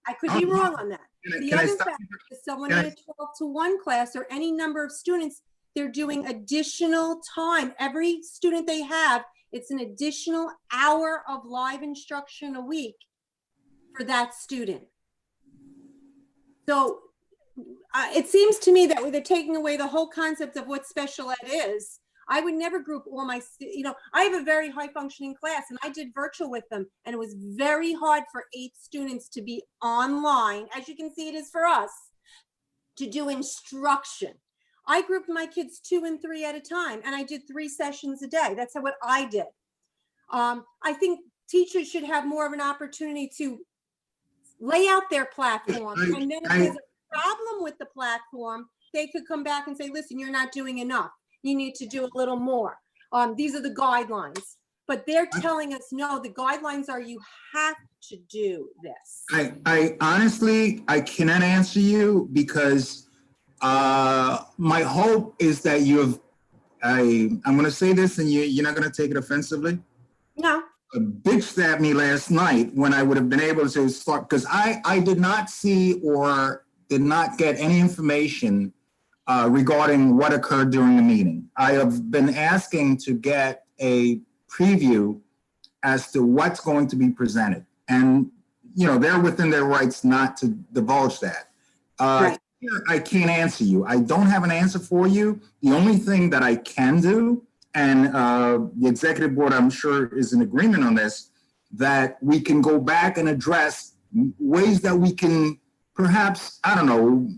I could be wrong on that. The other fact is someone in a 12-to-1 class or any number of students, they're doing additional time. Every student they have, it's an additional hour of live instruction a week for that student. So it seems to me that they're taking away the whole concept of what special ed is. I would never group all my, I have a very high functioning class, and I did virtual with them, and it was very hard for 8 students to be online, as you can see it is for us, to do instruction. I grouped my kids 2 and 3 at a time, and I did 3 sessions a day. That's what I did. I think teachers should have more of an opportunity to lay out their platform, and then if there's a problem with the platform, they could come back and say, listen, you're not doing enough. You need to do a little more. These are the guidelines. but they're telling us, no, the guidelines are you have to do this. I honestly, I cannot answer you because my hope is that I'm going to say this and you're not going to take it offensively. No, Bitched at me last night when I would have been able to start, because I did not see or did not get any information regarding what occurred during the meeting. I have been asking to get a preview as to what's going to be presented. And, you know, they're within their rights not to divulge that. Right. Here, I can't answer you. I don't have an answer for you. The only thing that I can do, and the executive board, I'm sure, is in agreement on this, that we can go back and address ways that we can perhaps, I don't know,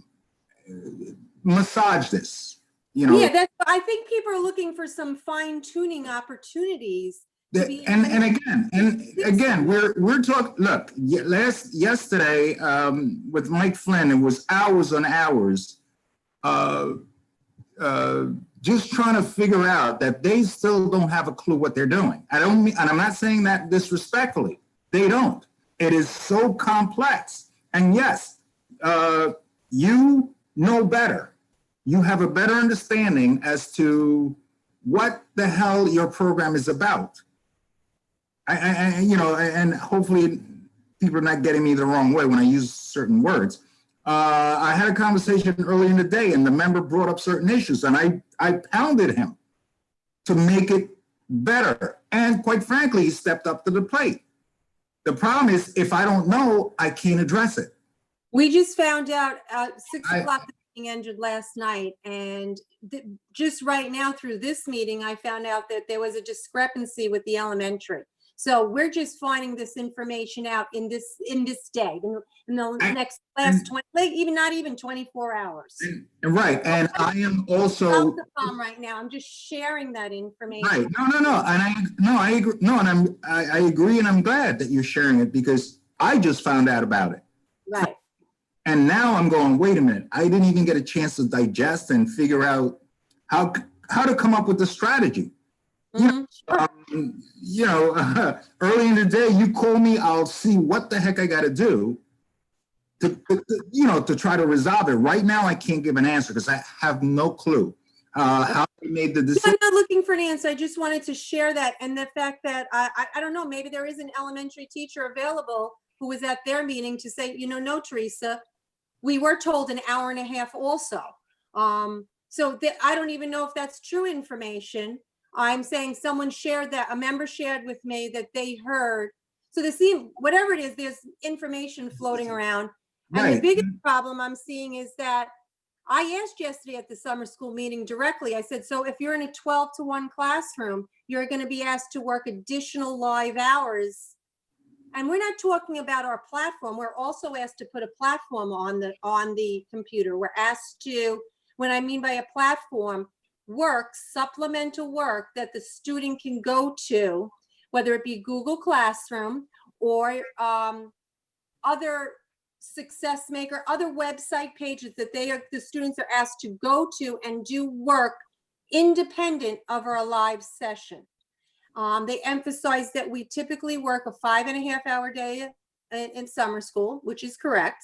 massage this, you know. yeah, I think people are looking for some fine tuning opportunities. And again, we're talking, look, yesterday with Mike Flynn, it was hours on hours, just trying to figure out that they still don't have a clue what they're doing. And I'm not saying that disrespectfully. They don't. It is so complex. And yes, you know better. You have a better understanding as to what the hell your program is about. You know, and hopefully people are not getting me the wrong way when I use certain words. I had a conversation earlier in the day and the member brought up certain issues and I pounded him to make it better. And quite frankly, he stepped up to the plate. The problem is if I don't know, I can't address it. We just found out at 6 o'clock, the meeting ended last night. And just right now through this meeting, I found out that there was a discrepancy with the elementary. So we're just finding this information out in this day, in the last 20, even not even 24 hours. Right, and I am also right now. I'm just sharing that information. right. No, and I agree. No, and I agree, and I'm glad that you're sharing it because I just found out about it. Right. And now I'm going, wait a minute. I didn't even get a chance to digest and figure out how to come up with the strategy. You know, early in the day, you call me, I'll see what the heck I got to do to try to resolve it. Right now, I can't give an answer because I have no clue how they made the decision. I'm not looking for an answer. I just wanted to share that. And the fact that I don't know, maybe there is an elementary teacher available who was at their meeting to say, no, Teresa, we were told an hour and a half also. So I don't even know if that's true information. I'm saying someone shared that, a member shared with me that they heard. So whatever it is, there's information floating around. And Right. the biggest problem I'm seeing is that I asked yesterday at the summer school meeting directly, I said, so if you're in a 12-to-1 classroom, you're going to be asked to work additional live hours. And we're not talking about our platform. We're also asked to put a platform on the computer. We're asked to, when I mean by a platform, supplemental work that the student can go to, whether it be Google Classroom or other Success Maker, other website pages that the students are asked to go to and do work independent of our live session. They emphasize that we typically work a 5.5-hour day in summer school, which is correct.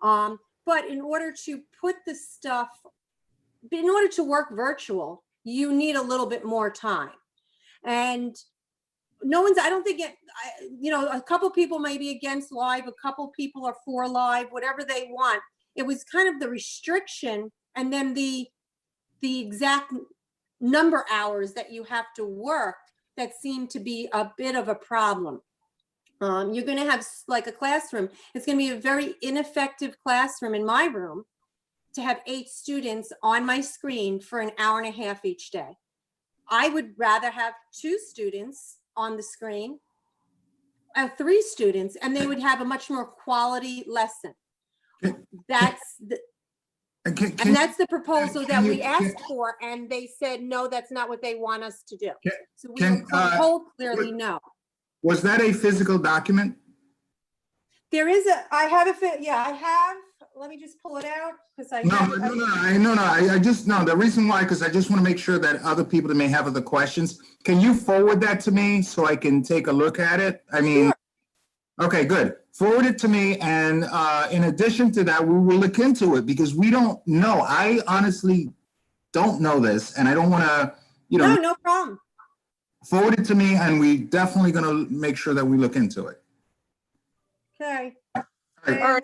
But in order to put the stuff, in order to work virtual, you need a little bit more time. And I don't think a couple people may be against live, a couple people are for live, whatever they want. It was kind of the restriction and then the exact number hours that you have to work that seemed to be a bit of a problem. You're going to have like a classroom. It's going to be a very ineffective classroom in my room to have 8 students on my screen for an hour and a half each day. I would rather have 2 students on the screen, 3 students, and they would have a much more quality lesson. That's the proposal that we asked for, and they said, no, that's not what they want us to do. So we were told clearly no. Was that a physical document? There is I have let me just pull it out because I. No, have no, it- no, I just, no, the reason why, because I just want to make sure that other people that may have other questions, can you forward that to me so I can take a look at it? I mean, okay, good. Forward it to me, and in addition to that, we will look into it because we don't know. I honestly don't know this, and I don't want to, No, no problem. forward it to me, and we definitely going to make sure that we look into it. Okay. right.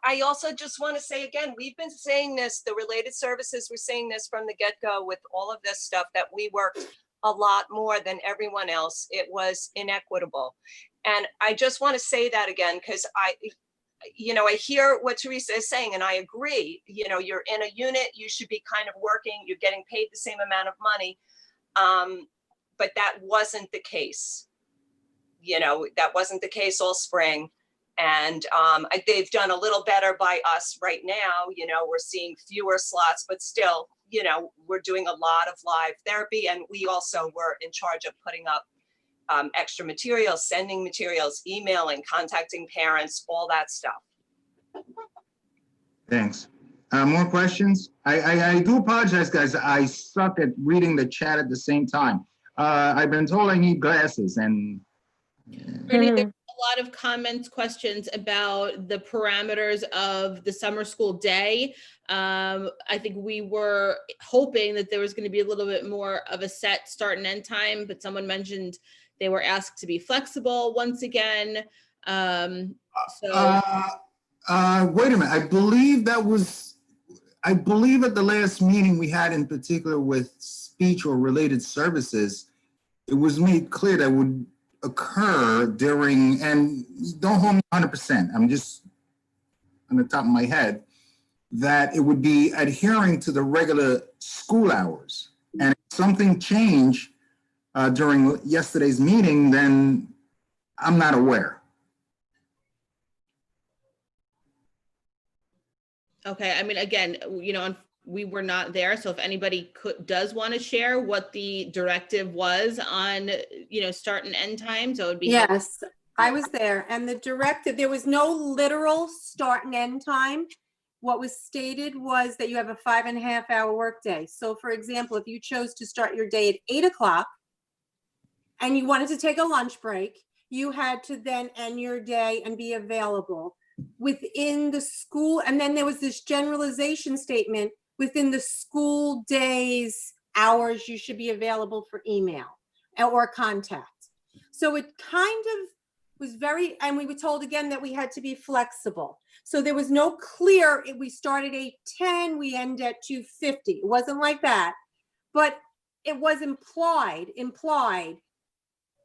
I also just want to say again, we've been saying this, the related services, we're saying this from the get-go with all of this stuff, that we worked a lot more than everyone else. It was inequitable. And I just want to say that again, because I hear what Teresa is saying, and I agree. You're in a unit, you should be kind of working, you're getting paid the same amount of money. But that wasn't the case. That wasn't the case all spring. And they've done a little better by us right now. We're seeing fewer slots, but still, we're doing a lot of live therapy. And we also were in charge of putting up extra materials, sending materials, emailing, contacting parents, all that stuff. Thanks. More questions? I do apologize, guys. I suck at reading the chat at the same time. I've been told I need glasses, and Brittany, there's a lot of comments, questions about the parameters of the summer school day. I think we were hoping that there was going to be a little bit more of a set start and end time, but someone mentioned they were asked to be flexible once again. wait a minute. I believe at the last meeting we had in particular with speech or related services, it was made clear that would occur during, and don't hold me 100%, I'm just on the top of my head, that it would be adhering to the regular school hours. And if something changed during yesterday's meeting, then I'm not aware. Okay, I mean, again, we were not there, so if anybody does want to share what the directive was on, start and end times, that would be helpful. Yes, I was there, and the directive, there was no literal start and end time. What was stated was that you have a 5.5-hour workday. So for example, if you chose to start your day at 8 o'clock and you wanted to take a lunch break, you had to then end your day and be available within the school. And then there was this generalization statement: within the school day's hours, you should be available for email or contact. So it kind of was very, and we were told again that we had to be flexible. So there was no clear, we started at 8:10, we end at 2:50. It wasn't like that, but it was implied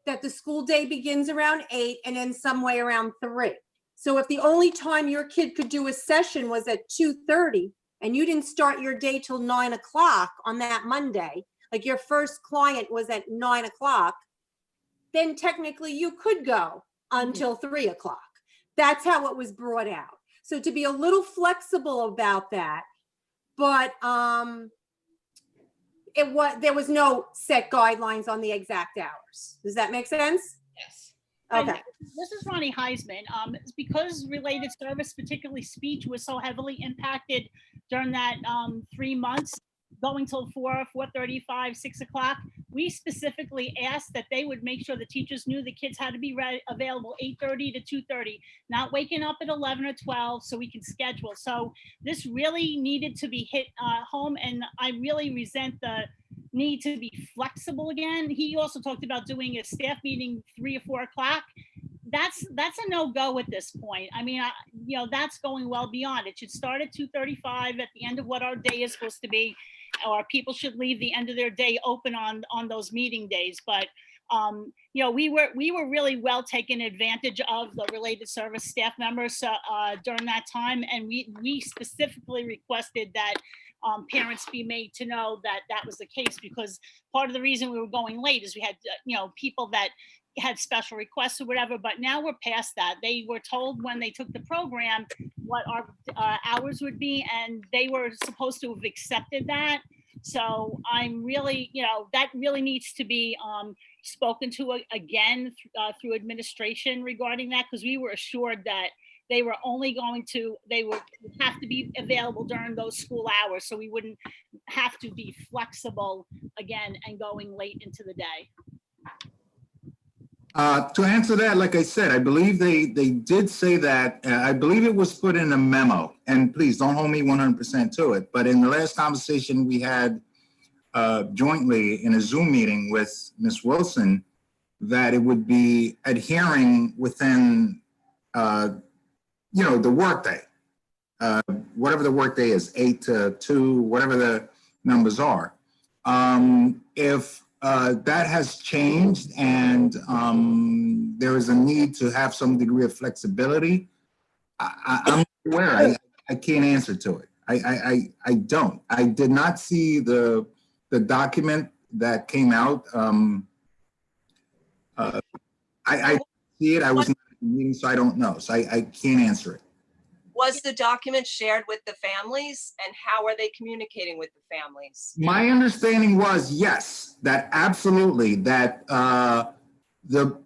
that the school day begins around 8 and ends somewhere around 3. So if the only time your kid could do a session was at 2:30 and you didn't start your day till 9 o'clock on that Monday, like your first client was at 9 o'clock, then technically you could go until 3 o'clock. That's how it was brought out. So to be a little flexible about that, but there was no set guidelines on the exact hours. Does that make sense? Yes. Okay. This is Ronnie Heisman. Because related service, particularly speech, was so heavily impacted during that 3 months, going till 4, 4:35, 6 o'clock, we specifically asked that they would make sure the teachers knew the kids had to be available 8:30 to 2:30, not waking up at 11 or 12, so we can schedule. So this really needed to be hit home, and I really resent the need to be flexible again. He also talked about doing a staff meeting 3 or 4 o'clock. That's a no-go at this point. I mean, that's going well beyond. It should start at 2:35 at the end of what our day is supposed to be, or people should leave the end of their day open on those meeting days. But we were really well taken advantage of, the related service staff members during that time, and we specifically requested that parents be made to know that that was the case, because part of the reason we were going late is we had people that had special requests or whatever, but now we're past that. They were told when they took the program what our hours would be, and they were supposed to have accepted that. So I'm really, that really needs to be spoken to again through administration regarding that, because we were assured that they were only going to, they would have to be available during those school hours, so we wouldn't have to be flexible again and going late into the day. To answer that, like I said, I believe they did say that. I believe it was put in a memo, and please don't hold me 100% to it. But in the last conversation we had jointly in a Zoom meeting with Ms. Wilson, that it would be adhering within, the workday, whatever the workday is, 8 to 2, whatever the numbers are. If that has changed and there is a need to have some degree of flexibility, I'm aware. I can't answer to it. I don't. I did not see the document that came out. I see it. I was not at the meeting, so I don't know. So I can't answer it. Was the document shared with the families, and how are they communicating with the families? My understanding was, yes, that absolutely, that the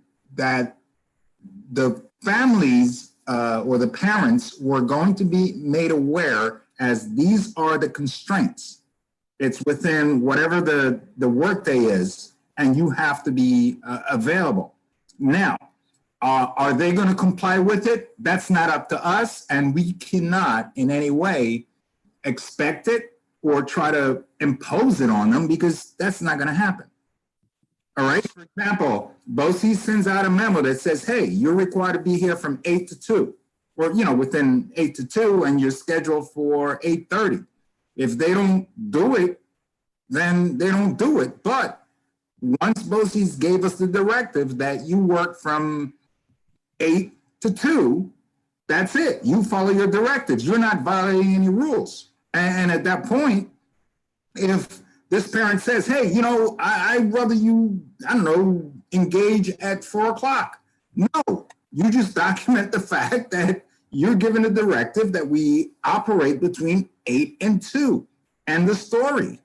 families or the parents were going to be made aware as these are the constraints. It's within whatever the workday is, and you have to be available. Now, are they going to comply with it? That's not up to us, and we cannot in any way expect it or try to impose it on them, because that's not going to happen. All right. For example, BOCES sends out a memo that says, hey, you're required to be here from 8 to 2, or, within 8 to 2, and you're scheduled for 8:30. If they don't do it, then they don't do it. But once BOCES gave us the directive that you work from 8 to 2, that's it. You follow your directives. You're not violating any rules. And at that point, if this parent says, hey, I'd rather you, engage at 4 o'clock. No, you just document the fact that you're given a directive that we operate between 8 and 2. End the story.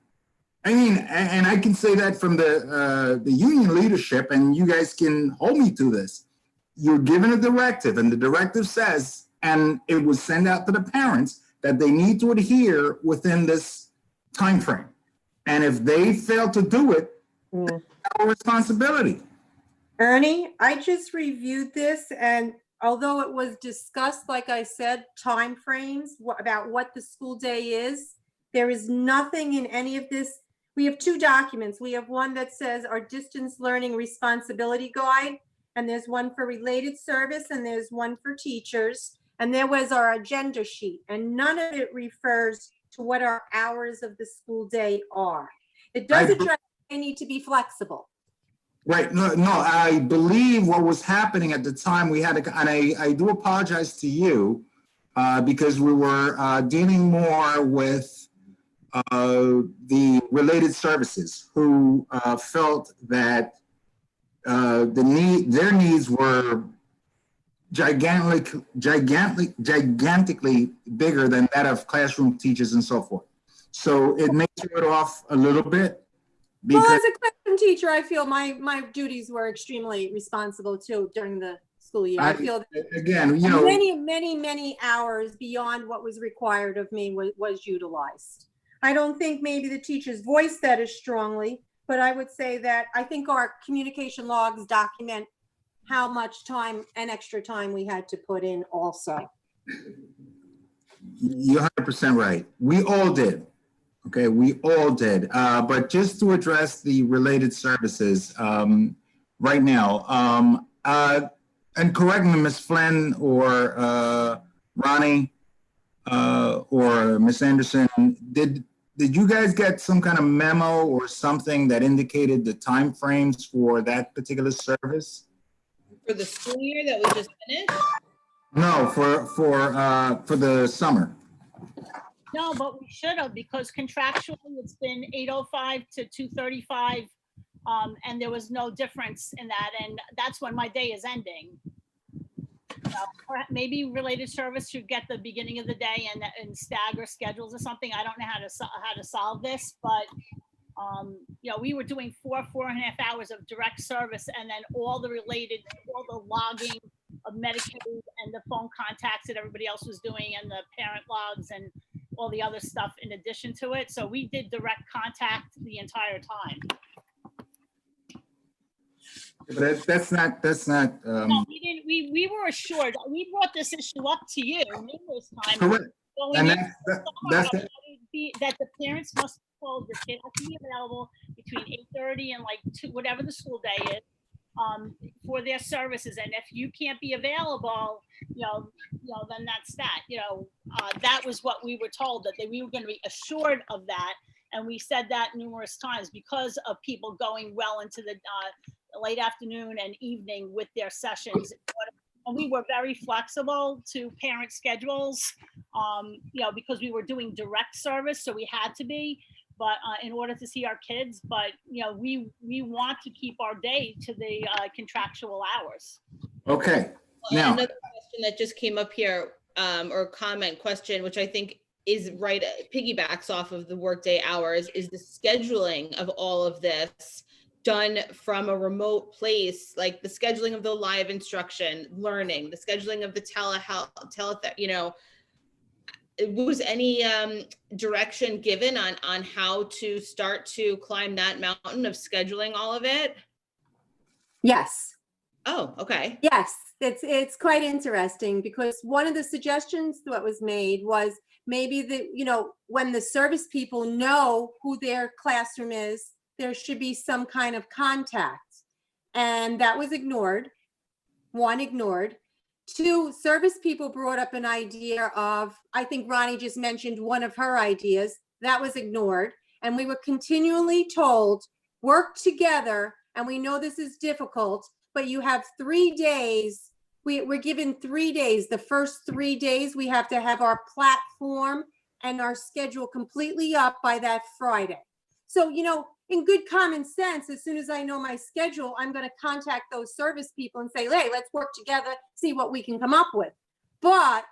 I mean, and I can say that from the union leadership, and you guys can hold me to this. You're given a directive, and the directive says, and it was sent out to the parents, that they need to adhere within this time frame. And if they fail to do it, it's our responsibility. Ernie, I just reviewed this, and although it was discussed, like I said, timeframes about what the school day is, there is nothing in any of this. We have 2 documents. We have one that says our distance learning responsibility guide, and there's one for related service, and there's one for teachers. And there was our agenda sheet, and none of it refers to what our hours of the school day are. It does address they need to be flexible. Right. No, I believe what was happening at the time, we had, and I do apologize to you because we were dealing more with the related services who felt that their needs were gigantically bigger than that of classroom teachers and so forth. So it may throw it off a little bit. Well, as a classroom teacher, I feel my duties were extremely responsible too during the school year. I feel that again, many hours beyond what was required of me was utilized. I don't think maybe the teachers voiced that as strongly, but I would say that I think our communication logs document how much time and extra time we had to put in also. You're 100% right. We all did. Okay, we all did. But just to address the related services right now, and correct me, Ms. Flynn or Ronnie or Ms. Anderson, did you guys get some kind of memo or something that indicated the timeframes for that particular service? For the school year that we just finished? No, for the summer. No, but we should have, because contractually it's been 8:05 to 2:35, and there was no difference in that, and that's when my day is ending. Or maybe related service should get the beginning of the day and stagger schedules or something. I don't know how to solve this, but we were doing 4.5 hours of direct service, and then all the logging of Medicaid and the phone contacts that everybody else was doing and the parent logs and all the other stuff in addition to it. So we did direct contact the entire time. But that's not, No, we didn't, we were assured, we brought this issue up to you numerous times. correct. Going And into that's summer, that the parents must be told your kid has to be available between 8:30 and like 2, whatever the school day is, for their services. And if you can't be available, then that's that. That was what we were told, that we were going to be assured of that. And we said that numerous times because of people going well into the late afternoon and evening with their sessions. And we were very flexible to parent schedules, because we were doing direct service, so we had to be, but in order to see our kids. But we want to keep our day to the contractual hours. Okay. Well, Now, another question that just came up here, or comment question, which I think is right, piggybacks off of the workday hours, is the scheduling of all of this done from a remote place, like the scheduling of the live instruction, learning, the scheduling of the telehealth, was any direction given on how to start to climb that mountain of scheduling all of it? Yes. Oh, okay. Yes, it's quite interesting because one of the suggestions that was made was maybe when the service people know who their classroom is, there should be some kind of contact. And that was ignored. One, ignored. Two, service people brought up an idea of, I think Ronnie just mentioned one of her ideas, that was ignored. And we were continually told, work together. And we know this is difficult, but you have 3 days. We're given 3 days. The first 3 days, we have to have our platform and our schedule completely up by that Friday. So, in good common sense, as soon as I know my schedule, I'm going to contact those service people and say, hey, let's work together, see what we can come up with. But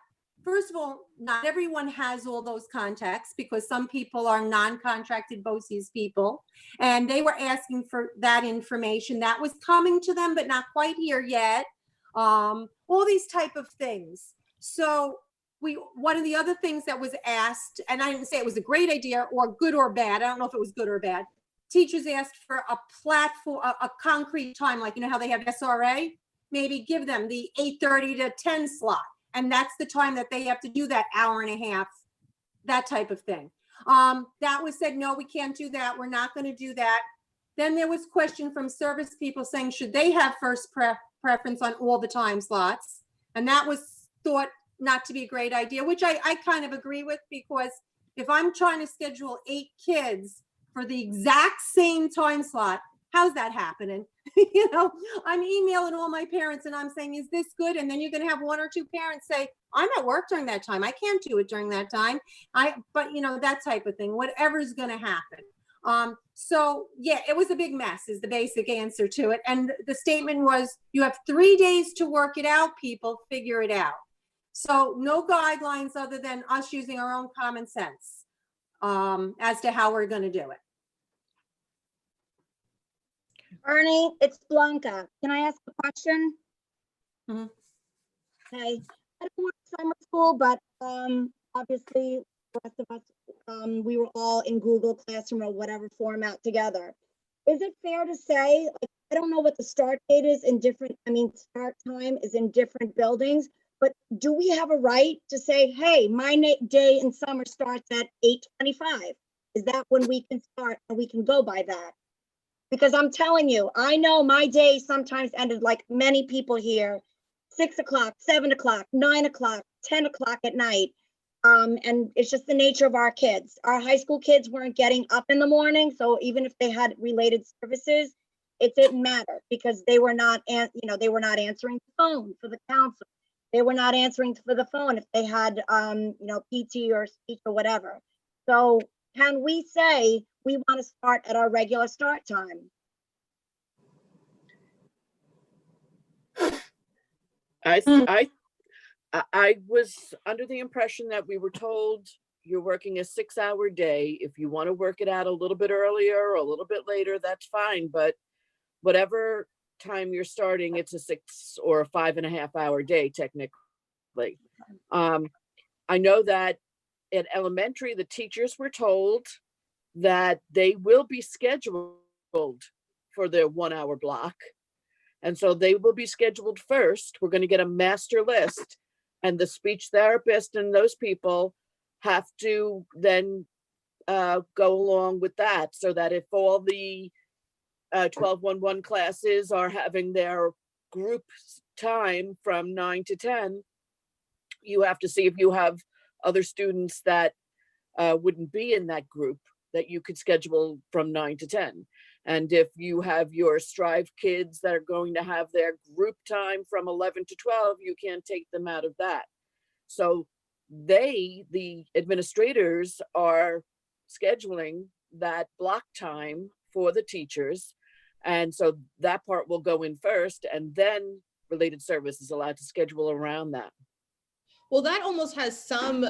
first of all, not everyone has all those contacts because some people are non-contracted BOCES people, and they were asking for that information that was coming to them, but not quite here yet. All these type of things. So one of the other things that was asked, and I didn't say it was a great idea or good or bad. I don't know if it was good or bad. Teachers asked for a platform, a concrete time, like, how they have SRA, maybe give them the 8:30 to 10 slot. And that's the time that they have to do that hour and a half, that type of thing. That was said, no, we can't do that. We're not going to do that. Then there was question from service people saying, should they have first preference on all the time slots? And that was thought not to be a great idea, which I kind of agree with, because if I'm trying to schedule 8 kids for the exact same time slot, how's that happening? I'm emailing all my parents and I'm saying, is this good? And then you're going to have 1 or 2 parents say, I'm at work during that time. I can't do it during that time. But that type of thing, whatever's going to happen. So yeah, it was a big mess is the basic answer to it. And the statement was, you have 3 days to work it out, people, figure it out. So no guidelines other than us using our own common sense as to how we're going to do it. Ernie, it's Blanca. Can I ask a question? Mhm. Hey, I don't want summer school, but obviously the rest of us, we were all in Google Classroom or whatever format together. Is it fair to say, like, I don't know what the start date is in start time is in different buildings, but do we have a right to say, hey, my day in summer starts at 8:25? Is that when we can start and we can go by that? Because I'm telling you, I know my day sometimes ended like many people here, 6 o'clock, 7 o'clock, 9 o'clock, 10 o'clock at night. And it's just the nature of our kids. Our high school kids weren't getting up in the morning. So even if they had related services, it didn't matter because they were not, they were not answering the phone for the counselor. They were not answering for the phone if they had, PT or speech or whatever. So can we say we want to start at our regular start time? I was under the impression that we were told you're working a 6-hour day. If you want to work it out a little bit earlier or a little bit later, that's fine. But whatever time you're starting, it's a 6 or a 5.5 hour day technically. I know that at elementary, the teachers were told that they will be scheduled for their 1 hour block. And so they will be scheduled first. We're going to get a master list, and the speech therapist and those people have to then go along with that, so that if all the 1211 classes are having their group time from 9 to 10, you have to see if you have other students that wouldn't be in that group that you could schedule from 9 to 10. And if you have your Strive kids that are going to have their group time from 11 to 12, you can't take them out of that. So they, the administrators, are scheduling that block time for the teachers. And so that part will go in first, and then related service is allowed to schedule around that. Well, that almost has some,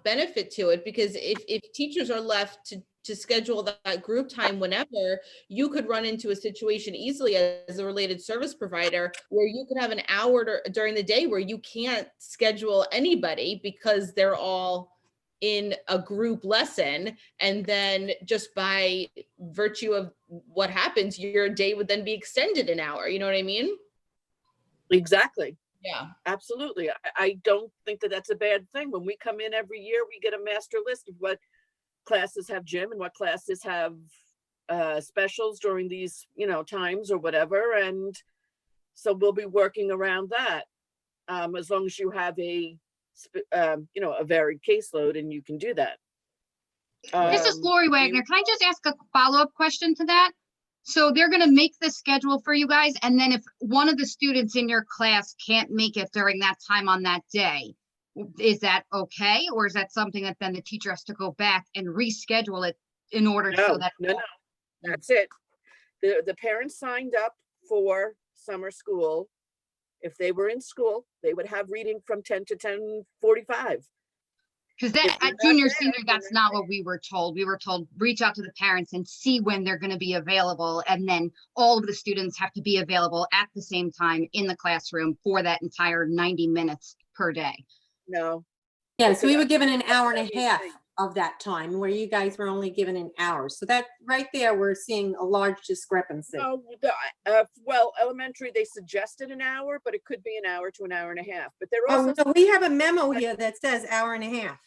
benefit to it, because if teachers are left to schedule that group time whenever, you could run into a situation easily as a related service provider where you could have an hour during the day where you can't schedule anybody because they're all in a group lesson. And then just by virtue of what happens, your day would then be extended an hour. You know what I mean? Exactly. Yeah. Absolutely. I don't think that that's a bad thing. When we come in every year, we get a master list of what classes have gym and what classes have specials during these, times or whatever. And so we'll be working around that, as long as you have a varied caseload, and you can do that. This is Lori Wagner. Can I just ask a follow-up question to that? So they're going to make the schedule for you guys, and then if one of the students in your class can't make it during that time on that day, is that okay? Or is that something that then the teacher has to go back and reschedule it in order so that? No, that's it. The parents signed up for summer school. If they were in school, they would have reading from 10 to 10:45. Because that at junior, senior, that's not what we were told. We were told, reach out to the parents and see when they're going to be available. And then all of the students have to be available at the same time in the classroom for that entire 90 minutes per day. No. Yeah, so we were given an hour and a half of that time, where you guys were only given an hour. So that right there, we're seeing a large discrepancy. No, well, elementary, they suggested an hour, but it could be an hour to an hour and a half. But they're also. Oh, no, we have a memo here that says hour and a half.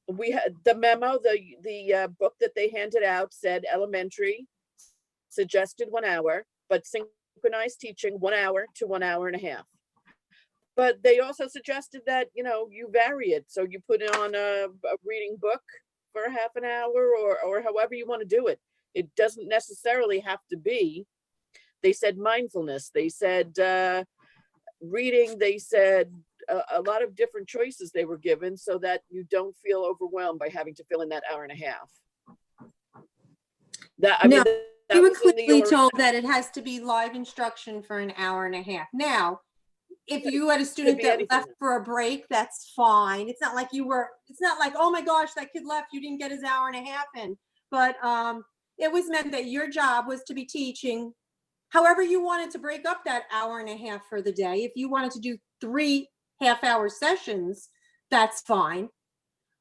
We had the memo, the book that they handed out said elementary suggested 1 hour, but synchronized teaching 1 hour to 1 hour and a half. But they also suggested that, you vary it. So you put on a reading book for a half an hour, or however you want to do it. It doesn't necessarily have to be. They said mindfulness. They said reading. They said a lot of different choices they were given, so that you don't feel overwhelmed by having to fill in that hour and a half. We were clearly told that it has to be live instruction for an hour and a half. Now, if you had a student that left for a break, that's fine. It's not like oh my gosh, that kid left, you didn't get his hour and a half in. But it was meant that your job was to be teaching however you wanted to break up that hour and a half for the day. If you wanted to do 3 half-hour sessions, that's fine.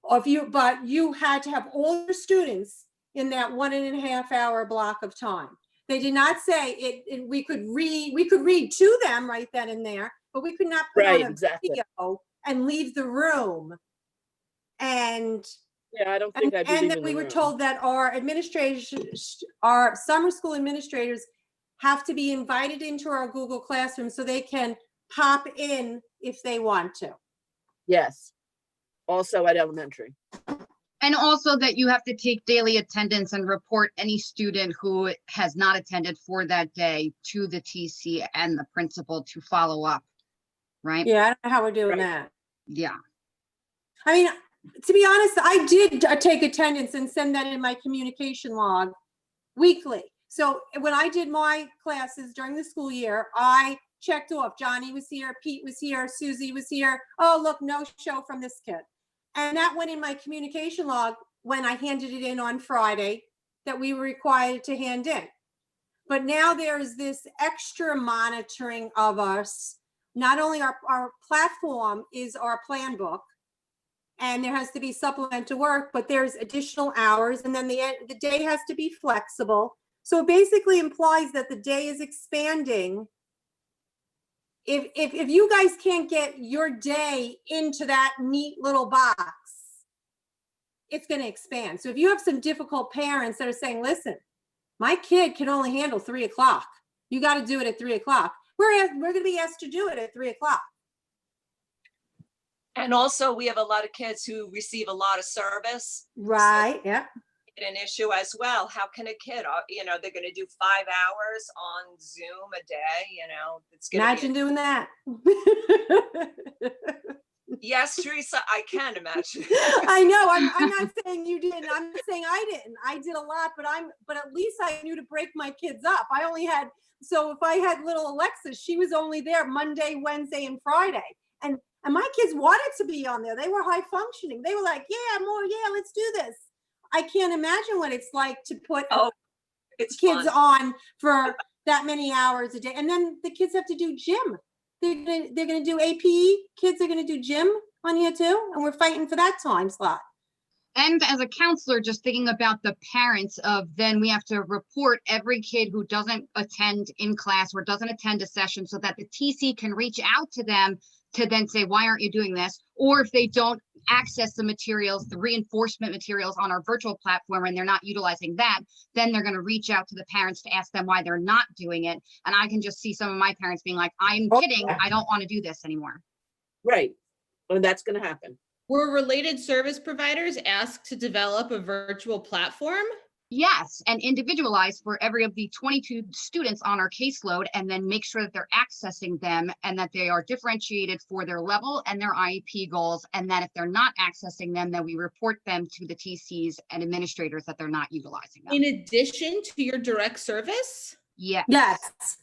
But you had to have all your students in that 1.5 hour block of time. They did not say we could read to them right then and there, but we could not put on a video and leave the room. And yeah, I don't think I'd be and then we were told that our summer school administrators have to be invited into our Google Classroom so they can pop in if they want to. Yes. Also at elementary. And also that you have to take daily attendance and report any student who has not attended for that day to the TC and the principal to follow up, right? Yeah, I don't know how we're doing that. Yeah. I mean, to be honest, I did take attendance and send that in my communication log weekly. So when I did my classes during the school year, I checked off Johnny was here, Pete was here, Susie was here. Oh, look, no show from this kid. And that went in my communication log when I handed it in on Friday that we were required to hand in. But now there's this extra monitoring of us. Not only our platform is our plan book, and there has to be supplemental work, but there's additional hours, and then the day has to be flexible. So it basically implies that the day is expanding. If you guys can't get your day into that neat little box, it's going to expand. So if you have some difficult parents that are saying, listen, my kid can only handle 3 o'clock. You got to do it at 3 o'clock. We're going to be asked to do it at 3 o'clock. And also, we have a lot of kids who receive a lot of service. Right, yeah. An issue as well. How can a kid, they're going to do 5 hours on Zoom a day, it's going to Imagine doing that. Yes, Teresa, I can imagine. I know. I'm not saying you didn't. I'm saying I didn't. I did a lot, but at least I knew to break my kids up. So if I had little Alexis, she was only there Monday, Wednesday, and Friday. And my kids wanted to be on there. They were high functioning. They were like, yeah, let's do this. I can't imagine what it's like to put kids fun. on for that many hours a day. And then the kids have to do gym. They're gonna do APE. Kids are gonna do gym on here too. And we're fighting for that time slot. And as a counselor, just thinking about the parents of then we have to report every kid who doesn't attend in class or doesn't attend a session so that the TC can reach out to them to then say, why aren't you doing this? Or if they don't access the materials, the reinforcement materials on our virtual platform, and they're not utilizing that, then they're going to reach out to the parents to ask them why they're not doing it. And I can just see some of my parents being like, I'm kidding. I don't want to do this anymore. Right. And that's going to happen. Were related service providers asked to develop a virtual platform? Yes, and individualized for every of the 22 students on our caseload, and then make sure that they're accessing them and that they are differentiated for their level and their IEP goals. And that if they're not accessing them, then we report them to the TCs and administrators that they're not utilizing them. In addition to your direct service? Yes. Yes.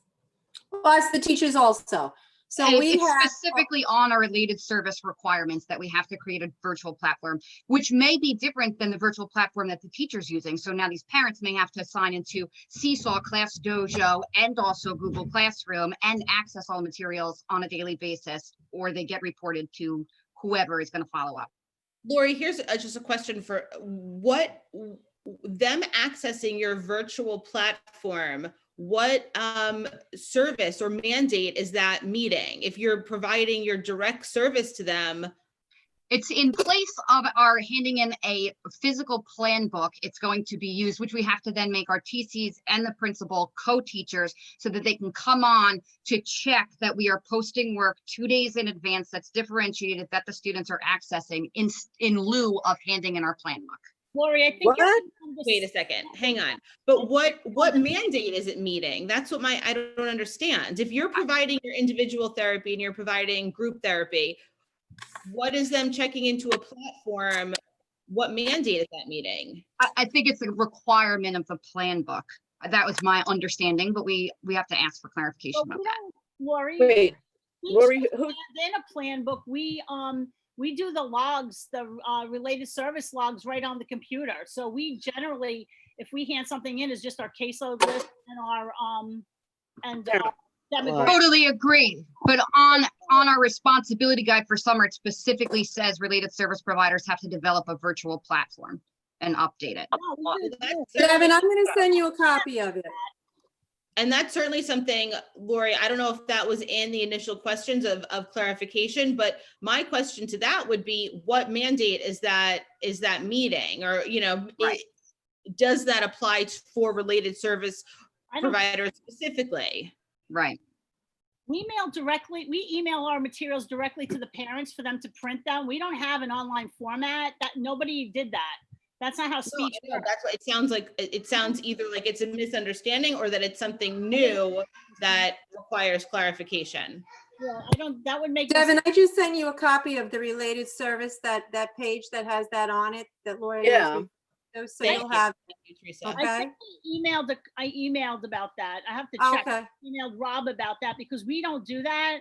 Plus the teachers also. So it's specifically on our related service requirements that we have to create a virtual platform, which may be different than the virtual platform that the teacher's using. So now these parents may have to sign into Seesaw, Class Dojo, and also Google Classroom and access all materials on a daily basis, or they get reported to whoever is going to follow up. Lori, here's just a question for them accessing your virtual platform. What service or mandate is that meeting? If you're providing your direct service to them, it's in place of our handing in a physical plan book. It's going to be used, which we have to then make our TCs and the principal co-teachers so that they can come on to check that we are posting work 2 days in advance that's differentiated that the students are accessing in lieu of handing in our plan book. Lori, I think wait a second, hang on. But what mandate is it meeting? That's what I don't understand. If you're providing your individual therapy and you're providing group therapy, what is them checking into a platform? What mandate is that meeting? I think it's a requirement of the plan book. That was my understanding, but we have to ask for clarification about that. Lori, wait, Lori, who? In a plan book, we do the logs, the related service logs right on the computer. So we generally, if we hand something in, is just our caseload list and our demographic. Totally agree. But on our responsibility guide for summer, it specifically says related service providers have to develop a virtual platform and update it. Devin, I'm going to send you a copy of it. And that's certainly something, Lori, I don't know if that was in the initial questions of clarification, but my question to that would be, what mandate is that meeting? Or, does that apply for related service providers specifically? Right. We email our materials directly to the parents for them to print them. We don't have an online format. That nobody did that. That's not how speech works. That's what it sounds like. It sounds either like it's a misunderstanding or that it's something new that requires clarification. Yeah, that would make Devin, I just sent you a copy of the related service, that page that has that on it, that Lori. Yeah. So you'll have. Okay. I emailed about that. I have to check. Okay. I emailed Rob about that because we don't do that.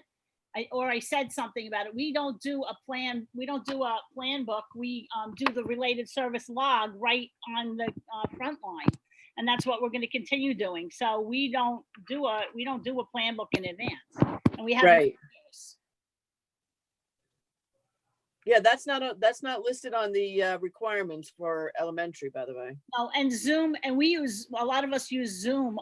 I said something about it. We don't do a plan. We don't do a plan book. We do the related service log right on the front line. and that's what we're going to continue doing. So we don't do a plan book in advance, and we have Right. Yeah, that's not listed on the requirements for elementary, by the way. No, and Zoom, and a lot of us use Zoom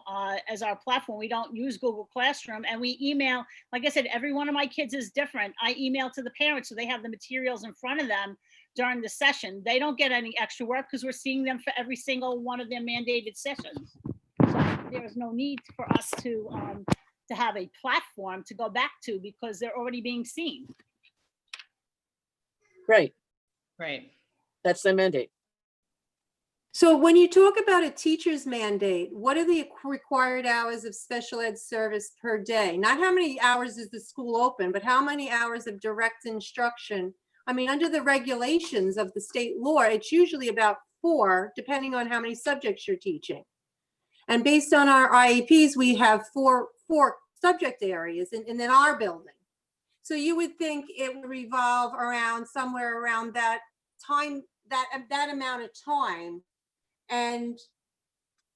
as our platform. We don't use Google Classroom, and we email. Like I said, every one of my kids is different. I email to the parents so they have the materials in front of them during the session. They don't get any extra work because we're seeing them for every single one of their mandated sessions. So there is no need for us to have a platform to go back to because they're already being seen. Right. Right. That's the mandate. So when you talk about a teacher's mandate, what are the required hours of special ed service per day? Not how many hours is the school open, but how many hours of direct instruction? I mean, under the regulations of the state law, it's usually about 4, depending on how many subjects you're teaching. And based on our IEPs, we have four subject areas in our building. So you would think it would revolve around somewhere around that time, that amount of time. And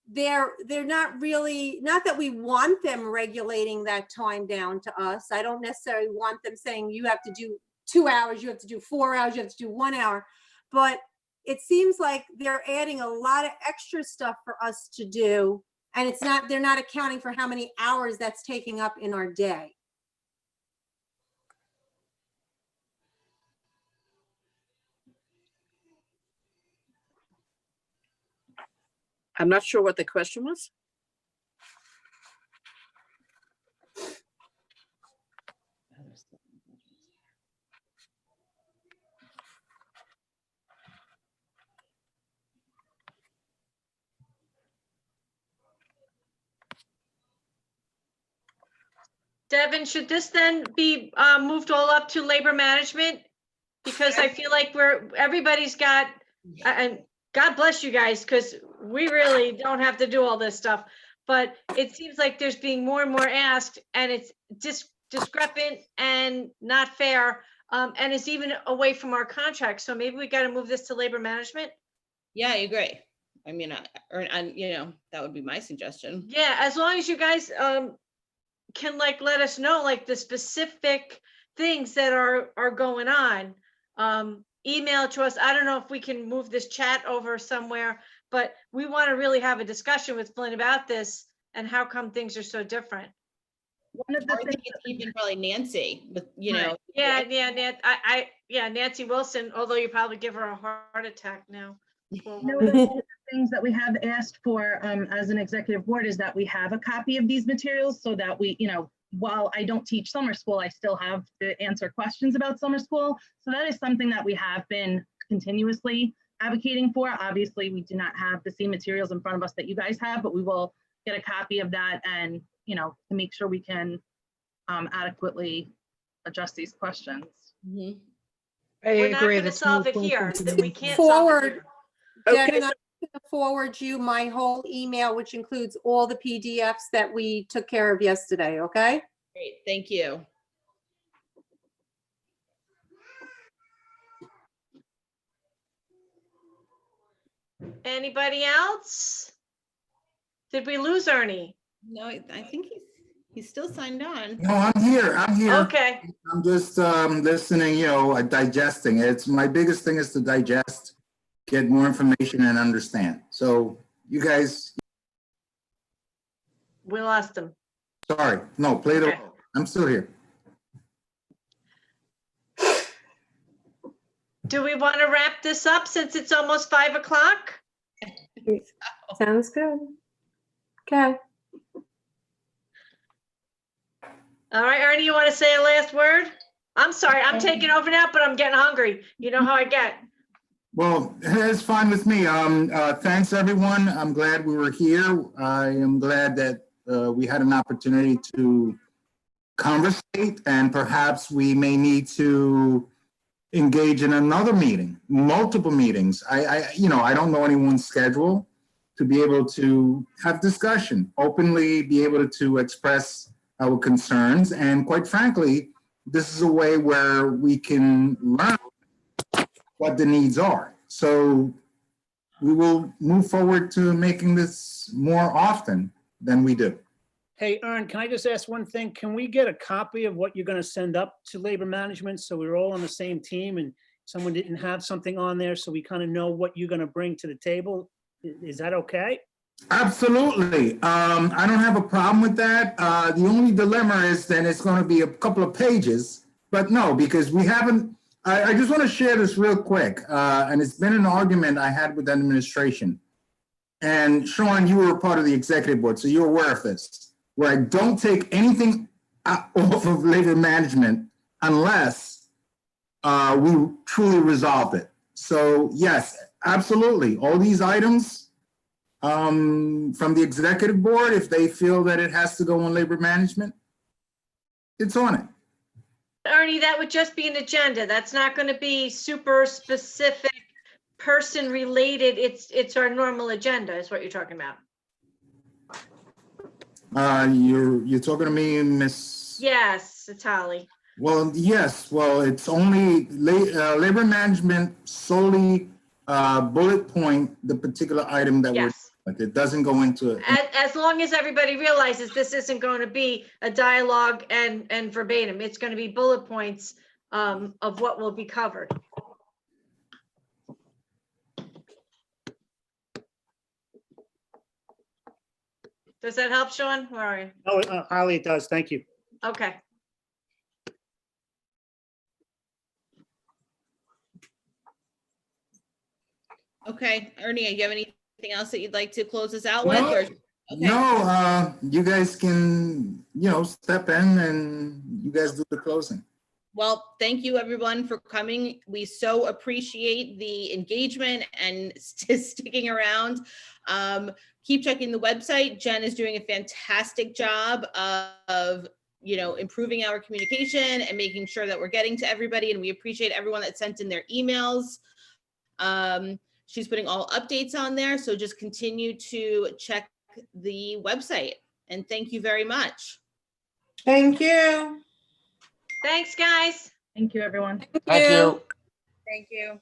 they're not really, not that we want them regulating that time down to us. I don't necessarily want them saying you have to do 2 hours, you have to do 4 hours, you have to do 1 hour. But it seems like they're adding a lot of extra stuff for us to do. And they're not accounting for how many hours that's taking up in our day. I'm not sure what the question was. Devin, should this then be moved all up to labor management? Because I feel like everybody's got, and God bless you guys, because we really don't have to do all this stuff. But it seems like there's being more and more asked, and it's discrepant and not fair, and it's even away from our contract. So maybe we got to move this to labor management. Yeah, I agree. I mean, that would be my suggestion. Yeah, as long as you guys can let us know the specific things that are going on. Email to us. I don't know if we can move this chat over somewhere, but we want to really have a discussion with Flynn about this and how come things are so different. One of the I think it's even probably Nancy, but know. Yeah, Nancy Wilson, although you probably give her a heart attack now. One of the things that we have asked for as an executive board is that we have a copy of these materials so that we, while I don't teach summer school, I still have to answer questions about summer school. So that is something that we have been continuously advocating for. Obviously, we do not have the same materials in front of us that you guys have, but we will get a copy of that and, to make sure we can adequately adjust these questions. Mm-hmm. We're not going to solve it here. We can't solve it here. Devin, Okay, I'm going to forward you my whole email, which includes all the PDFs that we took care of yesterday, okay? Great, thank you. Anybody else? Did we lose Ernie? No, I think he's still signed on. No, I'm here. Okay. I'm just listening, digesting. It's my biggest thing is to digest, get more information and understand. So you guys. We lost him. Sorry. No, play the role. I'm still here. Do we want to wrap this up since it's almost 5 o'clock? Sounds good. Okay. All right, Ernie, you want to say a last word? I'm sorry, I'm taking over now, but I'm getting hungry. You know how I get. Well, it's fine with me. Thanks, everyone. I'm glad we were here. I am glad that we had an opportunity to conversate, and perhaps we may need to engage in another meeting, multiple meetings. I don't know anyone's schedule to be able to have discussion, openly be able to express our concerns. And quite frankly, this is a way where we can learn what the needs are. So we will move forward to making this more often than we do. Hey, Ern, can I just ask one thing? Can we get a copy of what you're gonna send up to labor management so we're all on the same team and someone didn't have something on there so we kind of know what you're gonna bring to the table? Is that okay? Absolutely. I don't have a problem with that. The only dilemma is then it's going to be a couple of pages, but no, because we haven't, I just want to share this real quick. And it's been an argument I had with the administration. And Sean, you were a part of the executive board, so you're aware of this, where I don't take anything off of labor management unless we truly resolved it. So yes, absolutely. All these items, from the executive board, if they feel that it has to go on labor management, it's on it. Ernie, that would just be an agenda. That's not going to be super specific, person related. It's our normal agenda is what you're talking about. You're talking to me, Miss? Yes, Atali. Well, yes. Well, it's only labor management solely bullet point the particular item that Yes. Like it doesn't go into it. As long as everybody realizes this isn't going to be a dialogue and verbatim, it's going to be bullet points of what will be covered. Does that help, Sean? Where are you? Oh, Holly, it does. Thank you. Okay. Okay, Ernie, do you have anything else that you'd like to close us out with? No. Or okay. No, you guys can, step in and you guys do the closing. Well, thank you everyone for coming. We so appreciate the engagement and sticking around. Keep checking the website. Jen is doing a fantastic job of improving our communication and making sure that we're getting to everybody. And we appreciate everyone that sent in their emails. She's putting all updates on there. So just continue to check the website. And thank you very much. Thank you. Thanks, guys. Thank you, everyone. Thank you. Thank you.